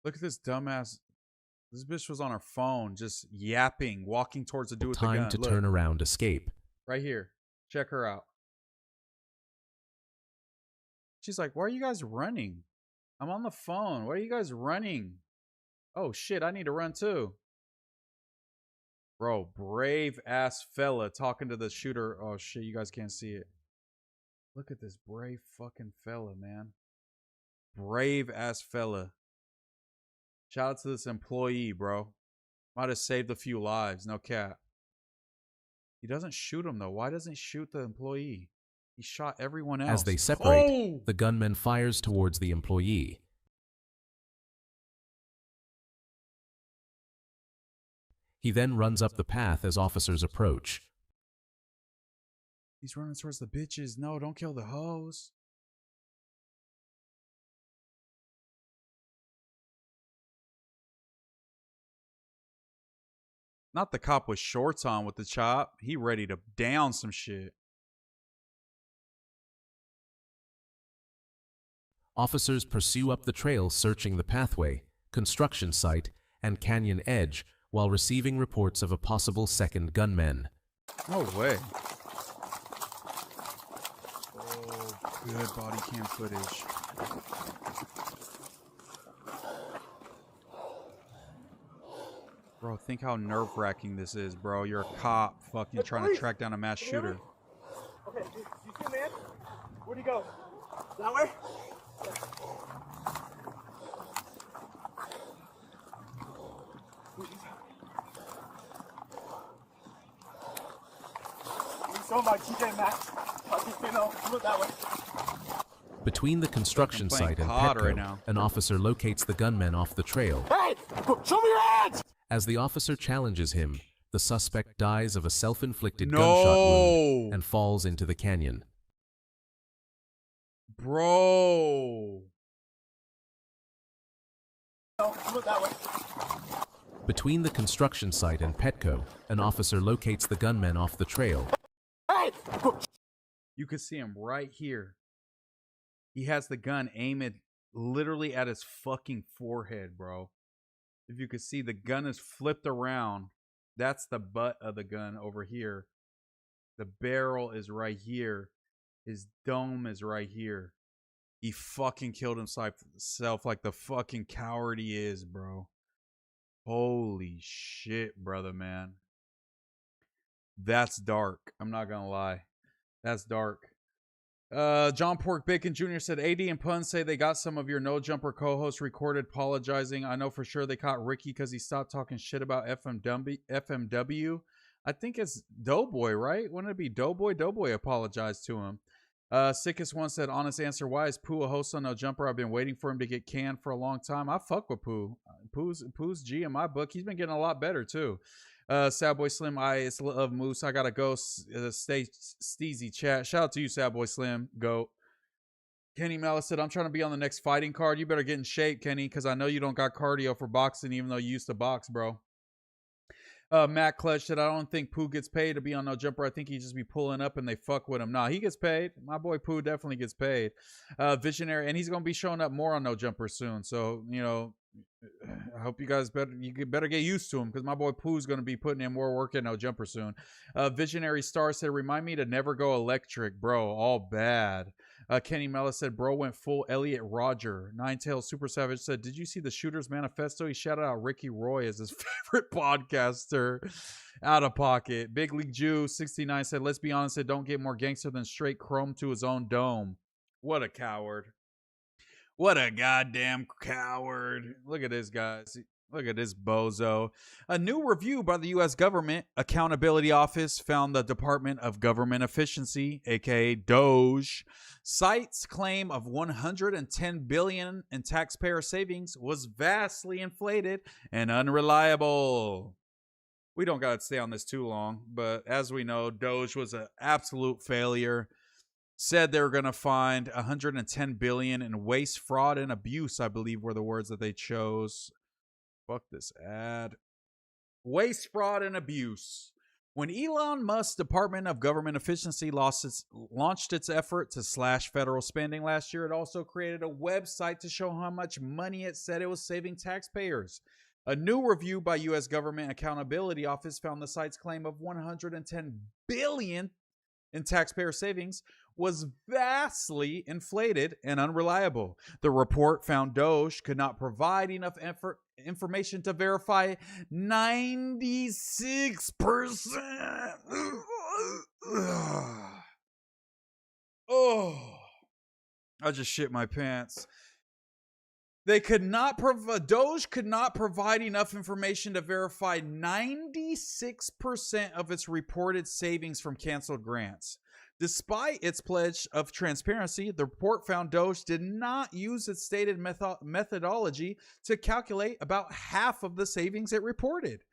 Look at this dumbass. This bitch was on her phone, just yapping, walking towards the dude with the gun. Time to turn around escape. Right here. Check her out. She's like, why are you guys running? I'm on the phone. Why are you guys running? Oh, shit, I need to run too. Bro, brave ass fella talking to the shooter. Oh, shit, you guys can't see it. Look at this brave fucking fella, man. Brave ass fella. Shout out to this employee, bro. Might have saved a few lives, no cap. He doesn't shoot him, though. Why doesn't he shoot the employee? He shot everyone else. As they separate, the gunman fires towards the employee. He then runs up the path as officers approach. He's running towards the bitches. No, don't kill the hoes. Not the cop with shorts on with the chop. He ready to down some shit. Officers pursue up the trail searching the pathway, construction site, and canyon edge while receiving reports of a possible second gunman. No way. Oh, good body cam footage. Bro, think how nerve-wracking this is, bro. You're a cop fucking trying to track down a mass shooter. Okay, you see, man? Where'd he go? That way? Between the construction site and Petco, an officer locates the gunman off the trail. Hey! Show me your hands! As the officer challenges him, the suspect dies of a self-inflicted gunshot wound and falls into the canyon. Bro. Between the construction site and Petco, an officer locates the gunman off the trail. You can see him right here. He has the gun aimed literally at his fucking forehead, bro. If you could see, the gun is flipped around. That's the butt of the gun over here. The barrel is right here. His dome is right here. He fucking killed himself like the fucking coward he is, bro. Holy shit, brother, man. That's dark. I'm not gonna lie. That's dark. John Pork Bacon Jr. said, AD and Pun say they got some of your No Jumper co-hosts recorded apologizing. I know for sure they caught Ricky because he stopped talking shit about FMW. I think it's Doughboy, right? Wouldn't it be Doughboy? Doughboy apologized to him. Sickest One said, honest answer, why is Pooh a host on No Jumper? I've been waiting for him to get canned for a long time. I fuck with Pooh. Pooh's G in my book. He's been getting a lot better, too. Sad Boy Slim, it's love Moose. I gotta go. Stay steezy, chat. Shout out to you, Sad Boy Slim. Go. Kenny Malice said, I'm trying to be on the next fighting card. You better get in shape, Kenny, because I know you don't got cardio for boxing, even though you used to box, bro. Matt Clutch said, I don't think Pooh gets paid to be on No Jumper. I think he just be pulling up and they fuck with him. Nah, he gets paid. My boy Pooh definitely gets paid. Visionary, and he's going to be showing up more on No Jumper soon. So, you know, I hope you guys better get used to him, because my boy Pooh's going to be putting in more work at No Jumper soon. Visionary Star said, remind me to never go electric, bro. All bad. Kenny Mellis said, bro went full Elliot Roger. Ninetail Super Savage said, did you see the Shooter's Manifesto? He shouted out Ricky Roy as his favorite podcaster. Out of pocket. Big League Jew 69 said, let's be honest, it don't get more gangster than straight chrome to his own dome. What a coward. What a goddamn coward. Look at this, guys. Look at this bozo. A new review by the U.S. Government Accountability Office found the Department of Government Efficiency, aka DOGE, cites claim of $110 billion in taxpayer savings was vastly inflated and unreliable. We don't got to stay on this too long, but as we know, DOGE was an absolute failure. Said they were going to find $110 billion in waste, fraud, and abuse, I believe were the words that they chose. Fuck this ad. Waste, fraud, and abuse. When Elon Musk's Department of Government Efficiency launched its effort to slash federal spending last year, it also created a website to show how much money it said it was saving taxpayers. A new review by U.S. Government Accountability Office found the site's claim of $110 billion in taxpayer savings was vastly inflated and unreliable. The report found DOGE could not provide enough information to verify 96%. Oh, I just shit my pants. DOGE could not provide enough information to verify 96% of its reported savings from canceled grants. Despite its pledge of transparency, the report found DOGE did not use its stated methodology to calculate about half of the savings it reported.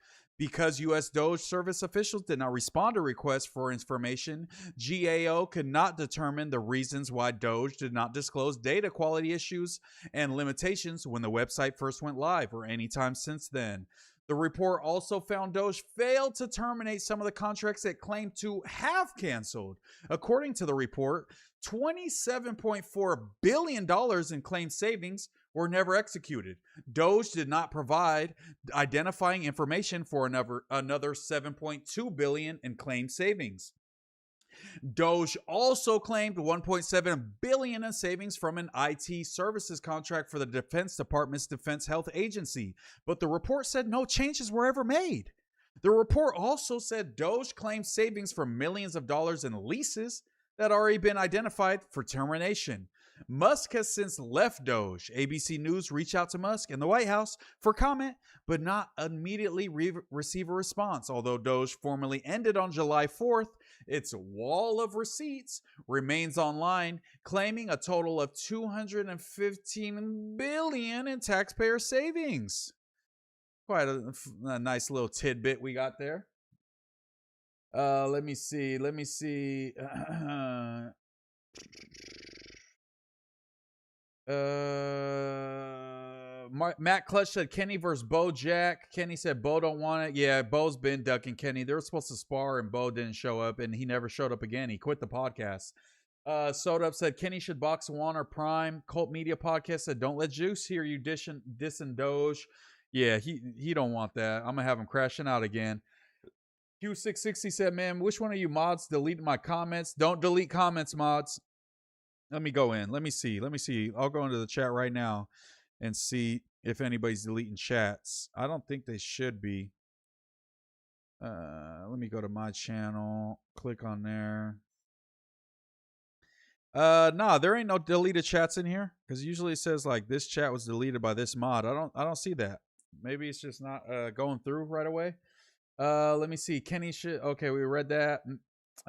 Because U.S. Doge service officials did not respond to requests for information, GAO could not determine the reasons why Doge did not disclose data quality issues and limitations when the website first went live or anytime since then. The report also found Doge failed to terminate some of the contracts it claimed to have canceled. According to the report, $27.4 billion in claimed savings were never executed. Doge did not provide identifying information for another $7.2 billion in claimed savings. Doge also claimed $1.7 billion in savings from an IT services contract for the Defense Department's Defense Health Agency, but the report said no changes were ever made. The report also said Doge claimed savings from millions of dollars in leases that had already been identified for termination. Musk has since left Doge. ABC News reached out to Musk and the White House for comment, but not immediately receive a response. Although Doge formally ended on July 4th, its wall of receipts remains online, claiming a total of $215 billion in taxpayer savings. Quite a nice little tidbit we got there. Let me see. Matt Clutch said Kenny versus Bo Jack. Kenny said Bo don't want it. Yeah, Bo's been ducking Kenny. They were supposed to spar and Bo didn't show up and he never showed up again. He quit the podcast. Soda Up said Kenny should box Juan or Prime. Cult Media Podcast said don't let Juice hear you dissing Doge. Yeah, he don't want that. I'm gonna have him crashing out again. Q660 said, man, which one of you mods deleted my comments? Don't delete comments, mods. Let me go in. Let me see. I'll go into the chat right now and see if anybody's deleting chats. I don't think they should be. Let me go to my channel. Click on there. Nah, there ain't no deleted chats in here because usually it says like this chat was deleted by this mod. I don't see that. Maybe it's just not going through right away. Let me see. Kenny should. Okay, we read that.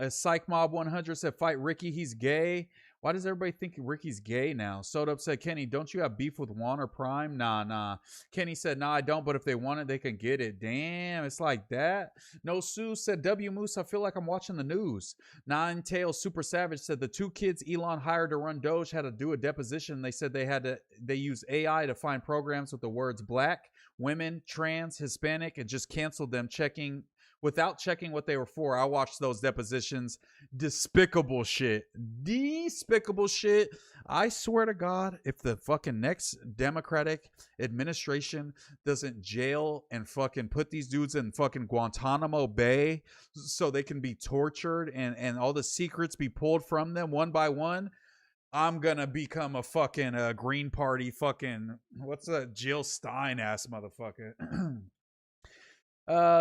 Psych Mob 100 said fight Ricky. He's gay. Why does everybody think Ricky's gay now? Soda Up said, Kenny, don't you have beef with Juan or Prime? Nah. Kenny said, nah, I don't, but if they want it, they can get it. Damn, it's like that. No Sue said, W Moose, I feel like I'm watching the news. Nine Tails Super Savage said the 2 kids Elon hired to run Doge had to do a deposition. They said they use AI to find programs with the words black, women, trans, Hispanic, and just canceled them without checking what they were for. I watched those depositions. Despicable shit. I swear to God, if the fucking next Democratic administration doesn't jail and fucking put these dudes in fucking Guantanamo Bay so they can be tortured and all the secrets be pulled from them one by one, I'm gonna become a fucking Green Party fucking, what's that Jill Stein ass motherfucker.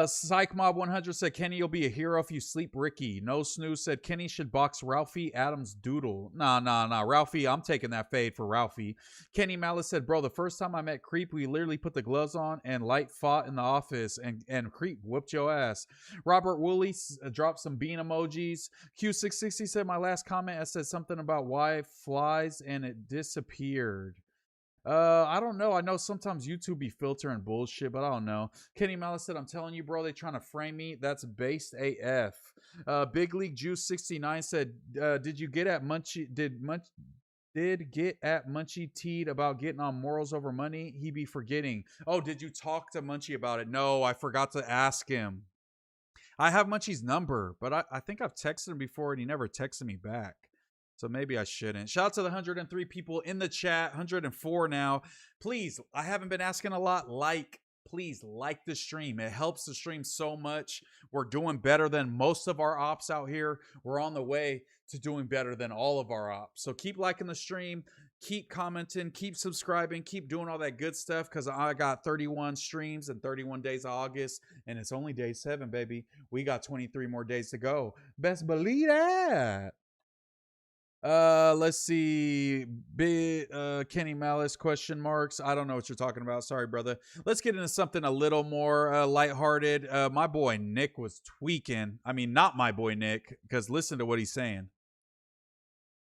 Psych Mob 100 said Kenny, you'll be a hero if you sleep Ricky. No Snooze said Kenny should box Ralphie Adams Doodle. Nah. Ralphie, I'm taking that fade for Ralphie. Kenny Malice said, bro, the first time I met Creep, we literally put the gloves on and Light fought in the office and Creep whooped your ass. Robert Woolley dropped some bean emojis. Q660 said my last comment, I said something about why flies and it disappeared. I don't know. I know sometimes YouTube be filtering bullshit, but I don't know. Kenny Malice said, I'm telling you, bro, they trying to frame me. That's based AF. Big League Juice 69 said, did you get at Munchie? Did get at Munchie teed about getting on morals over money? He be forgetting. Oh, did you talk to Munchie about it? No, I forgot to ask him. I have Munchie's number, but I think I've texted him before and he never texted me back. So maybe I shouldn't. Shout out to the 103 people in the chat. 104 now. Please, I haven't been asking a lot. Please like the stream. It helps the stream so much. We're doing better than most of our ops out here. We're on the way to doing better than all of our ops. So keep liking the stream. Keep commenting. Keep subscribing. Keep doing all that good stuff because I got 31 streams and 31 days of August. And it's only day 7, baby. We got 23 more days to go. Best believe that. Let's see. Kenny Malice question marks. I don't know what you're talking about. Sorry, brother. Let's get into something a little more lighthearted. My boy Nick was tweaking. I mean, not my boy Nick, because listen to what he's saying.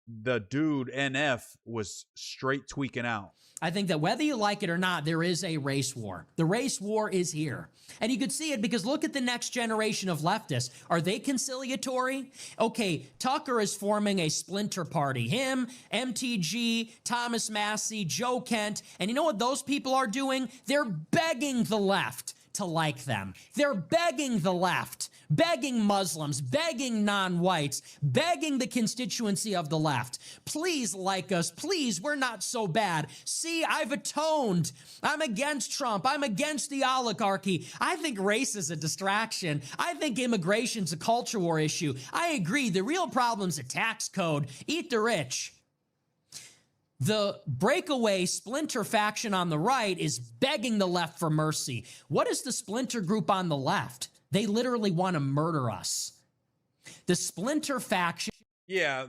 the dude NF was straight tweaking out. I think that whether you like it or not, there is a race war. The race war is here. And you could see it because look at the next generation of leftists. Are they conciliatory? Okay, Tucker is forming a splinter party. Him, MTG, Thomas Massey, Joe Kent. And you know what those people are doing? They're begging the left to like them. They're begging the left, begging Muslims, begging non-whites, begging the constituency of the left. Please like us. Please, we're not so bad. See, I've atoned. I'm against Trump. I'm against the oligarchy. I think race is a distraction. I think immigration's a culture war issue. I agree. The real problem's a tax code. Eat the rich. The breakaway splinter faction on the right is begging the left for mercy. What is the splinter group on the left? They literally want to murder us. The splinter faction. Yeah,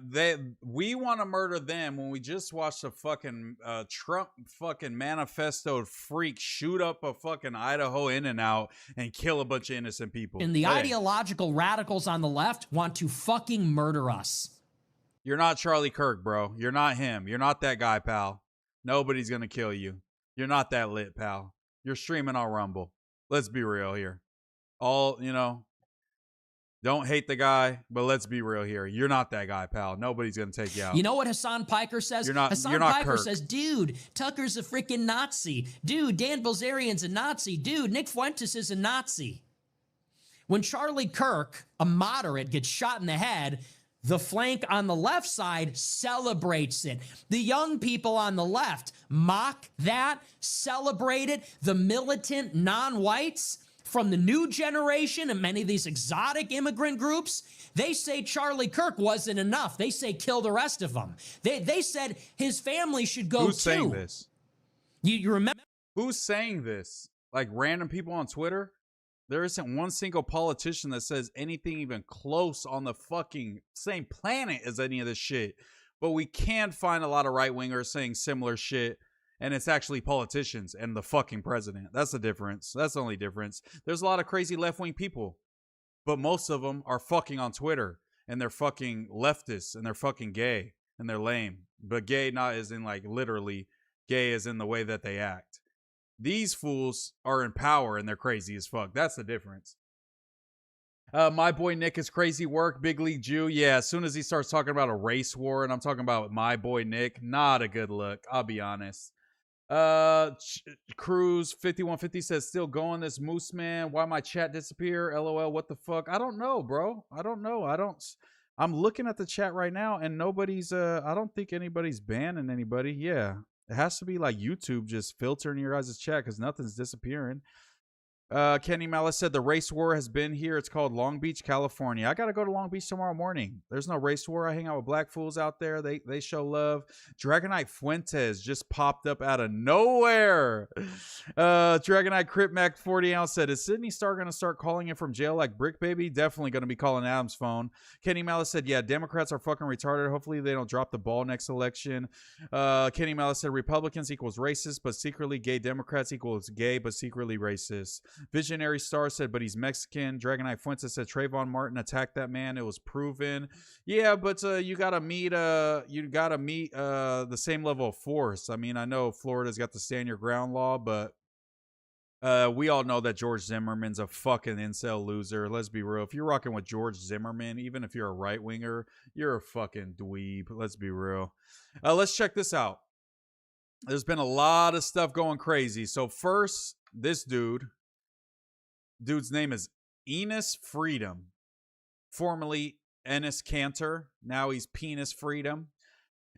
we want to murder them when we just watched a fucking Trump fucking manifesto freak shoot up a fucking Idaho In-N-Out and kill a bunch of innocent people. And the ideological radicals on the left want to fucking murder us. You're not Charlie Kirk, bro. You're not him. You're not that guy, pal. Nobody's going to kill you. You're not that lit, pal. You're streaming on Rumble. Let's be real here. Don't hate the guy, but let's be real here. You're not that guy, pal. Nobody's going to take you out. You know what Hassan Piker says? Hassan Piker says, dude, Tucker's a freaking Nazi. Dude, Dan Bilzerian's a Nazi. Dude, Nick Fuentes is a Nazi. When Charlie Kirk, a moderate, gets shot in the head, the flank on the left side celebrates it. The young people on the left mock that, celebrate it. The militant non-whites from the new generation and many of these exotic immigrant groups, they say Charlie Kirk wasn't enough. They say kill the rest of them. They said his family should go too. Who's saying this? You remember? Who's saying this? Like random people on Twitter? There isn't one single politician that says anything even close on the fucking same planet as any of this shit. But we can find a lot of right-wingers saying similar shit, and it's actually politicians and the fucking president. That's the difference. That's the only difference. There's a lot of crazy left-wing people, but most of them are fucking on Twitter, and they're fucking leftists, and they're fucking gay, and they're lame. But gay not as in like literally, gay as in the way that they act. These fools are in power and they're crazy as fuck. That's the difference. My boy Nick is crazy work. Big League Jew. Yeah, as soon as he starts talking about a race war and I'm talking about my boy Nick, not a good look. I'll be honest. Cruz 5150 says, still going this MooseMan. Why my chat disappear? LOL. What the fuck? I don't know, bro. I don't know. I'm looking at the chat right now and nobody's, I don't think anybody's banning anybody. Yeah. It has to be like YouTube just filtering your guys' chat because nothing's disappearing. Kenny Malice said the race war has been here. It's called Long Beach, California. I got to go to Long Beach tomorrow morning. There's no race war. I hang out with black fools out there. They show love. Dragonite Fuentes just popped up out of nowhere. Dragonite Crip Mac 40 ounce said, is Sydney Star going to start calling in from jail like Brick Baby? Definitely going to be calling Adam's phone. Kenny Malice said, yeah, Democrats are fucking retarded. Hopefully they don't drop the ball next election. Kenny Malice said, Republicans equals racist, but secretly gay. Democrats equals gay, but secretly racist. Visionary Star said, but he's Mexican. Dragonite Fuentes said, Trayvon Martin attacked that man. It was proven. Yeah, but you gotta meet the same level of force. I mean, I know Florida's got the stand your ground law, but we all know that George Zimmerman's a fucking incel loser. Let's be real. If you're rocking with George Zimmerman, even if you're a right winger, you're a fucking dweeb. Let's be real. Let's check this out. There's been a lot of stuff going crazy. So first, this dude's name is Enos Freedom, formerly Enes Kanter. Now he's Penis Freedom.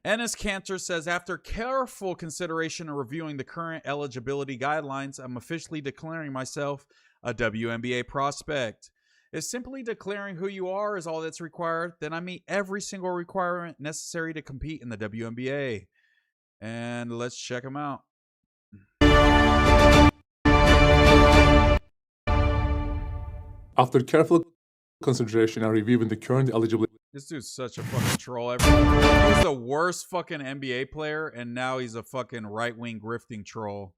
Enes Kanter says, after careful consideration and reviewing the current eligibility guidelines, I'm officially declaring myself a WNBA prospect. If simply declaring who you are is all that's required, then I meet every single requirement necessary to compete in the WNBA. And let's check them out. After careful consideration and reviewing the current eligibility. This dude's such a fucking troll. He's the worst fucking NBA player, and now he's a fucking right-wing grifting troll.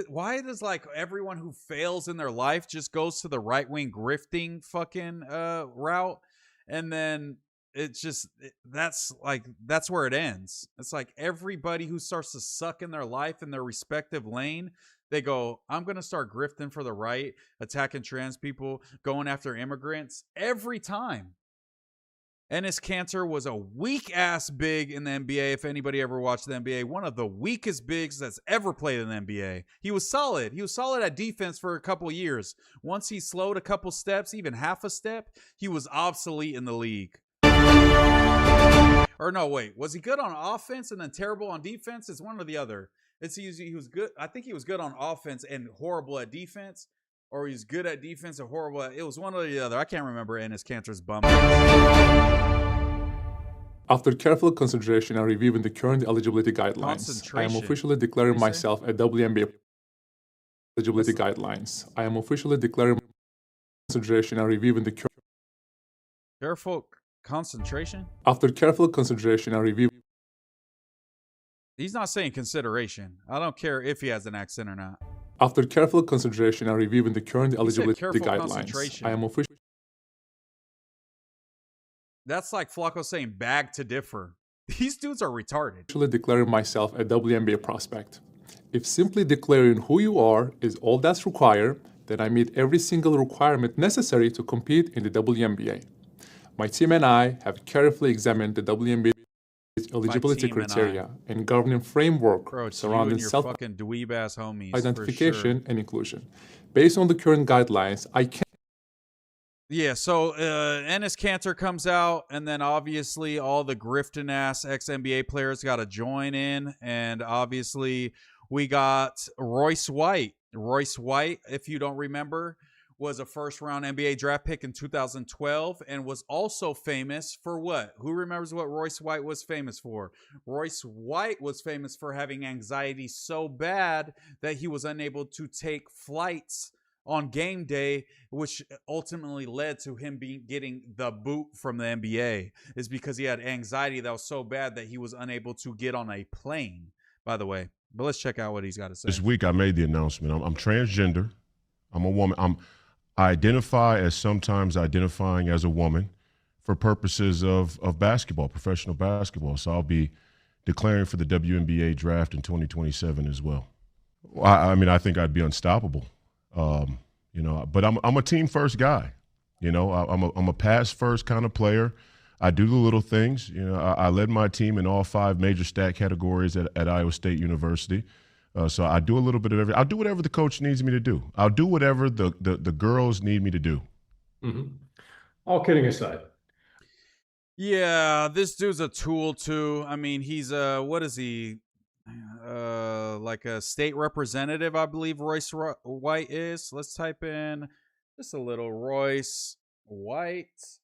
Why does like everyone who fails in their life just goes to the right-wing grifting fucking route, and then that's where it ends. It's like everybody who starts to suck in their life in their respective lane, they go, I'm going to start grifting for the right, attacking trans people, going after immigrants every time. Enes Kanter was a weak-ass big in the NBA, if anybody ever watched the NBA. One of the weakest bigs that's ever played in the NBA. He was solid. He was solid at defense for a couple years. Once he slowed a couple steps, even half a step, he was obsolete in the league. Or no, wait. Was he good on offense and then terrible on defense? It's one or the other. He was good. I think he was good on offense and horrible at defense. Or he's good at defense and horrible at... It was one or the other. I can't remember Enes Kanter's bum. After careful consideration and reviewing the current eligibility guidelines, I am officially declaring myself a WNBA eligibility guidelines. I am officially declaring consideration and reviewing the current... Careful concentration? After careful consideration and review... He's not saying consideration. I don't care if he has an accent or not. After careful consideration and reviewing the current eligibility guidelines, I am officially... That's like Flacco saying bag to differ. These dudes are retarded. Officially declaring myself a WNBA prospect. If simply declaring who you are is all that's required, then I meet every single requirement necessary to compete in the WNBA. My team and I have carefully examined the WNBA eligibility criteria and governing framework surrounding self-identification and inclusion. Based on the current guidelines, I can... Yeah, so Enes Kanter comes out, and then obviously all the grifting-ass ex-NBA players got to join in, and obviously we got Royce White. Royce White, if you don't remember, was a first-round NBA draft pick in 2012 and was also famous for what? Who remembers what Royce White was famous for? Royce White was famous for having anxiety so bad that he was unable to take flights on game day, which ultimately led to him getting the boot from the NBA. Is because he had anxiety that was so bad that he was unable to get on a plane, by the way. But let's check out what he's got to say. This week I made the announcement. I'm transgender. I'm a woman. I identify as sometimes identifying as a woman for purposes of basketball, professional basketball. So I'll be declaring for the WNBA draft in 2027 as well. I mean, I think I'd be unstoppable. But I'm a team first guy. I'm a pass first kind of player. I do the little things. I led my team in all 5 major stat categories at Iowa State University. So I do a little bit of everything. I'll do whatever the coach needs me to do. I'll do whatever the girls need me to do. Mm-hmm. All kidding aside. Yeah, this dude's a tool too. I mean, he's what is he? Like a state representative, I believe Royce White is. Let's type in just a little Royce White.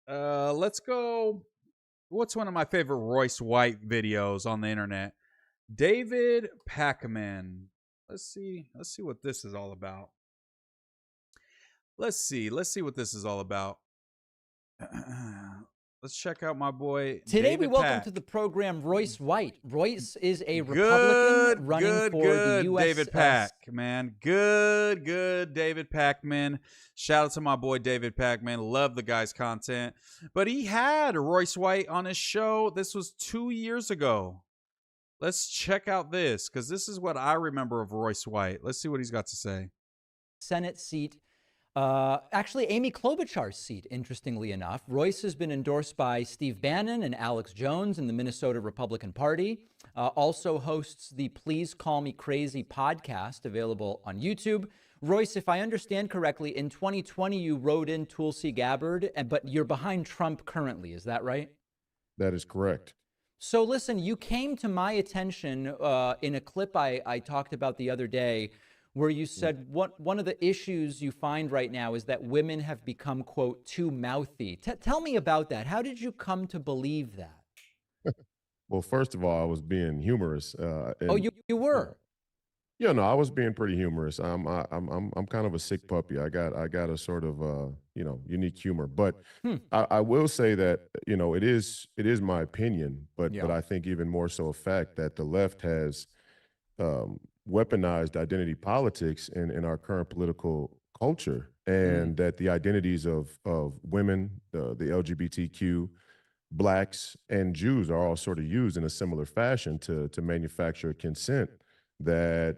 Let's go. What's one of my favorite Royce White videos on the internet? David Pacman. Let's see what this is all about. Let's see what this is all about. Let's check out my boy. Today David we welcome Pack. to the program Royce White. Royce is a Republican running for the U.S. David Pack, man. Good David Packman. Shout out to my boy David Packman. Love the guy's content. But he had Royce White on his show. This was 2 years ago. Let's check out this, because this is what I remember of Royce White. Let's see what he's got to say. Senate seat. Actually, Amy Klobuchar's seat, interestingly enough. Royce has been endorsed by Steve Bannon and Alex Jones in the Minnesota Republican Party. Also hosts the Please Call Me Crazy podcast, available on YouTube. Royce, if I understand correctly, in 2020 you wrote in Tulsi Gabbard, but you're behind Trump currently. Is that right? That is correct. So listen, you came to my attention in a clip I talked about the other day, where you said one of the issues you find right now is that women have become, quote, too mouthy. Tell me about that. How did you come to believe that? Well, first of all, I was being humorous. You were? Yeah, no, I was being pretty humorous. I'm kind of a sick puppy. I got a sort of unique humor. But I will say that it is my opinion, but I think even more so a fact that the left has weaponized identity politics in our current political culture, and that the identities of women, the LGBTQ blacks and Jews are all sort of used in a similar fashion to manufacture consent that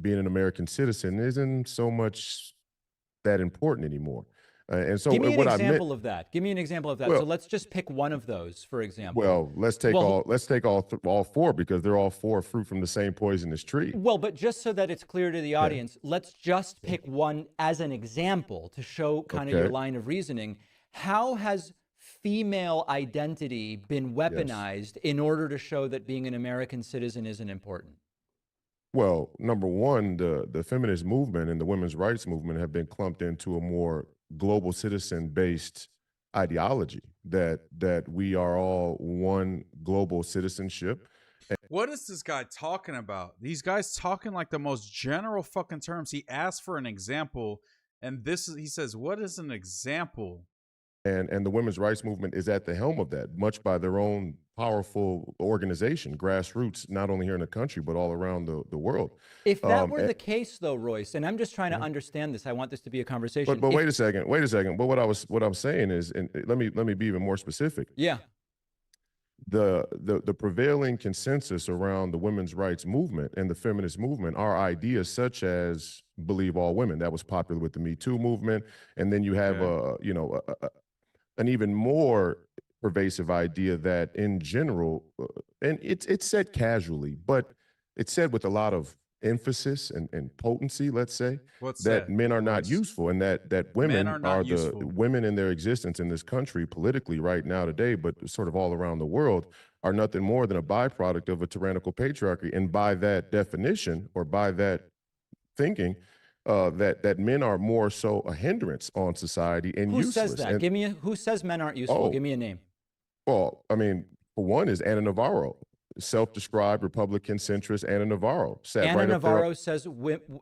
being an American citizen isn't so much that important anymore. And so give me an what example of that. Give me an example of that. Well, so let's just pick one of those, for example. Well, let's take all four because they're all four fruit from the same poisonous tree. Well, but just so that it's clear to the audience, let's just pick one as an example to show kind of your line of reasoning. How has female identity been weaponized in order to show that being an American citizen isn't important? Well, number one, the feminist movement and the women's rights movement have been clumped into a more global citizen-based ideology that we are all one global citizenship. What is this guy talking about? These guys talking like the most general fucking terms. He asked for an example, and he says, what is an example? And the women's rights movement is at the helm of that, much by their own powerful organization, grassroots, not only here in the country, but all around the world. If that were the case, though, Royce, and I'm just trying to understand this, I want this to be a conversation. But wait a second. But what I'm saying is, and let me be even more specific. Yeah. The prevailing consensus around the women's rights movement and the feminist movement are ideas such as believe all women. That was popular with the Me Too movement, and then you have an even more pervasive idea that in general, and it's said casually, but it's said with a lot of emphasis and potency, let's say, that men are not useful, and that women are the women in their existence in this country politically right now today, but sort of all around the world, are nothing more than a byproduct of a tyrannical patriarchy. And by that definition, or by that thinking, that men are more so a hindrance on society and who useless. Who says that? Who says men aren't useful? Give me a name. Well, I mean, for one is Anna Navarro, self-described Republican centrist Anna Navarro. Anna Navarro says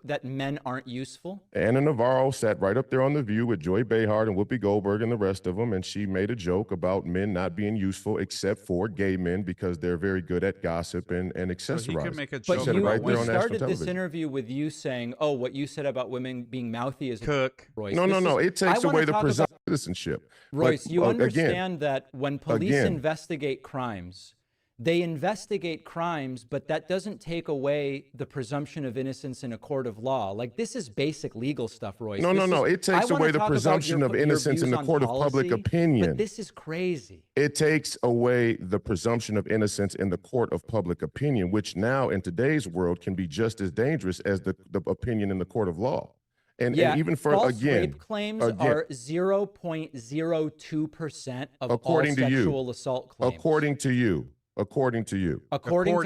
that men aren't useful? Anna Navarro sat right up there on The View with Joy Behar and Whoopi Goldberg and the rest of them, and she made a joke about men not being useful except for gay men because they're very good at gossip and accessorizing. So he can make a joke. But we started this interview with you saying, oh, what you said about women being mouthy is cook. Royce. No. It takes away the presumption of citizenship. Royce, you understand that when police investigate crimes, they investigate crimes, but that doesn't take away the presumption of innocence in a court of law. Like, this is basic legal stuff, Royce. No. It takes away the presumption of innocence in the court of public opinion. But this is crazy. It takes away the presumption of innocence in the court of public opinion, which now in today's world can be just as dangerous as the opinion in the court of law. And even for false rape claims are 0.02% of all sexual assault claims. According to you. According to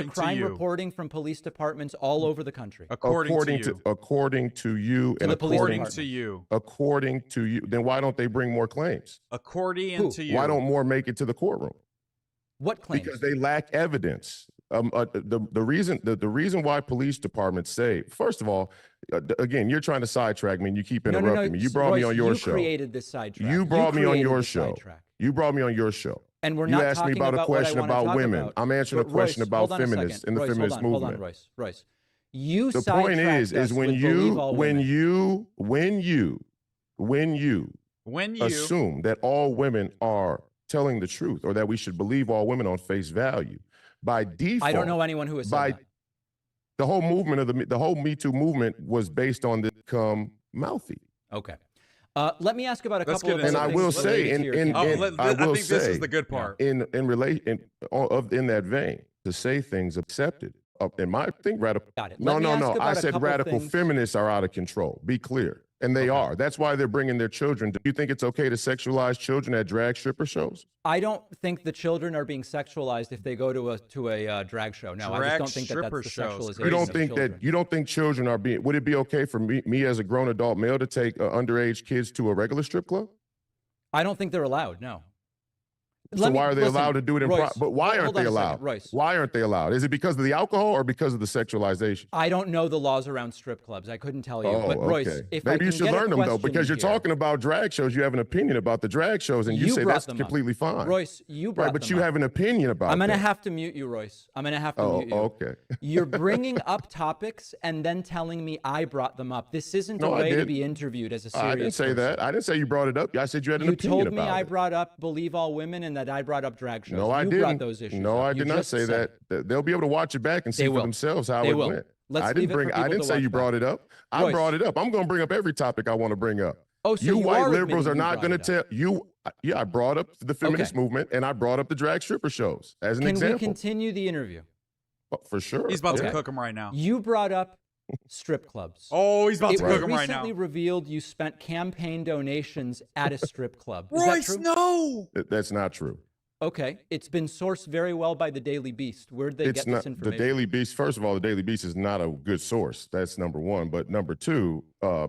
crime reporting from police departments all over the country. According to you, and according to you. According to you. Then why don't they bring more claims? According to you. Why don't more make it to the courtroom? What claims? Because they lack evidence. The reason why police departments say, first of all, again, you're trying to sidetrack me and you keep interrupting me. You brought me on your show. You created this sidetrack. You brought me on your show. You brought me on your show. And we're not asked me about a question about women. I'm answering a question about feminists in the feminist movement. Hold on, Royce. You the point is when you assume that all women are telling the truth, or that we should believe all women on face value, by default, I don't know anyone who has said that. The whole movement of the whole Me Too movement was based on this become mouthy. Okay. Let me ask about a couple of things. And I will say, I think this is the good part. In that vein, to say things accepted. I think radical. Got it. No. I said radical feminists are out of control. Be clear. And they are. That's why they're bringing their children. Do you think it's okay to sexualize children at drag stripper shows? I don't think the children are being sexualized if they go to a drag show. No, I just don't think that's the sexualization. You don't think children are being? Would it be okay for me as a grown adult male to take underage kids to a regular strip club? I don't think they're allowed. No. So why are they allowed to do it in but why aren't they allowed? Why aren't they allowed? Is it because of the alcohol or because of the sexualization? I don't know the laws around strip clubs. I couldn't tell you. But Royce, if maybe you should learn them though, here, because you're talking about drag shows. You have an opinion about the drag shows, and you say that's completely fine. Royce, you brought them but you have an opinion about. I'm gonna have to mute you, Royce. I'm gonna have to mute you. Okay. You're bringing up topics and then telling me I brought them up. This isn't a way to be interviewed as a serious. I didn't say that. I didn't say you brought it up. I said you had an opinion about it. You told me I brought up believe all women, and that I brought up drag shows. No, I you didn't. brought those issues No, up. I You did not just say said that. They'll be able to watch it back and see They for will. themselves how They it will. went. Let's I didn't leave it for bring. I people didn't to say watch you brought back. it up. I Royce. brought it up. I'm going to bring up every topic I want to bring up. Oh, so you you white are liberals admitting are you not brought going to it up. tell you. Yeah, I brought up the feminist Okay. movement and I brought up the drag stripper shows as an Can example. we continue the interview? Oh, for sure. He's about to Okay. cook him right now. You brought up strip clubs. Oh, he's about to cook him right It was now. recently revealed you spent campaign donations at a strip club. Is that Royce, true? no. That's not true. Okay, it's been sourced very well by the Daily Beast. Where did they It's get not this the information? Daily Beast. First of all, the Daily Beast is not a good source. That's number one. But number two,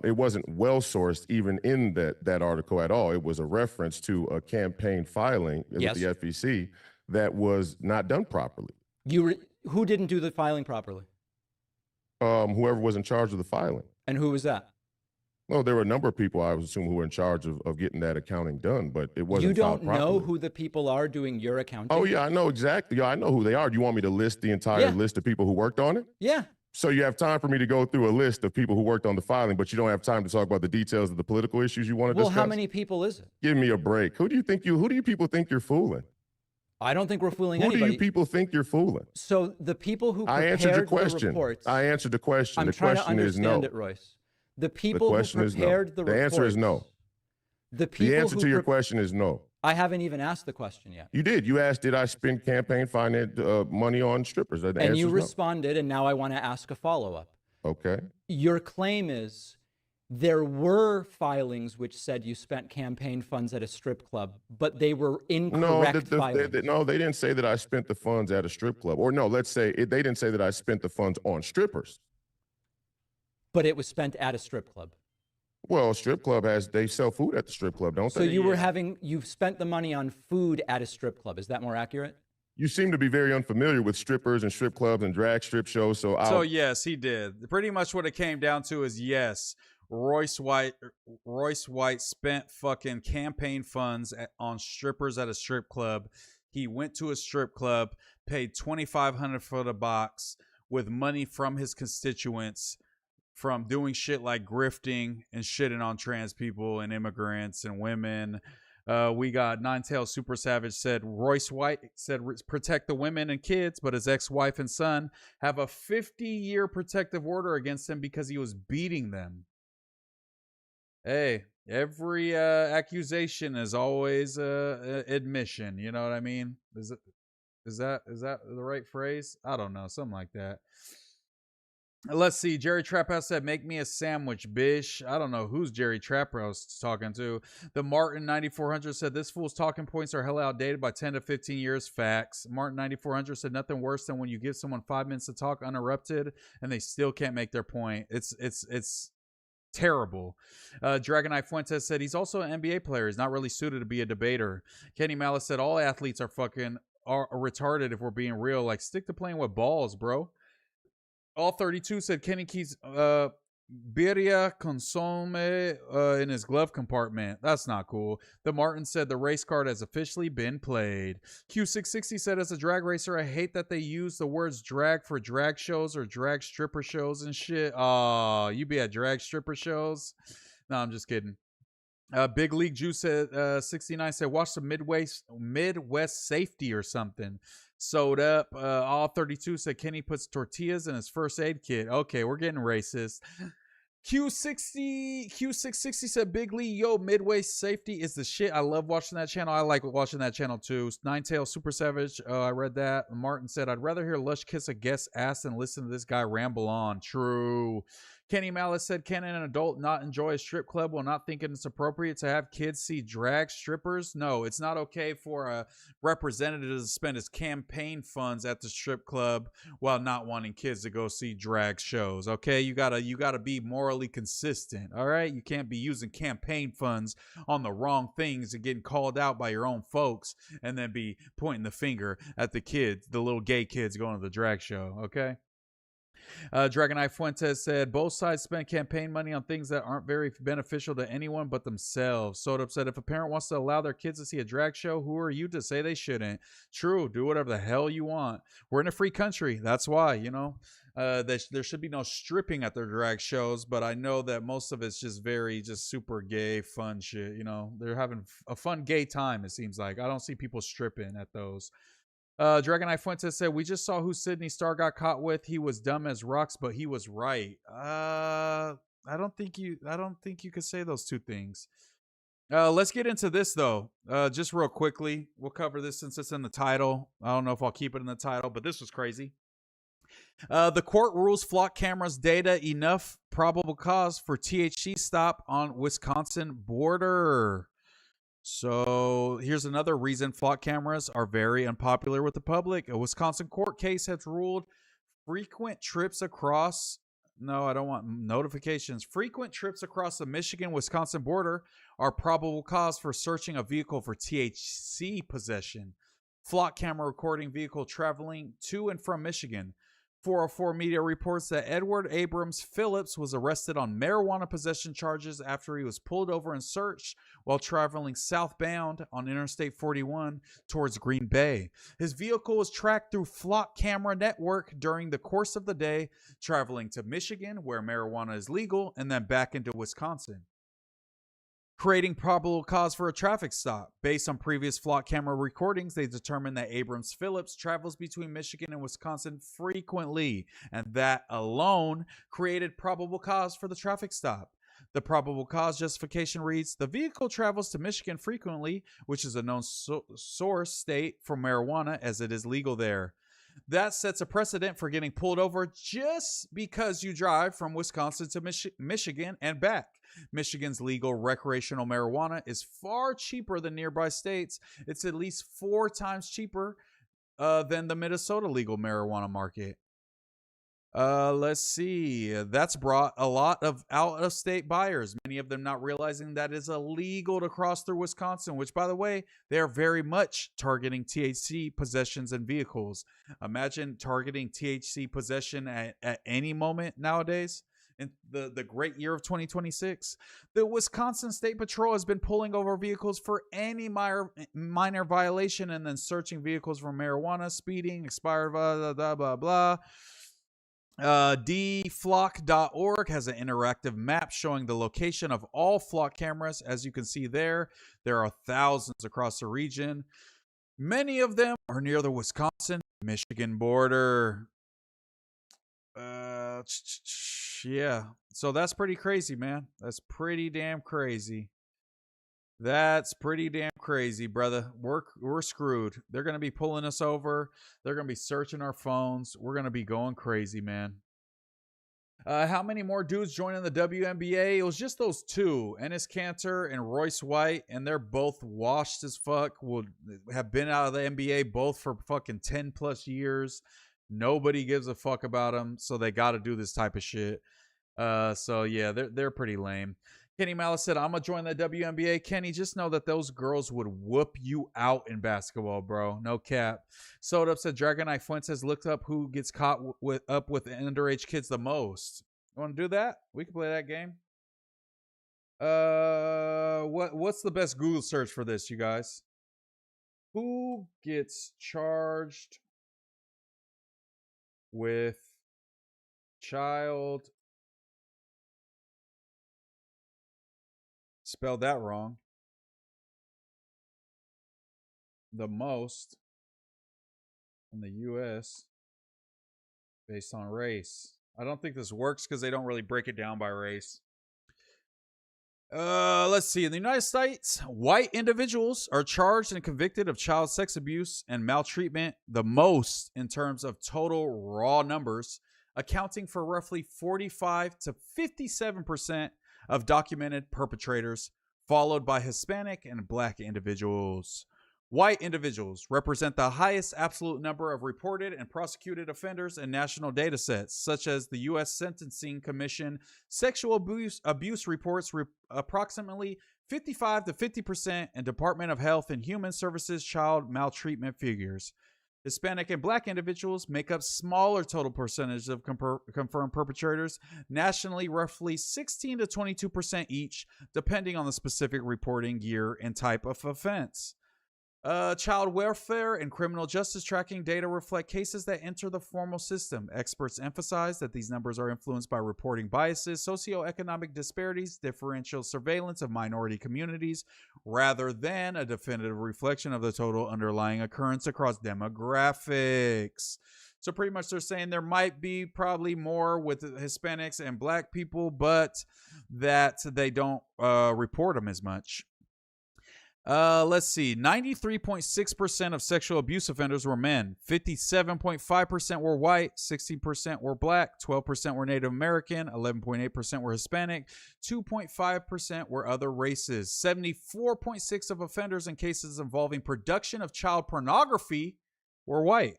it wasn't well sourced even in that article at all. It was a reference to a campaign filing Yes. with the FEC that was not done properly. Who didn't do the filing properly? Whoever was in charge of the filing. And who was that? Well, there were a number of people I would assume who were in charge of getting that accounting done, but it wasn't. You don't filed properly. know who the people are doing your accounting? Oh yeah, I know exactly. Yeah, I know who they are. Do you want me to list the entire Yeah. list of people who worked on it? Yeah. So you have time for me to go through a list of people who worked on the filing, but you don't have time to talk about the details of the political issues you want to Well, discuss? how many people is it? Give me a break. Who do you people think you're fooling? I don't think we're fooling Who anybody. do you people think you're fooling? So the people who I prepared answered your the question. reports. I answered the question. I'm The trying to question is no. understand it, Royce. The people who question is no. prepared the reports. answer is no. The people The answer who to your question is no. I haven't even asked the question yet. You did. You asked, did I spend campaign finance money on strippers? The And answer you is no. responded, and now I want to ask a follow-up. Okay. Your claim is there were filings which said you spent campaign funds at a strip club, but they were incorrect filings. No, they didn't say that I spent the funds at a strip club. Or no, let's say they didn't say that I spent the funds on strippers. But it was spent at a strip club. Well, strip club they sell food at the strip club, don't So they? you've spent the money on food at a strip club. Is that more accurate? You seem to be very unfamiliar with strippers and strip clubs and drag strip shows. So Yes, he did. Pretty much what it came down to is yes, Royce White spent fucking campaign funds on strippers at a strip club. He went to a strip club, paid $2,500 for the box with money from his constituents from doing shit like grifting and shitting on trans people and immigrants and women. We got Ninetail Super Savage said Royce White said protect the women and kids, but his ex-wife and son have a 50-year protective order against him because he was beating them. Hey, every accusation is always admission. You know what I mean? Is that the right phrase? I don't know, something like that. Let's see. Jerry Traphouse said, make me a sandwich, bish. I don't know who's Jerry Traphouse talking to. The Martin 9400 said, this fool's talking points are hella outdated by 10 to 15 years. Facts. Martin 9400 said, nothing worse than when you give someone 5 minutes to talk uninterrupted and they still can't make their point. It's terrible. Dragon Eye Fuentes said, he's also an NBA player. He's not really suited to be a debater. Kenny Malice said, all athletes are retarded if we're being real. Like, stick to playing with balls, bro. All 32 said Kenny Keys birria consome in his glove compartment. That's not cool. The Martin said the race card has officially been played. Q660 said, as a drag racer, I hate that they use the words drag for drag shows or drag stripper shows and shit. Oh, you be at drag stripper shows? No, I'm just kidding. Big League Juice said 69 said, watch the Midwest Safety or something. Sewed up. All 32 said Kenny puts tortillas in his first aid kit. Okay, we're getting racist. Q660 said, Big Lee, yo, Midway Safety is the shit. I love watching that channel. I like watching that channel too. Ninetail Super Savage, I read that. Martin said, I'd rather hear Lush kiss a guest's ass than listen to this guy ramble on. True. Kenny Malice said, can an adult not enjoy a strip club while not thinking it's appropriate to have kids see drag strippers? No, it's not okay for a representative to spend his campaign funds at the strip club while not wanting kids to go see drag shows. Okay, you gotta be morally consistent. All right, you can't be using campaign funds on the wrong things and getting called out by your own folks and then be pointing the finger at the kids, the little gay kids going to the drag show. Okay. Dragon Eye Fuentes said, both sides spend campaign money on things that aren't very beneficial to anyone but themselves. Soda said, if a parent wants to allow their kids to see a drag show, who are you to say they shouldn't? True, do whatever the hell you want. We're in a free country. That's why, you know. There should be no stripping at their drag shows, but I know that most of it's just just super gay, fun shit. You know, they're having a fun gay time, it seems like. I don't see people stripping at those. Dragon Eye Fuentes said, we just saw who Sydney Star got caught with. He was dumb as rocks, but he was right. I don't think you could say those two things. Let's get into this though. Just real quickly. We'll cover this since it's in the title. I don't know if I'll keep it in the title, but this was crazy. The court rules flock cameras data enough probable cause for THC stop on Wisconsin border. So here's another reason flock cameras are very unpopular with the public. A Wisconsin court case has ruled frequent trips across the Michigan-Wisconsin border are probable cause for searching a vehicle for THC possession. Flock camera recording vehicle traveling to and from Michigan. 404 Media reports that Edward Abrams Phillips was arrested on marijuana possession charges after he was pulled over and searched while traveling southbound on Interstate 41 towards Green Bay. His vehicle was tracked through flock camera network during the course of the day, traveling to Michigan, where marijuana is legal, and then back into Wisconsin, creating probable cause for a traffic stop. Based on previous flock camera recordings, they determined that Abrams Phillips travels between Michigan and Wisconsin frequently, and that alone created probable cause for the traffic stop. The probable cause justification reads, the vehicle travels to Michigan frequently, which is a known source state for marijuana as it is legal there. That sets a precedent for getting pulled over just because you drive from Wisconsin to Michigan and back. Michigan's legal recreational marijuana is far cheaper than nearby states. It's at least 4 times cheaper than the Minnesota legal marijuana market. Let's see. That's brought a lot of out-of-state buyers, many of them not realizing that it's illegal to cross through Wisconsin, which, by the way, they are very much targeting THC possessions and vehicles. Imagine targeting THC possession at any moment nowadays. In the great year of 2026, the Wisconsin State Patrol has been pulling over vehicles for any minor violation and then searching vehicles for marijuana, speeding, expired, blah, blah, blah, blah. dflock.org has an interactive map showing the location of all flock cameras. As you can see there are thousands across the region. Many of them are near the Wisconsin-Michigan border. Yeah, so that's pretty crazy, man. That's pretty damn crazy. That's pretty damn crazy, brother. We're screwed. They're going to be pulling us over. They're going to be searching our phones. We're going to be going crazy, man. How many more dudes joining the WNBA? It was just those two, Enes Kanter and Royce White, and they're both washed as fuck. Would have been out of the NBA both for fucking 10 plus years. Nobody gives a fuck about them, so they got to do this type of shit. So yeah, they're pretty lame. Kenny Malice said, I'm going to join the WNBA. Kenny, just know that those girls would whoop you out in basketball, bro. No cap. Soda said, Dragon Eye Fuentes looked up who gets caught with underage kids the most. You want to do that? We can play that game. What's the best Google search for this, you guys? Who gets charged with child... Spelled that wrong. The most in the U.S. based on race. I don't think this works because they don't really break it down by race. Let's see. In the United States, white individuals are charged and convicted of child sex abuse and maltreatment the most in terms of total raw numbers, accounting for roughly 45 to 57% of documented perpetrators, followed by Hispanic and Black individuals. White individuals represent the highest absolute number of reported and prosecuted offenders in national data sets, such as the U.S. Sentencing Commission sexual abuse reports approximately 55 to 50%, and Department of Health and Human Services child maltreatment figures. Hispanic and Black individuals make up smaller total percentages of confirmed perpetrators, nationally roughly 16 to 22% each, depending on the specific reporting year and type of offense. Child welfare and criminal justice tracking data reflect cases that enter the formal system. Experts emphasize that these numbers are influenced by reporting biases, socioeconomic disparities, differential surveillance of minority communities, rather than a definitive reflection of the total underlying occurrence across demographics. So pretty much they're saying there might be probably more with Hispanics and black people, but that they don't report them as much. Let's see. 93.6% of sexual abuse offenders were men. 57.5% were white. 60% were black. 12% were Native American. 11.8% were Hispanic. 2.5% were other races. 74.6% of offenders in cases involving production of child pornography were white.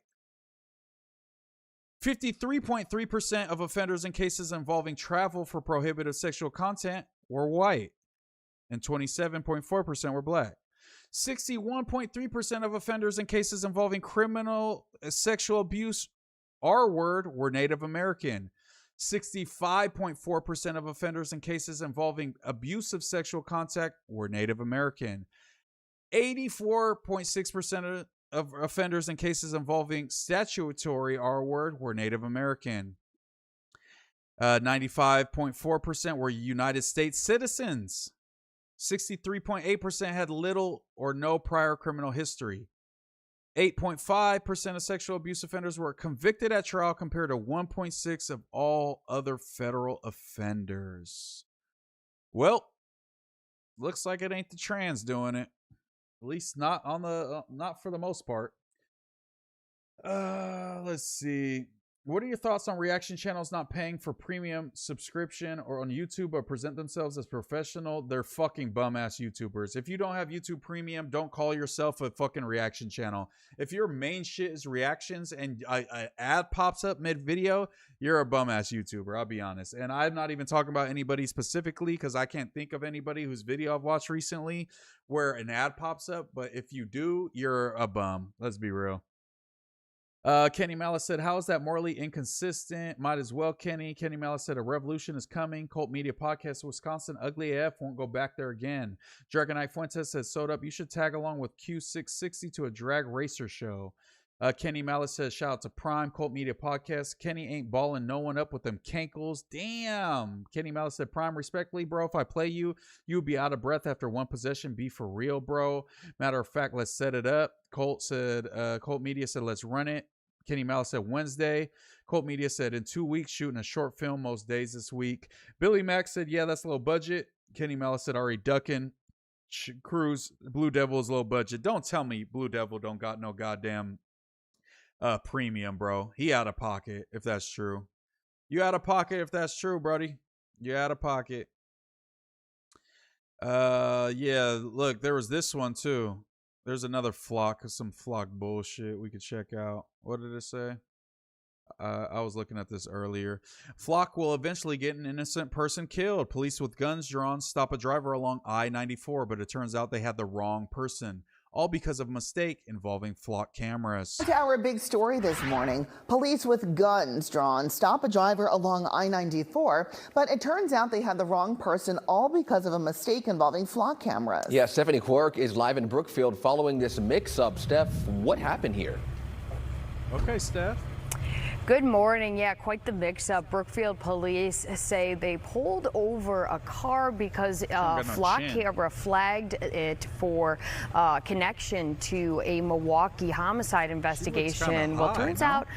53.3% of offenders in cases involving travel for prohibited sexual content were white. And 27.4% were black. 61.3% of offenders in cases involving criminal sexual abuse, R-word, were Native American. 65.4% of offenders in cases involving abusive sexual contact were Native American. 84.6% of offenders in cases involving statutory R-word were Native American. 95.4% were United States citizens. 63.8% had little or no prior criminal history. 8.5% of sexual abuse offenders were convicted at trial compared to 1.6% of all other federal offenders. Well, looks like it ain't the trans doing it. At least not on the not for the most part. Let's see. What are your thoughts on reaction channels not paying for premium subscription or on YouTube but present themselves as professional? They're fucking bum-ass YouTubers. If you don't have YouTube Premium, don't call yourself a fucking reaction channel. If your main shit is reactions and an ad pops up mid-video, you're a bum-ass YouTuber, I'll be honest. And I'm not even talking about anybody specifically because I can't think of anybody whose video I've watched recently where an ad pops up. But if you do, you're a bum. Let's be real. Kenny Malice said, how is that morally inconsistent? Might as well, Kenny. Kenny Malice said, a revolution is coming. Cult Media Podcast Wisconsin. Ugly AF won't go back there again. Dragonite Fuentes says, Sewed Up, you should tag along with Q660 to a drag racer show. Kenny Malice says, shout out to Prime Cult Media Podcast. Kenny ain't balling no one up with them cankles. Damn. Kenny Malice said, Prime, respectfully, bro, if I play you, you'll be out of breath after one possession. Be for real, bro. Matter of fact, let's set it up. Colt Media said, let's run it. Kenny Malice said Wednesday. Colt Media said in 2 weeks, shooting a short film most days this week. Billy Mack said, yeah, that's low budget. Kenny Malice said, already ducking. Cruz, Blue Devil is low budget. Don't tell me Blue Devil don't got no goddamn premium, bro. He out of pocket if that's true. You out of pocket if that's true, buddy. You out of pocket. Yeah, look, there was this one too. There's another flock, some flock bullshit we could check out. What did it say? I was looking at this earlier. Flock will eventually get an innocent person killed. Police with guns drawn stop a driver along I-94, but it turns out they had the wrong person. All because of a mistake involving flock cameras. To our big story this morning, police with guns drawn stop a driver along I-94, but it turns out they had the wrong person, all because of a mistake involving flock cameras. Yeah, Stephanie Quirk is live in Brookfield following this mix-up. Steph, what happened here? Okay, Steph. Good morning. Yeah, quite the mix-up. Brookfield police say they pulled over a car because flock camera flagged it for connection to a Milwaukee homicide investigation. Well, turns out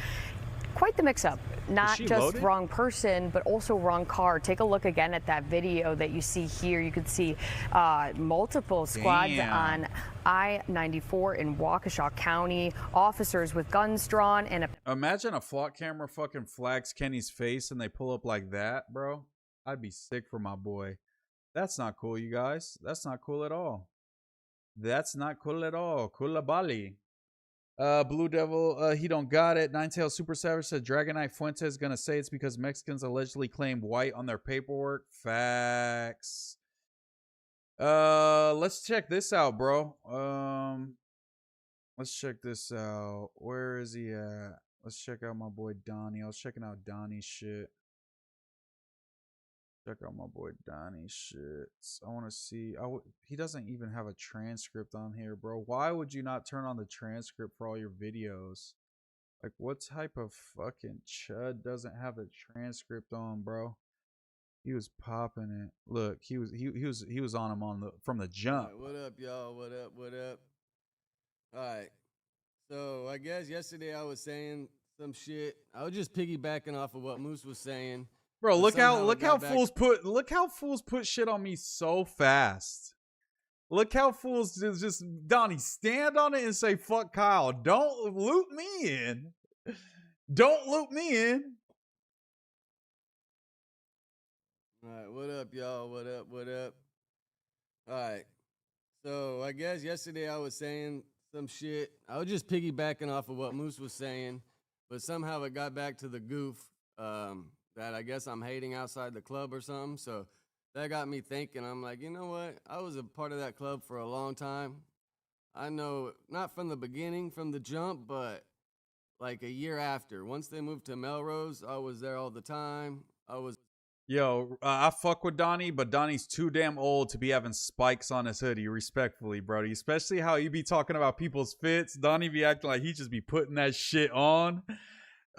quite the mix-up. Not just loaded? Wrong person, but also wrong car. Take a look again at that video that you see here. You can see multiple squads on I-94 in Waukesha County. Officers with guns drawn and imagine a flock camera fucking flags Kenny's face and they pull up like that, bro. I'd be sick for my boy. That's not cool, you guys. That's not cool at all. That's not cool at all. Kulabali. Blue Devil, he don't got it. Ninetail Super Savage said Dragonite Fuentes gonna say it's because Mexicans allegedly claimed white on their paperwork. Facts. Let's check this out, bro. Let's check this out. Where is he at? Let's check out my boy Donnie. I was checking out Donnie's shit. Check out my boy Donnie shits. I want to see. He doesn't even have a transcript on here, bro. Why would you not turn on the transcript for all your videos? Like, what type of fucking chud doesn't have a transcript on, bro? He was popping it. Look, he was on him from the jump. Right, what up, y'all? What up? What up? All right. So I guess yesterday I was saying some shit. I was just piggybacking off of what Moose was saying. Bro, look how fools put shit on me so fast. Look how fools just Donnie, stand on it and say fuck Kyle. Don't loop me in. Don't loop me in. All right, what up, y'all? What up? What up? All right. So I guess yesterday I was saying some shit. I was just piggybacking off of what Moose was saying, but somehow it got back to the goof that I guess I'm hating outside the club or something. So that got me thinking. I'm like, you know what? I was a part of that club for a long time. I know, not from the beginning, from the jump, but like a year after. Once they moved to Melrose, I was there all the time. Yo, I fuck with Donnie, but Donnie's too damn old to be having spikes on his hoodie, respectfully, Brody. Especially how you be talking about people's fits. Donnie be acting like he just be putting that shit on.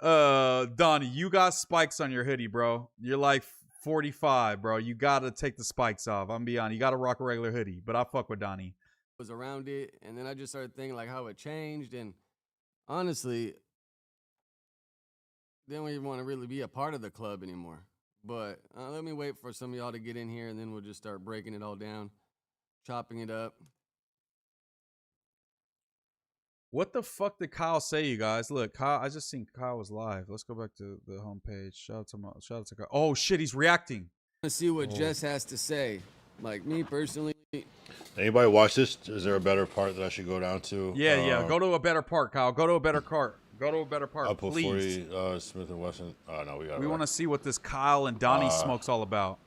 Donnie, you got spikes on your hoodie, bro. You're like 45, bro. You gotta take the spikes off. I'm be honest. You gotta rock a regular hoodie, but I fuck with Donnie. Was around it, and then I just started thinking like how it changed, and honestly, they don't even want to really be a part of the club anymore. But let me wait for some of y'all to get in here, and then we'll just start breaking it all down, chopping it up. What the fuck did Kyle say, you guys? Look, Kyle, I just seen Kyle was live. Let's go back to the homepage. Shout out to Kyle. Oh shit, he's reacting. Let's see what Jess has to say. Like me personally. Anybody watch this? Is there a better part that I should go down to? Yeah. Go to a better part, Kyle. Go to a better part. Go to a better part, I'll put please. 40 Smith & Wesson. Oh, no, we got it. We want to see what this Kyle and Donnie smoke's all about.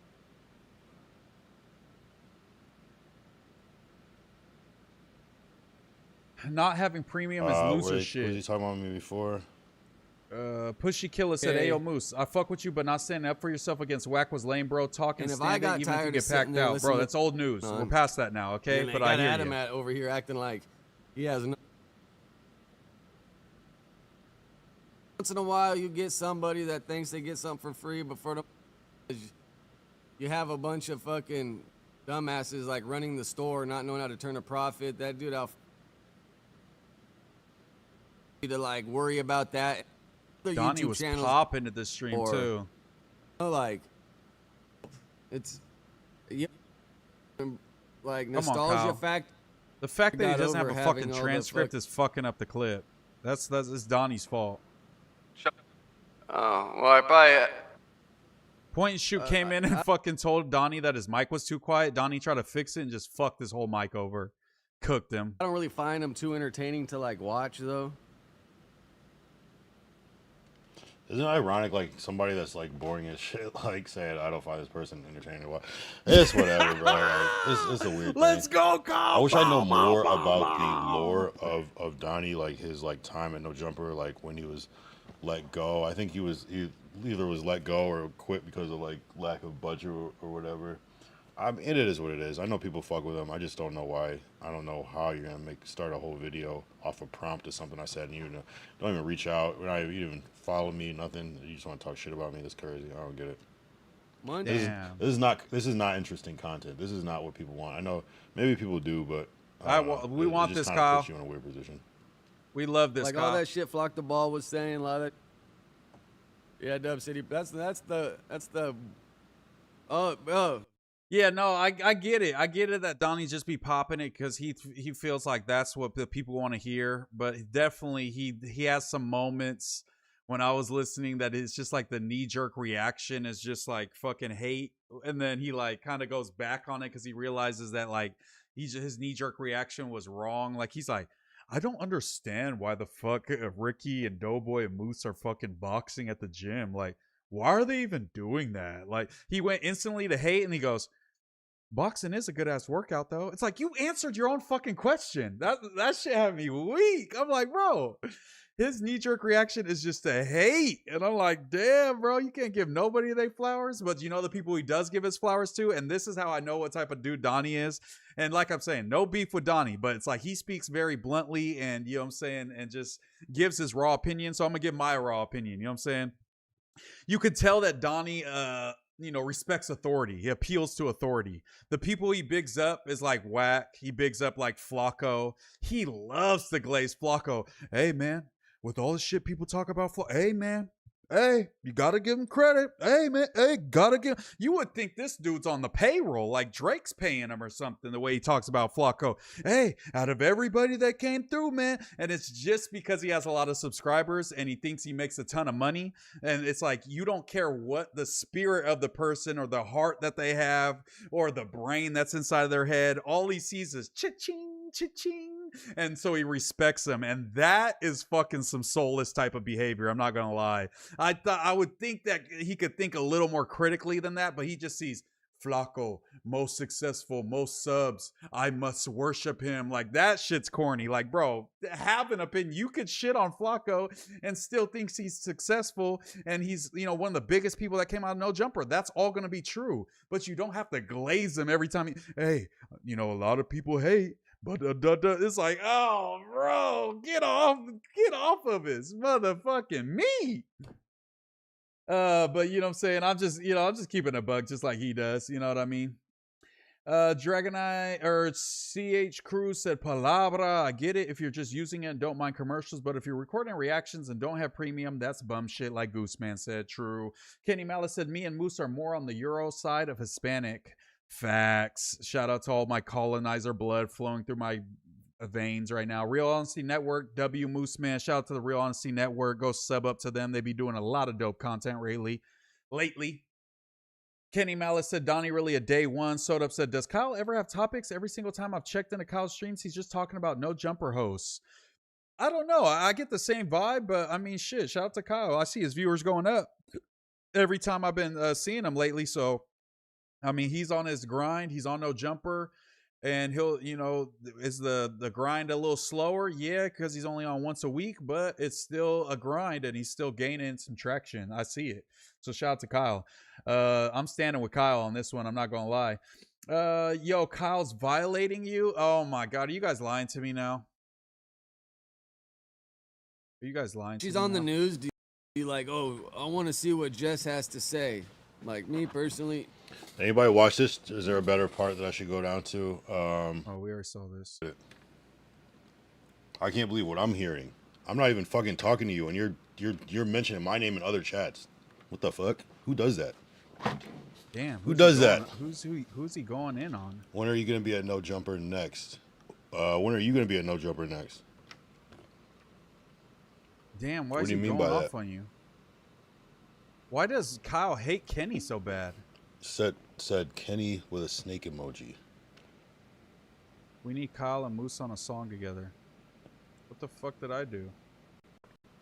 Not having premium is loser shit. Was he talking about me before? Pushy Killer said, "Ayo Moose, I fuck with you, but not standing up for yourself against Whack was lame, bro. Talking standing even if you get packed out, bro. That's old news. We're past that now, okay? But I hear Adam you. over here acting like he has no. Once in a while, you get somebody that thinks they get something for free, but for the you have a bunch of fucking dumbasses like running the store, not knowing how to turn a profit. That dude out to like worry about that. Donnie was popping at the stream too. Like it's like nostalgia fact. The fact that he doesn't have a fucking transcript is fucking up the clip. That's Donnie's fault. Oh, well, I probably... Point and Shoot came in and fucking told Donnie that his mic was too quiet. Donnie tried to fix it and just fucked his whole mic over. Cooked him. I don't really find him too entertaining to, like, watch, though. Isn't it ironic, like, somebody that's, like, boring as shit, like, saying, I don't find this person entertaining. It's whatever, bro. Like, it's a weird Let's thing. Go, Kyle! I wish I know more about the lore of Donnie, like, his, like, time at No Jumper, like, when he was let go. I think he either was let go or quit because of, like, lack of budget or whatever. I mean, it is what it is. I know people fuck with him. I just don't know why. I don't know how you're gonna start a whole video off a prompt or something I said, and you don't even reach out. You even follow me, nothing. You just want to talk shit about me. That's crazy. I don't get it. This is not interesting content. This is not what people want. I know maybe people do, but we want this, kind of Kyle. puts you in a weird position. We love this, like Kyle. all that shit Flock the Ball was saying, a lot of yeah, Dub City. That's the Yeah, no, I get it. I get it that Donnie just be popping it because he feels like that's what the people want to hear. But definitely he has some moments when I was listening that it's just like the knee-jerk reaction is just like fucking hate. And then he like kind of goes back on it because he realizes that like his knee-jerk reaction was wrong. Like he's like, I don't understand why the fuck Ricky and Doughboy and Moose are fucking boxing at the gym. Like, why are they even doing that? Like, he went instantly to hate and he goes, boxing is a good ass workout though. It's like, you answered your own fucking question. That shit had me weak. I'm like, bro, his knee-jerk reaction is just to hate. And I'm like, damn, bro, you can't give nobody their flowers. But you know the people he does give his flowers to? And this is how I know what type of dude Donnie is. And like I'm saying, no beef with Donnie, but it's like he speaks very bluntly and, you know what I'm saying, and just gives his raw opinion. So I'm going to give my raw opinion, you know what I'm saying? You could tell that Donnie, respects authority. He appeals to authority. The people he bigs up is like whack. He bigs up like Flacco. He loves to glaze Flacco. Hey, man, with all the shit people talk about Flacco, hey, man, hey, you gotta give him credit. Hey, man, hey, gotta give. You would think this dude's on the payroll, like Drake's paying him or something, the way he talks about Flacco. Hey, out of everybody that came through, man. And it's just because he has a lot of subscribers and he thinks he makes a ton of money. And it's like, you don't care what the spirit of the person or the heart that they have or the brain that's inside of their head. All he sees is cha-ching, cha-ching. And so he respects them. And that is fucking some soulless type of behavior. I'm not going to lie. I would think that he could think a little more critically than that, but he just sees Flacco, most successful, most subs. I must worship him. Like, that shit's corny. Like, bro, have an opinion. You could shit on Flacco and still thinks he's successful. And he's, one of the biggest people that came out of No Jumper. That's all going to be true. But you don't have to glaze him every time. A lot of people hate. But it's like, oh, bro, get off of his motherfucking meat. But you know what I'm saying? I'm just keeping a bug just like he does. You know what I mean? Dragonite or CH Cruz said, Palabra, I get it if you're just using it and don't mind commercials, but if you're recording reactions and don't have premium, that's bum shit, like Gooseman said. True. Kenny Malice said, me and Moose are more on the Euro side of Hispanic. Facts. Shout out to all my colonizer blood flowing through my veins right now. Real Honesty Network, MooseMan. Shout out to the Real Honesty Network. Go sub up to them. They be doing a lot of dope content lately. Kenny Malice said, Donnie really a day one. Sodup said, does Kyle ever have topics? Every single time I've checked into Kyle's streams, he's just talking about No Jumper hosts. I don't know. I get the same vibe, but I mean, shit. Shout out to Kyle. I see his viewers going up every time I've been seeing him lately. So, I mean, he's on his grind. He's on No Jumper. And he'll, is the grind a little slower? Yeah, because he's only on once a week, but it's still a grind and he's still gaining some traction. I see it. So shout out to Kyle. I'm standing with Kyle on this one. I'm not going to lie. Yo, Kyle's violating you? Oh my God. Are you guys lying to me now? Are you guys lying to me? She's on the news. Do you like, oh, I want to see what Jess has to say? Like, me personally. Anybody watch this? Is there a better part that I should go down to? We already saw this. I can't believe what I'm hearing. I'm not even fucking talking to you, and you're mentioning my name in other chats. What the fuck? Who does that? Damn. Who does that? Who's he going in on? When are you gonna be at No Jumper next? When are you gonna be at No Jumper next? Damn. Why is he going off on you? Why does Kyle hate Kenny so bad? Said Kenny with a snake emoji. We need Kyle and Moose on a song together. What the fuck did I do?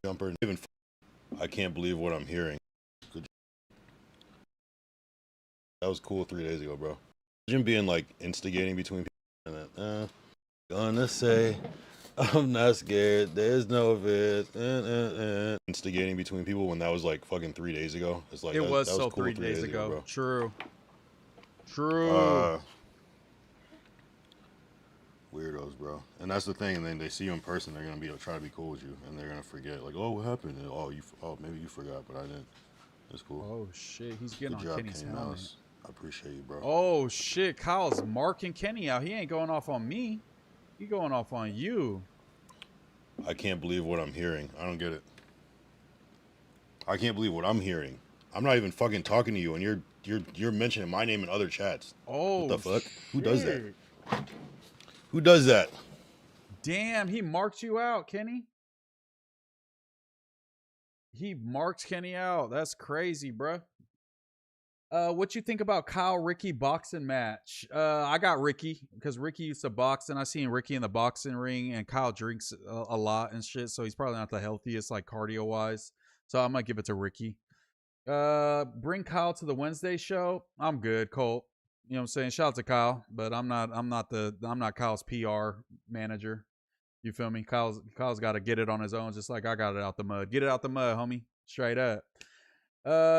Jumper, even I can't believe what I'm hearing. That was cool 3 days ago, bro. Imagine being like instigating between people and then, gonna say I'm not scared. There's no vid. Instigating between people when that was like fucking 3 days ago. It's like it that was cool so 3 days ago, bro. True. Weirdos, bro. And that's the thing. And then they see you in person, they're gonna be try to be cool with you, and they're gonna forget. Like, oh, what happened? And, maybe you forgot, but I didn't. It's cool. Oh shit, he's getting Good on job, Kenny's Kenny helmet. Mouse. I appreciate you, bro. Oh shit, Kyle's marking Kenny out. He ain't going off on me. He going off on you. I can't believe what I'm hearing. I don't get it. I can't believe what I'm hearing. I'm not even fucking talking to you, and you're mentioning my name in other chats. Oh, what the fuck? Shit. Who does that? Who does that? Damn, he marked you out, Kenny. He marked Kenny out. That's crazy, bruh. What you think about Kyle Ricky boxing match? I got Ricky because Ricky used to box, and I seen Ricky in the boxing ring, and Kyle drinks a lot and shit, so he's probably not the healthiest, like cardio wise. So I might give it to Ricky. Bring Kyle to the Wednesday show. I'm good, Colt. You know what I'm saying? Shout out to Kyle, but I'm not Kyle's PR manager. You feel me? Kyle's got to get it on his own, just like I got it out the mud. Get it out the mud, homie. Straight up.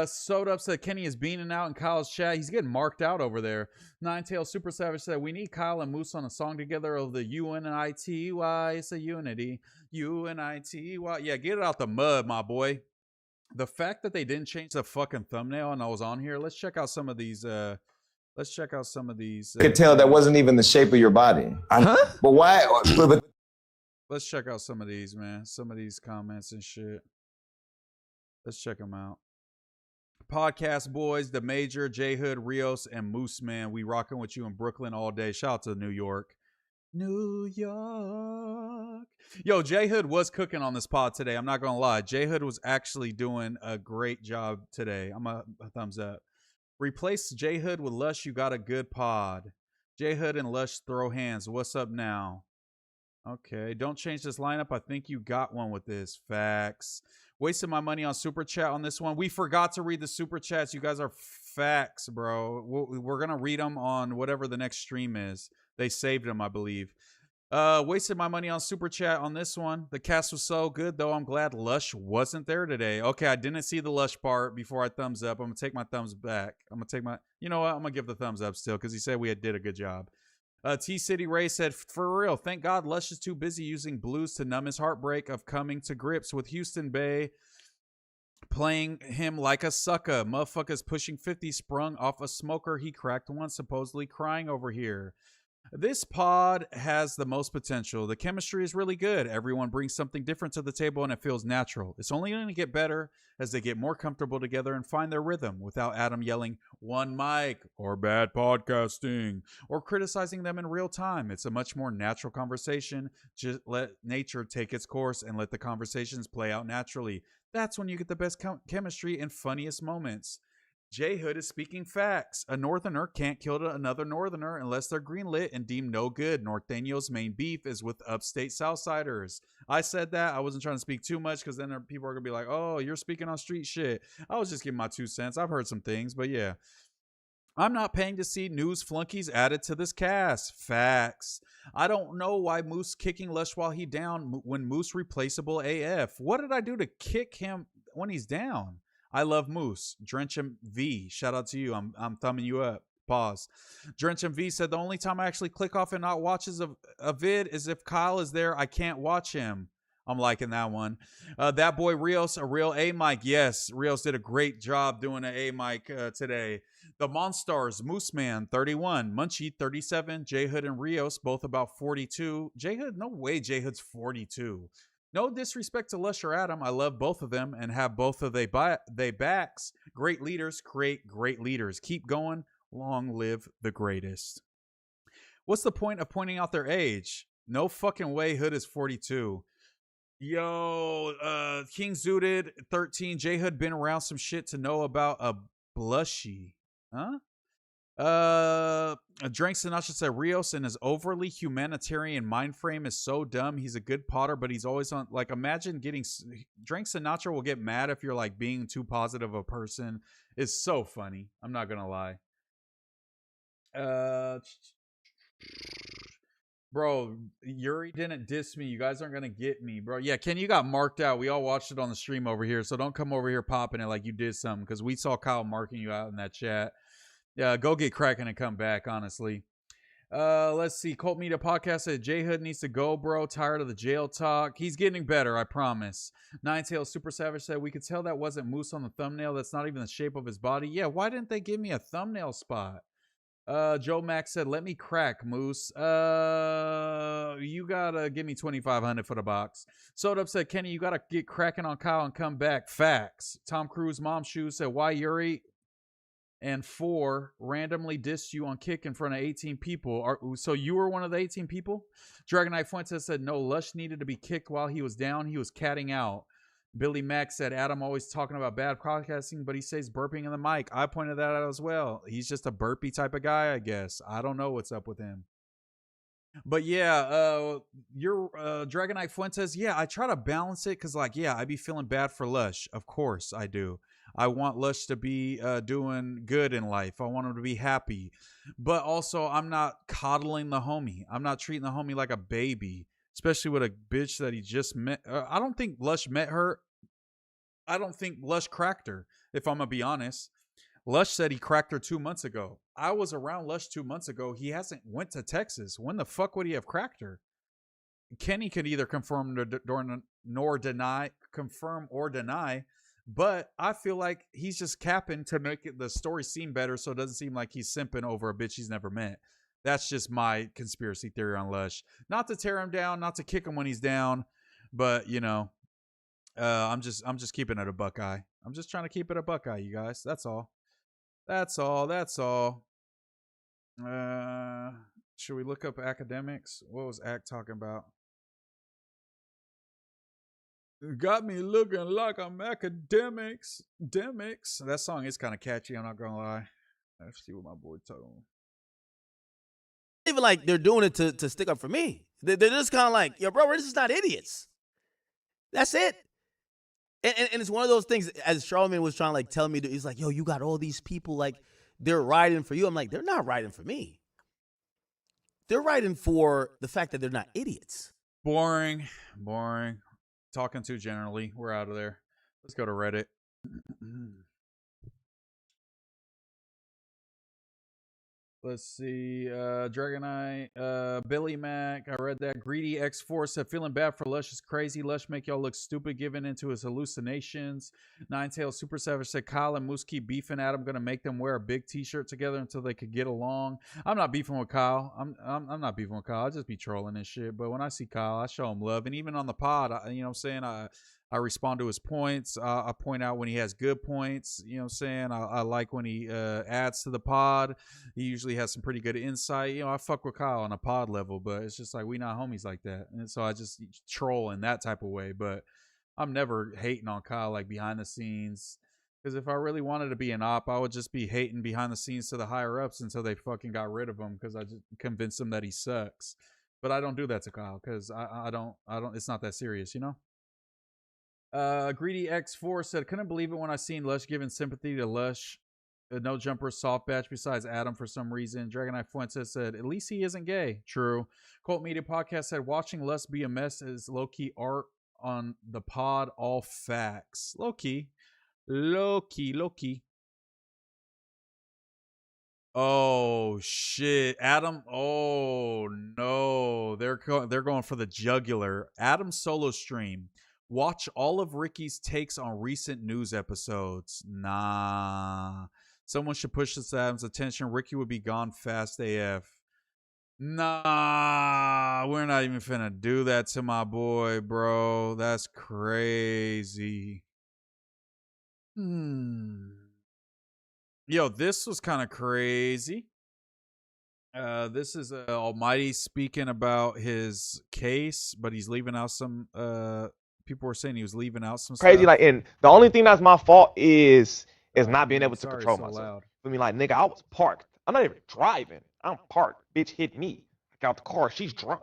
Soda Up said Kenny is beaning out in Kyle's chat. He's getting marked out over there. Ninetail Super Savage said we need Kyle and Moose on a song together of the UNITY. It's a unity. UNITY. Yeah, get it out the mud, my boy. The fact that they didn't change the fucking thumbnail and I was on here. Let's check out some of these. I could tell that wasn't even the shape of your body. But why? Let's check out some of these, man. Some of these comments and shit. Let's check them out. Podcast boys, The Major, J Hood, Rios, and MooseMan. We rocking with you in Brooklyn all day. Shout out to New York. New York. Yo, J Hood was cooking on this pod today. I'm not gonna lie. J Hood was actually doing a great job today. I'm a thumbs up. Replace J Hood with Lush. You got a good pod. J Hood and Lush throw hands. What's up now? Okay, don't change this lineup. I think you got one with this. Facts. Wasted my money on Super Chat on this one. We forgot to read the Super Chats. You guys are facts, bro. We're going to read them on whatever the next stream is. They saved them, I believe. Wasted my money on Super Chat on this one. The cast was so good, though. I'm glad Lush wasn't there today. Okay, I didn't see the Lush part before I thumbs up. I'm going to take my thumbs back. I'm going to take my... You know what? I'm going to give the thumbs up still because he said we did a good job. T-City Ray said, for real, thank God Lush is too busy using blues to numb his heartbreak of coming to grips with Houston Bay playing him like a sucker. Motherfuckers pushing 50 sprung off a smoker he cracked once, supposedly crying over here. This pod has the most potential. The chemistry is really good. Everyone brings something different to the table and it feels natural. It's only going to get better as they get more comfortable together and find their rhythm without Adam yelling, one mic, or bad podcasting, or criticizing them in real time. It's a much more natural conversation. Just let nature take its course and let the conversations play out naturally. That's when you get the best chemistry and funniest moments. J Hood is speaking facts. A northerner can't kill another northerner unless they're greenlit and deemed no good. Norteño's main beef is with upstate Southsiders. I said that. I wasn't trying to speak too much because then people are going to be like, oh, you're speaking on street shit. I was just giving my 2 cents. I've heard some things, but yeah. I'm not paying to see news flunkies added to this cast. Facts. I don't know why Moose kicking Lush while he down when Moose replaceable AF. What did I do to kick him when he's down? I love Moose. Drencham V. Shout out to you. I'm thumbing you up. Pause. Drencham V said the only time I actually click off and not watches a vid is if Kyle is there. I can't watch him. I'm liking that one. That boy Rios, a real A mic. Yes, Rios did a great job doing an A mic today. The Monstars, MooseMan 31, Munchie 37, J Hood and Rios both about 42. J Hood, no way J Hood's 42. No disrespect to Lush or Adam. I love both of them and have both of they backs. Great leaders create great leaders. Keep going. Long live the greatest. What's the point of pointing out their age? No fucking way Hood is 42. Yo, King Zooted 13. J Hood been around some shit to know about a blushy. Huh? Drank Sinatra said Rios and his overly humanitarian mind frame is so dumb. He's a good potter, but he's always on. Like, imagine getting Drank Sinatra will get mad if you're like being too positive a person. It's so funny. I'm not gonna lie. Bro, Yuri didn't diss me. You guys aren't gonna get me, bro. Yeah, Ken, you got marked out. We all watched it on the stream over here, so don't come over here popping it like you did something because we saw Kyle marking you out in that chat. Yeah, go get cracking and come back, honestly. Let's see. Cult Media Podcast said J Hood needs to go, bro. Tired of the jail talk. He's getting better, I promise. Ninetail Super Savage said we could tell that wasn't Moose on the thumbnail. That's not even the shape of his body. Yeah, why didn't they give me a thumbnail spot? Joe Max said, let me crack, Moose. You gotta give me 2,500 for the box. Soda Up said, Kenny, you gotta get cracking on Kyle and come back. Facts. Tom Cruise Mom Shoes said, why Yuri and 4 randomly dissed you on Kick in front of 18 people. So you were one of the 18 people? Dragon Knight Fuentes said, no, Lush needed to be kicked while he was down. He was catting out. Billy Mack said, Adam always talking about bad podcasting, but he says burping in the mic. I pointed that out as well. He's just a burpy type of guy, I guess. I don't know what's up with him. But yeah, your Dragon Knight Fuentes, yeah, I try to balance it because, like, yeah, I be feeling bad for Lush. Of course I do. I want Lush to be doing good in life. I want him to be happy. But also, I'm not coddling the homie. I'm not treating the homie like a baby. especially with a bitch that he just met. I don't think Lush met her. I don't think Lush cracked her, if I'm going to be honest. Lush said he cracked her 2 months ago. I was around Lush 2 months ago. He hasn't went to Texas. When the fuck would he have cracked her? Kenny could either confirm or deny, but I feel like he's just capping to make the story seem better, so it doesn't seem like he's simping over a bitch he's never met. That's just my conspiracy theory on Lush. Not to tear him down, not to kick him when he's down, but you know, I'm just keeping it a Buckeye. I'm just trying to keep it a Buckeye, you guys. That's all. That's all. Should we look up academics? What was Act talking about? Got me looking like I'm academics. That song is kind of catchy, I'm not gonna lie. Let's see what my boy told. Even like they're doing it to stick up for me. They're just kind of like, yo, bro, this is not idiots. That's it. And it's one of those things, as Charlamagne was trying to like tell me, he's like, yo, you got all these people like they're riding for you. I'm like, they're not riding for me. They're riding for the fact that they're not idiots. Boring. Talking too generally. We're out of there. Let's go to Reddit. Let's see. Dragonite, Billy Mac. I read that. Greedy X4 said, feeling bad for Lush is crazy. Lush make y'all look stupid giving into his hallucinations. Ninetail Super Savage said, Kyle and Moose keep beefing at him. Gonna make them wear a big t-shirt together until they could get along. I'm not beefing with Kyle. I'm not beefing with Kyle. I'll just be trolling and shit. But when I see Kyle, I show him love. And even on the pod, you know what I'm saying? I respond to his points. I point out when he has good points. You know what I'm saying? I like when he adds to the pod. He usually has some pretty good insight. You know, I fuck with Kyle on a pod level, but it's just like we not homies like that. And so I just troll in that type of way. But I'm never hating on Kyle like behind the scenes. Because if I really wanted to be an op, I would just be hating behind the scenes to the higher ups until they fucking got rid of him because I just convinced them that he sucks. But I don't do that to Kyle because I don't. It's not that serious, you know? Greedy X4 said, couldn't believe it when I seen Lush giving sympathy to Lush. No jumper soft batch besides Adam for some reason. Dragonite Fuentes said, at least he isn't gay. True. Cult Media Podcast said, watching Lush be a mess is low-key art on the pod. All facts. Low-key. Oh, shit. Adam. Oh, no. They're going for the jugular. Adam's solo stream. Watch all of Ricky's takes on recent news episodes. Nah. Someone should push this to Adam's attention. Ricky would be gone fast AF. Nah. We're not even finna do that to my boy, bro. That's crazy. Yo, this was kind of crazy. This is Almighty speaking about his case, but he's leaving out some people were saying he was leaving out some crazy stuff. like, and the only thing that's my fault is not being able to control myself. I mean, like, nigga, I was parked. I'm not even driving. I'm parked. Bitch hit me. I got out the car. She's drunk.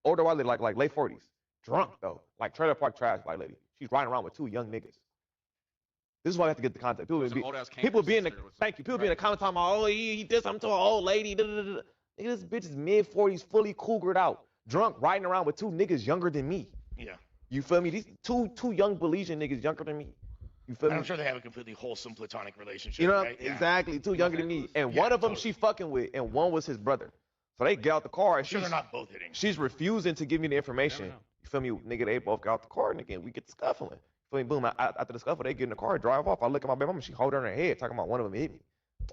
Older white lady, like late 40s. Drunk though. Like trailer park trash white lady. She's riding around with two young niggas. This is why I have to get the context. People be in the comments talking about, oh, he did something to an old lady. Nigga, this bitch is mid-40s, fully cougared out, drunk, riding around with two niggas younger than me. Yeah. You feel me? These two young Belizean niggas younger than me. You feel me? I'm sure they have a completely wholesome platonic relationship. You know, right? exactly. Two younger than me. And one of them she fucking with, and one was his brother. So they get out the car, and they're not both hitting. She's refusing to give me the information. You feel me? Nigga, they both got out the car, nigga, and we get to scuffling. Feel me? Boom. After the scuffle, they get in the car, drive off. I look at my baby mama, she hold her in her head, talking about one of them hit me.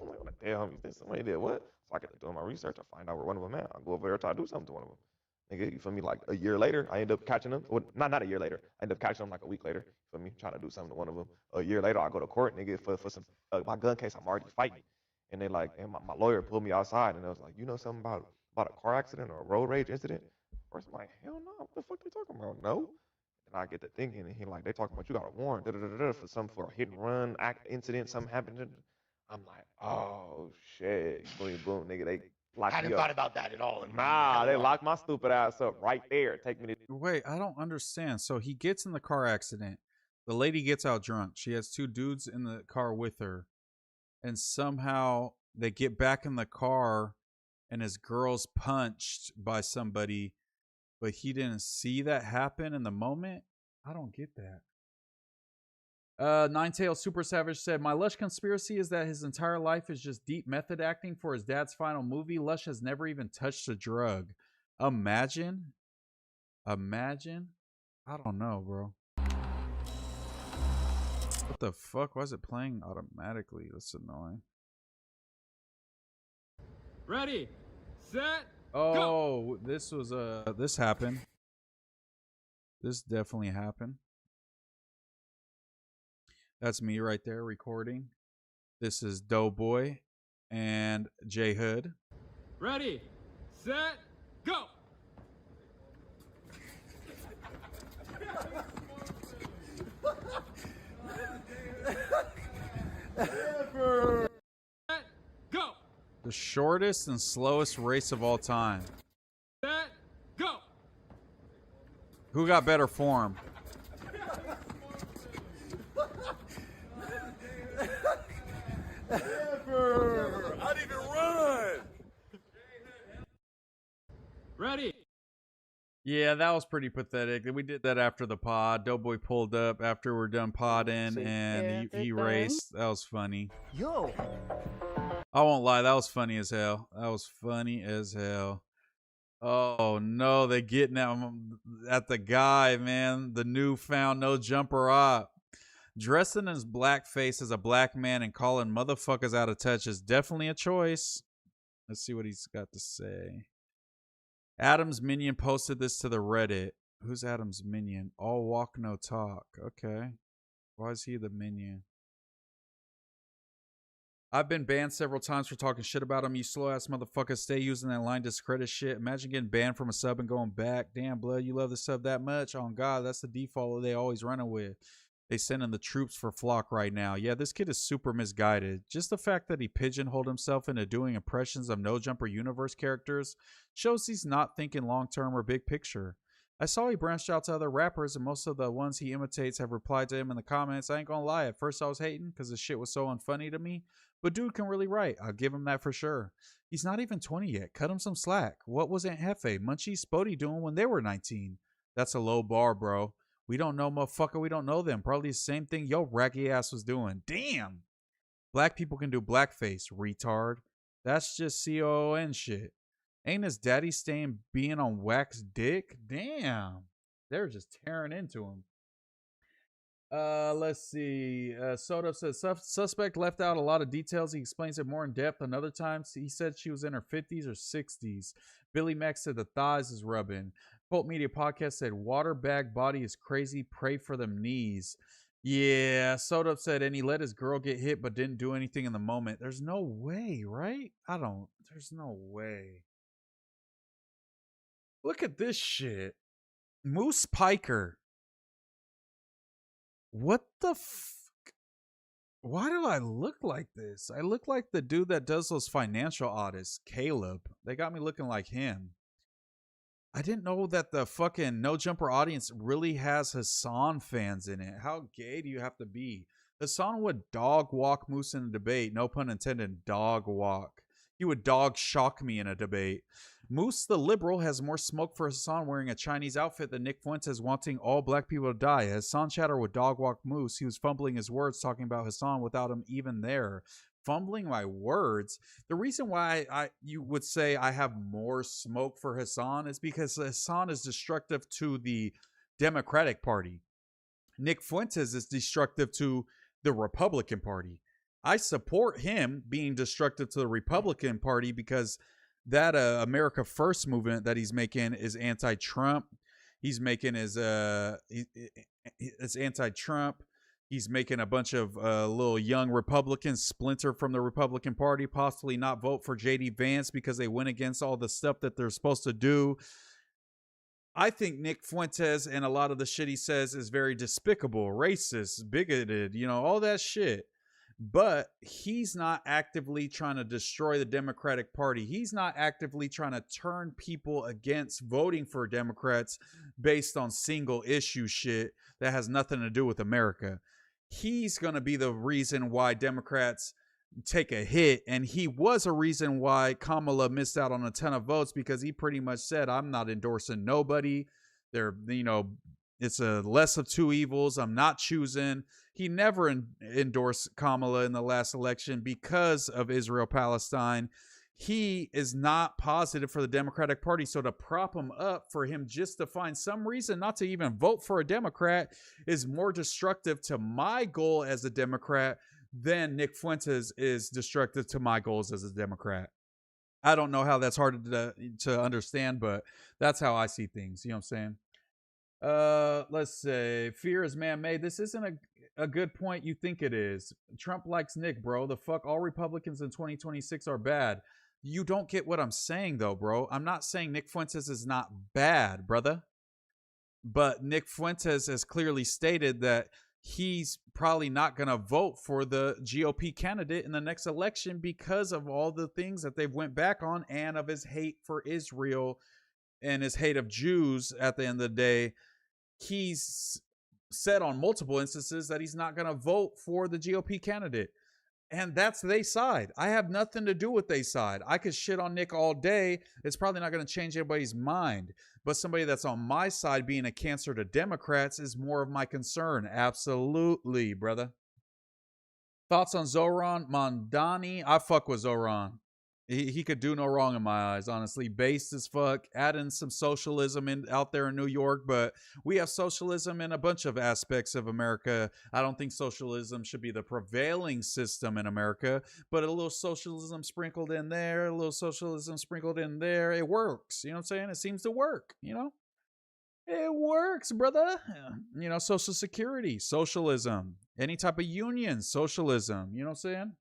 I'm like, what the hell? Somebody did what? So I get to do my research. I find out where one of them at. I go over there, try to do something to one of them. Nigga, you feel me? Like a year later, I end up catching them. Well, not a year later. I end up catching them like a week later. You feel me? Trying to do something to one of them. A year later, I go to court, nigga, for some my gun case. I'm already fighting, and they like, and my lawyer pulled me outside, and I was like, you know something about a car accident or a road rage incident? Or I'm like, hell no, what the fuck they talking about? No. And I get to thinking, and he like, they talking about you got a warrant for a hit and run incident, something happened. I'm like, oh shit, boom, boom, nigga, they. I hadn't thought about that at all. Nah, they locked my stupid ass up right there. Take me to. Wait, I don't understand. So he gets in the car accident. The lady gets out drunk. She has two dudes in the car with her. And somehow they get back in the car and his girl's punched by somebody. but he didn't see that happen in the moment. I don't get that. Ninetail Super Savage said, my Lush conspiracy is that his entire life is just deep method acting for his dad's final movie. Lush has never even touched a drug. Imagine. I don't know, bro. What the fuck? Why is it playing automatically? That's annoying. Ready, set, go. This was this happened. This definitely happened. That's me right there recording. This is Doughboy and J Hood. Ready, set, go. Go. The shortest and slowest race of all time. Set, go. Who got better form? I didn't even run. Ready. Yeah, that was pretty pathetic. We did that after the pod. Doughboy pulled up after we're done podding, and he raced. That was funny. Yo. I won't lie, that was funny as hell. That was funny as hell. Oh no, they getting at the guy, man. The newfound no jumper op. Dressing in his blackface as a black man and calling motherfuckers out of touch is definitely a choice. Let's see what he's got to say. Adam's Minion posted this to the Reddit. Who's Adam's Minion? All walk, no talk. Okay. Why is he the minion? I've been banned several times for talking shit about him. You slow-ass motherfuckers stay using that line discredit shit. Imagine getting banned from a sub and going back. Damn, blood, you love the sub that much? On God, that's the default they always running with. They sending the troops for Flock right now. Yeah, this kid is super misguided. Just the fact that he pigeonholed himself into doing impressions of No Jumper universe characters shows he's not thinking long-term or big picture. I saw he branched out to other rappers, and most of the ones he imitates have replied to him in the comments. I ain't gonna lie, at first I was hating because the shit was so unfunny to me, but dude can really write. I'll give him that for sure. He's not even 20 yet. Cut him some slack. What was Aunt Hefe, Munchie, Spody doing when they were 19? That's a low bar, bro. We don't know, motherfucker. We don't know them. Probably the same thing yo raggy ass was doing. Damn. Black people can do blackface, retard. That's just CON shit. Ain't his daddy staying being on wax dick? Damn. They're just tearing into him. Let's see. Soda says suspect left out a lot of details. He explains it more in depth. Another time, he said she was in her 50s or 60s. Billy Mack said the thighs is rubbing. Cult Media Podcast said water bag body is crazy. Pray for them knees. Yeah, Soda said, and he let his girl get hit but didn't do anything in the moment. There's no way, right? There's no way. Look at this shit. Moose Piker. What the fuck? Why do I look like this? I look like the dude that does those financial audits, Caleb. They got me looking like him. I didn't know that the fucking No Jumper audience really has Hassan fans in it. How gay do you have to be? Hassan would dog walk Moose in a debate. No pun intended, dog walk. He would dog shock me in a debate. Moose the liberal has more smoke for Hassan wearing a Chinese outfit than Nick Fuentes wanting all black people to die. Hassan Chatter would dog walk Moose. He was fumbling his words talking about Hassan without him even there. Fumbling my words. The reason why you would say I have more smoke for Hassan is because Hassan is destructive to the Democratic Party. Nick Fuentes is destructive to the Republican Party. I support him being destructive to the Republican Party because that America First movement that he's making is anti-Trump. He's making it's anti-Trump. He's making a bunch of little young Republicans splinter from the Republican Party, possibly not vote for J.D. Vance because they went against all the stuff that they're supposed to do. I think Nick Fuentes and a lot of the shit he says is very despicable, racist, bigoted, all that shit. But he's not actively trying to destroy the Democratic Party. He's not actively trying to turn people against voting for Democrats based on single issue shit that has nothing to do with America. He's going to be the reason why Democrats take a hit. And he was a reason why Kamala missed out on a ton of votes, because he pretty much said, I'm not endorsing nobody. It's a less of two evils. I'm not choosing. He never endorsed Kamala in the last election because of Israel-Palestine. He is not positive for the Democratic Party. So to prop him up, for him just to find some reason not to even vote for a Democrat, is more destructive to my goal as a Democrat than Nick Fuentes is destructive to my goals as a Democrat. I don't know how that's hard to understand, but that's how I see things. You know what I'm saying? Let's say fear is man-made. This isn't a good point you think it is. Trump likes Nick, bro. The fuck, all Republicans in 2026 are bad. You don't get what I'm saying, though, bro. I'm not saying Nick Fuentes is not bad, brother. But Nick Fuentes has clearly stated that he's probably not going to vote for the GOP candidate in the next election because of all the things that they've went back on, and of his hate for Israel and his hate of Jews. At the end of the day, he's said on multiple instances that he's not going to vote for the GOP candidate. And that's they side. I have nothing to do with they side. I could shit on Nick all day. It's probably not going to change anybody's mind. But somebody that's on my side being a cancer to Democrats is more of my concern. Absolutely, brother. Thoughts on Zoran Mondani? I fuck with Zoran. He could do no wrong in my eyes, honestly. Based as fuck, adding some socialism out there in New York, but we have socialism in a bunch of aspects of America. I don't think socialism should be the prevailing system in America, but a little socialism sprinkled in there, a little socialism sprinkled in there, it works. You know what I'm saying? It seems to work, you know? It works, brother. You know, Social Security, socialism. Any type of union, socialism. You know what I'm saying?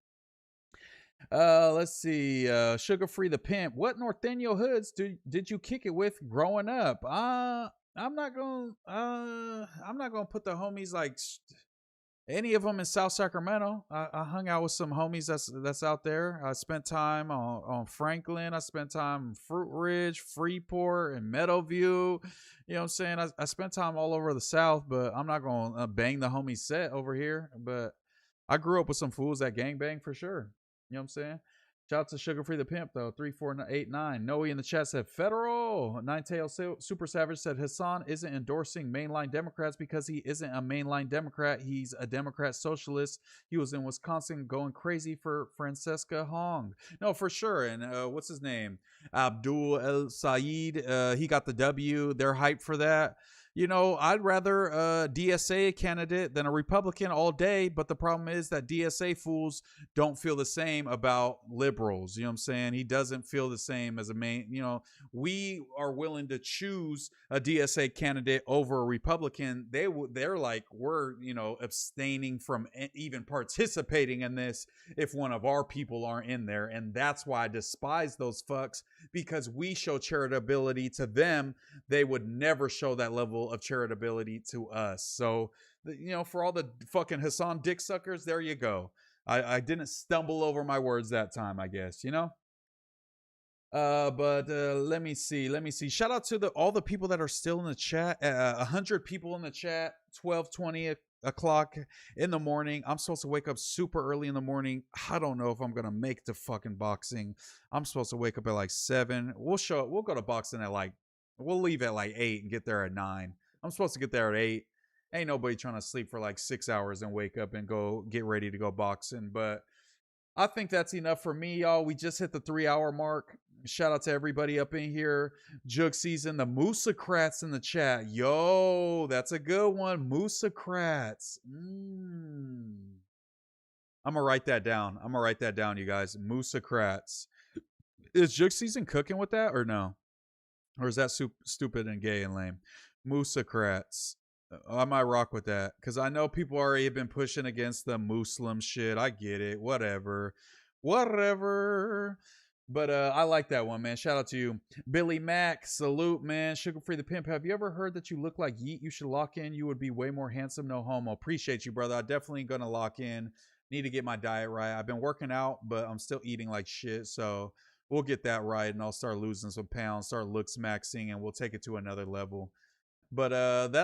Let's see. Sugar Free the Pimp. What Norteño hoods did you kick it with growing up? I'm not gonna put the homies like any of them in South Sacramento. I hung out with some homies that's out there. I spent time on Franklin. I spent time in Fruit Ridge, Freeport, and Meadowview. You know what I'm saying? I spent time all over the South, but I'm not gonna bang the homie set over here. But I grew up with some fools that gangbang for sure. You know what I'm saying? Shout out to Sugar Free the Pimp, though. 3489. Noe in the chat said, Federal. Ninetail Super Savage said, Hassan isn't endorsing mainline Democrats because he isn't a mainline Democrat. He's a Democrat socialist. He was in Wisconsin going crazy for Francesca Hong. No, for sure. And what's his name? Abdul El Said. He got the W. They're hyped for that. You know, I'd rather a DSA candidate than a Republican all day, but the problem is that DSA fools don't feel the same about liberals. You know what I'm saying? He doesn't feel the same as a main, you know, we are willing to choose a DSA candidate over a Republican. They're like, we're, you know, abstaining from even participating in this if one of our people aren't in there. And that's why I despise those fucks, because we show charitability to them. They would never show that level of charitability to us. So, you know, for all the fucking Hassan dick suckers, there you go. I didn't stumble over my words that time, I guess, you know? But let me see. Shout out to all the people that are still in the chat. 100 people in the chat. 12:20 o'clock in the morning. I'm supposed to wake up super early in the morning. I don't know if I'm gonna make the fucking boxing. I'm supposed to wake up at like 7. We'll go to boxing at like, we'll leave at like 8 and get there at 9. I'm supposed to get there at 8. Ain't nobody trying to sleep for like 6 hours and wake up and go get ready to go boxing. But I think that's enough for me, y'all. We just hit the 3-hour mark. Shout out to everybody up in here. Jug Season, the Moosocrats in the chat. Yo, that's a good one. Moosocrats. I'm going to write that down. You guys. Moosocrats. Is Jug Season cooking with that or no? Or is that stupid and gay and lame? Moosocrats. I might rock with that, because I know people already have been pushing against the Muslim shit. I get it. Whatever. But I like that one, man. Shout out to you. Billy Mack, salute, man. Sugar Free the Pimp. Have you ever heard that you look like Yeet? You should lock in. You would be way more handsome. No homo. Appreciate you, brother. I definitely going to lock in. Need to get my diet right. I've been working out, but I'm still eating like shit. So we'll get that right, and I'll start losing some pounds, start looks maxing, and we'll take it to another level. But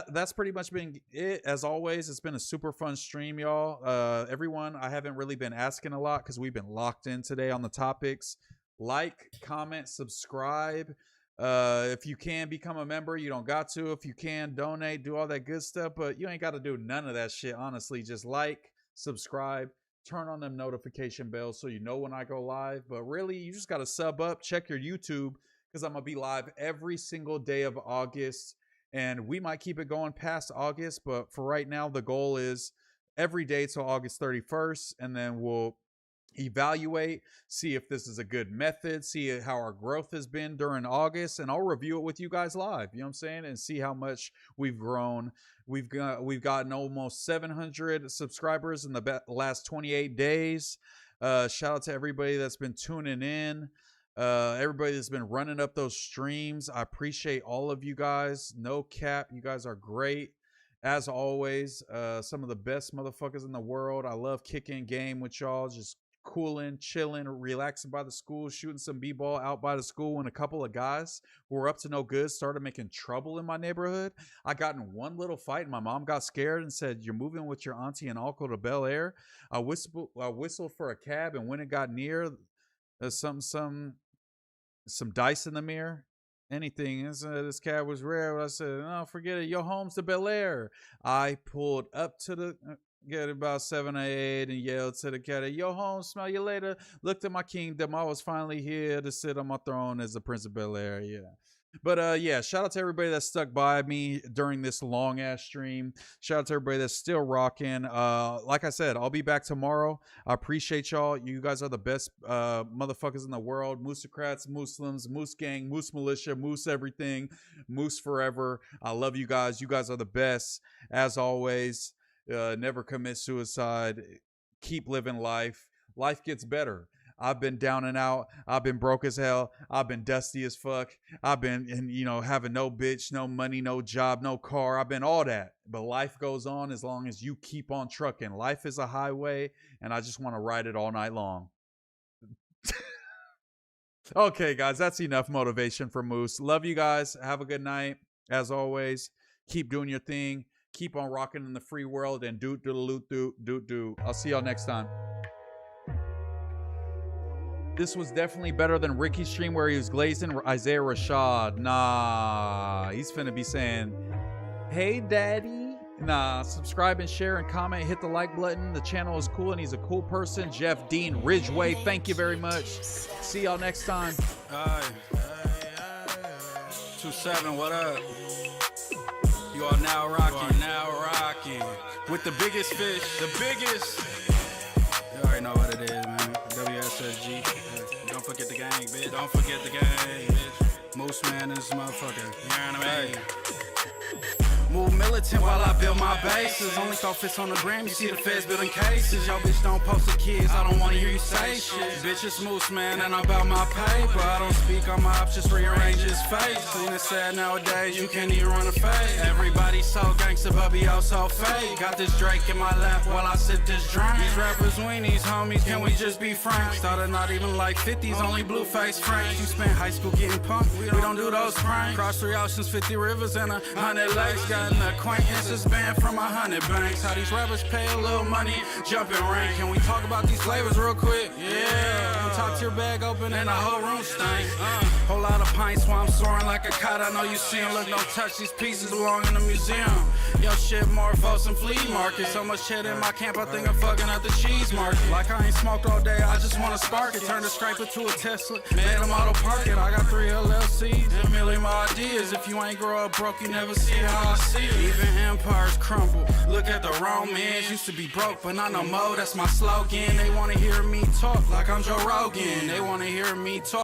that's pretty much been it. As always, it's been a super fun stream, y'all. Everyone, I haven't really been asking a lot because we've been locked in today on the topics. Like, comment, subscribe. If you can become a member, you don't got to. If you can donate, do all that good stuff, but you ain't got to do none of that shit. Honestly, just like, subscribe, turn on them notification bells so you know when I go live. But really, you just got to sub up, check your YouTube, because I'm gonna be live every single day of August. And we might keep it going past August, but for right now, the goal is every day till August 31st. And then we'll evaluate, see if this is a good method, see how our growth has been during August, and I'll review it with you guys live, you know what I'm saying, and see how much we've grown. We've gotten almost 700 subscribers in the last 28 days. Shout out to everybody that's been tuning in. Everybody that's been running up those streams. I appreciate all of you guys. No cap, you guys are great as always. Some of the best motherfuckers in the world. I love kicking game with y'all, just cooling, chilling, relaxing by the school, shooting some b-ball out by the school. When a couple of guys who were up to no good started making trouble in my neighborhood. I got in one little fight and my mom got scared and said, "You're moving with your auntie and uncle to Bel Air." I whistled for a cab, and when it got near, some dice in the mirror, anything. This cab was rare. I said, "No, forget it. Your home's to Bel Air." I pulled up to the get about 7 or 8 and yelled to the cat, "Yo home, smell you later." Looked at my kingdom. I was finally here to sit on my throne as the Prince of Bel Air. Yeah. But yeah, shout out to everybody that stuck by me during this long ass stream. Shout out to everybody that's still rocking. Like I said, I'll be back tomorrow. I appreciate y'all. You guys are the best motherfuckers in the world. Moosocrats, Muslims, Moose Gang, Moose Militia, Moose everything, Moose forever. I love you guys. You guys are the best. As always, never commit suicide. Keep living life. Life gets better. I've been down and out. I've been broke as hell. I've been dusty as fuck. I've been, having no bitch, no money, no job, no car. I've been all that. But life goes on as long as you keep on trucking. Life is a highway, and I just want to ride it all night long. Okay, guys, that's enough motivation for Moose. Love you guys. Have a good night. As always, keep doing your thing. Keep on rocking in the free world, and doot. I'll see y'all next time. This was definitely better than Ricky's stream where he was glazing Isaiah Rashad. Nah, he's finna be saying, "Hey, daddy." Nah, subscribe and share and comment. Hit the like button. The channel is cool and he's a cool person. Jeff Dean Ridgeway, thank you very much. See y'all next time. 27, what up? You are now rocking with the biggest fish, the biggest. You already know what it is, man. WSSG. Don't forget the gang, bitch. Don't forget the gang, bitch. MooseMan is this motherfucker. You know what I mean? Move militant while I build my bases. Only thought fits on the gram, you see the feds building cases. Yo, bitch, don't post the kids, I don't wanna hear you say shit. Bitch, it's MooseMan and I'm about my paper. I don't speak on my options, rearrange his face. Clean and sad nowadays, you can't even run a fade. Everybody so gangsta, but be all so fake. Got this Drake in my lap while I sip this drink. These rappers weenies, homies, can we just be frank? Started not even like 50s, only blue face franks. You spent high school getting punked, we don't do those pranks. Cross 3 oceans, 50 rivers, and 100 lakes. Got an acquaintances banned from 100 banks. How these rappers pay a little money, jumping rank. Can we talk about these flavors real quick? Yeah. Talk to your bag open and the whole room stinks. Whole lot of pints while I'm soaring like a kite. I know you see 'em. Look, don't touch these pieces, belong in the museum. Yo, shit, more votes and flea market. So much shit in my camp, I think I'm fucking at the cheese market. Like I ain't smoked all day, I just wanna spark it. Turn the scraper to a Tesla, made them auto park it. I got 3 LLCs, and a million more ideas. If you ain't grow up broke, you never see how I see it. Even empires crumble. Look at the Romans, used to be broke, but not no more. That's my slogan. They wanna hear me talk like I'm Joe Rogan. They wanna hear me talk.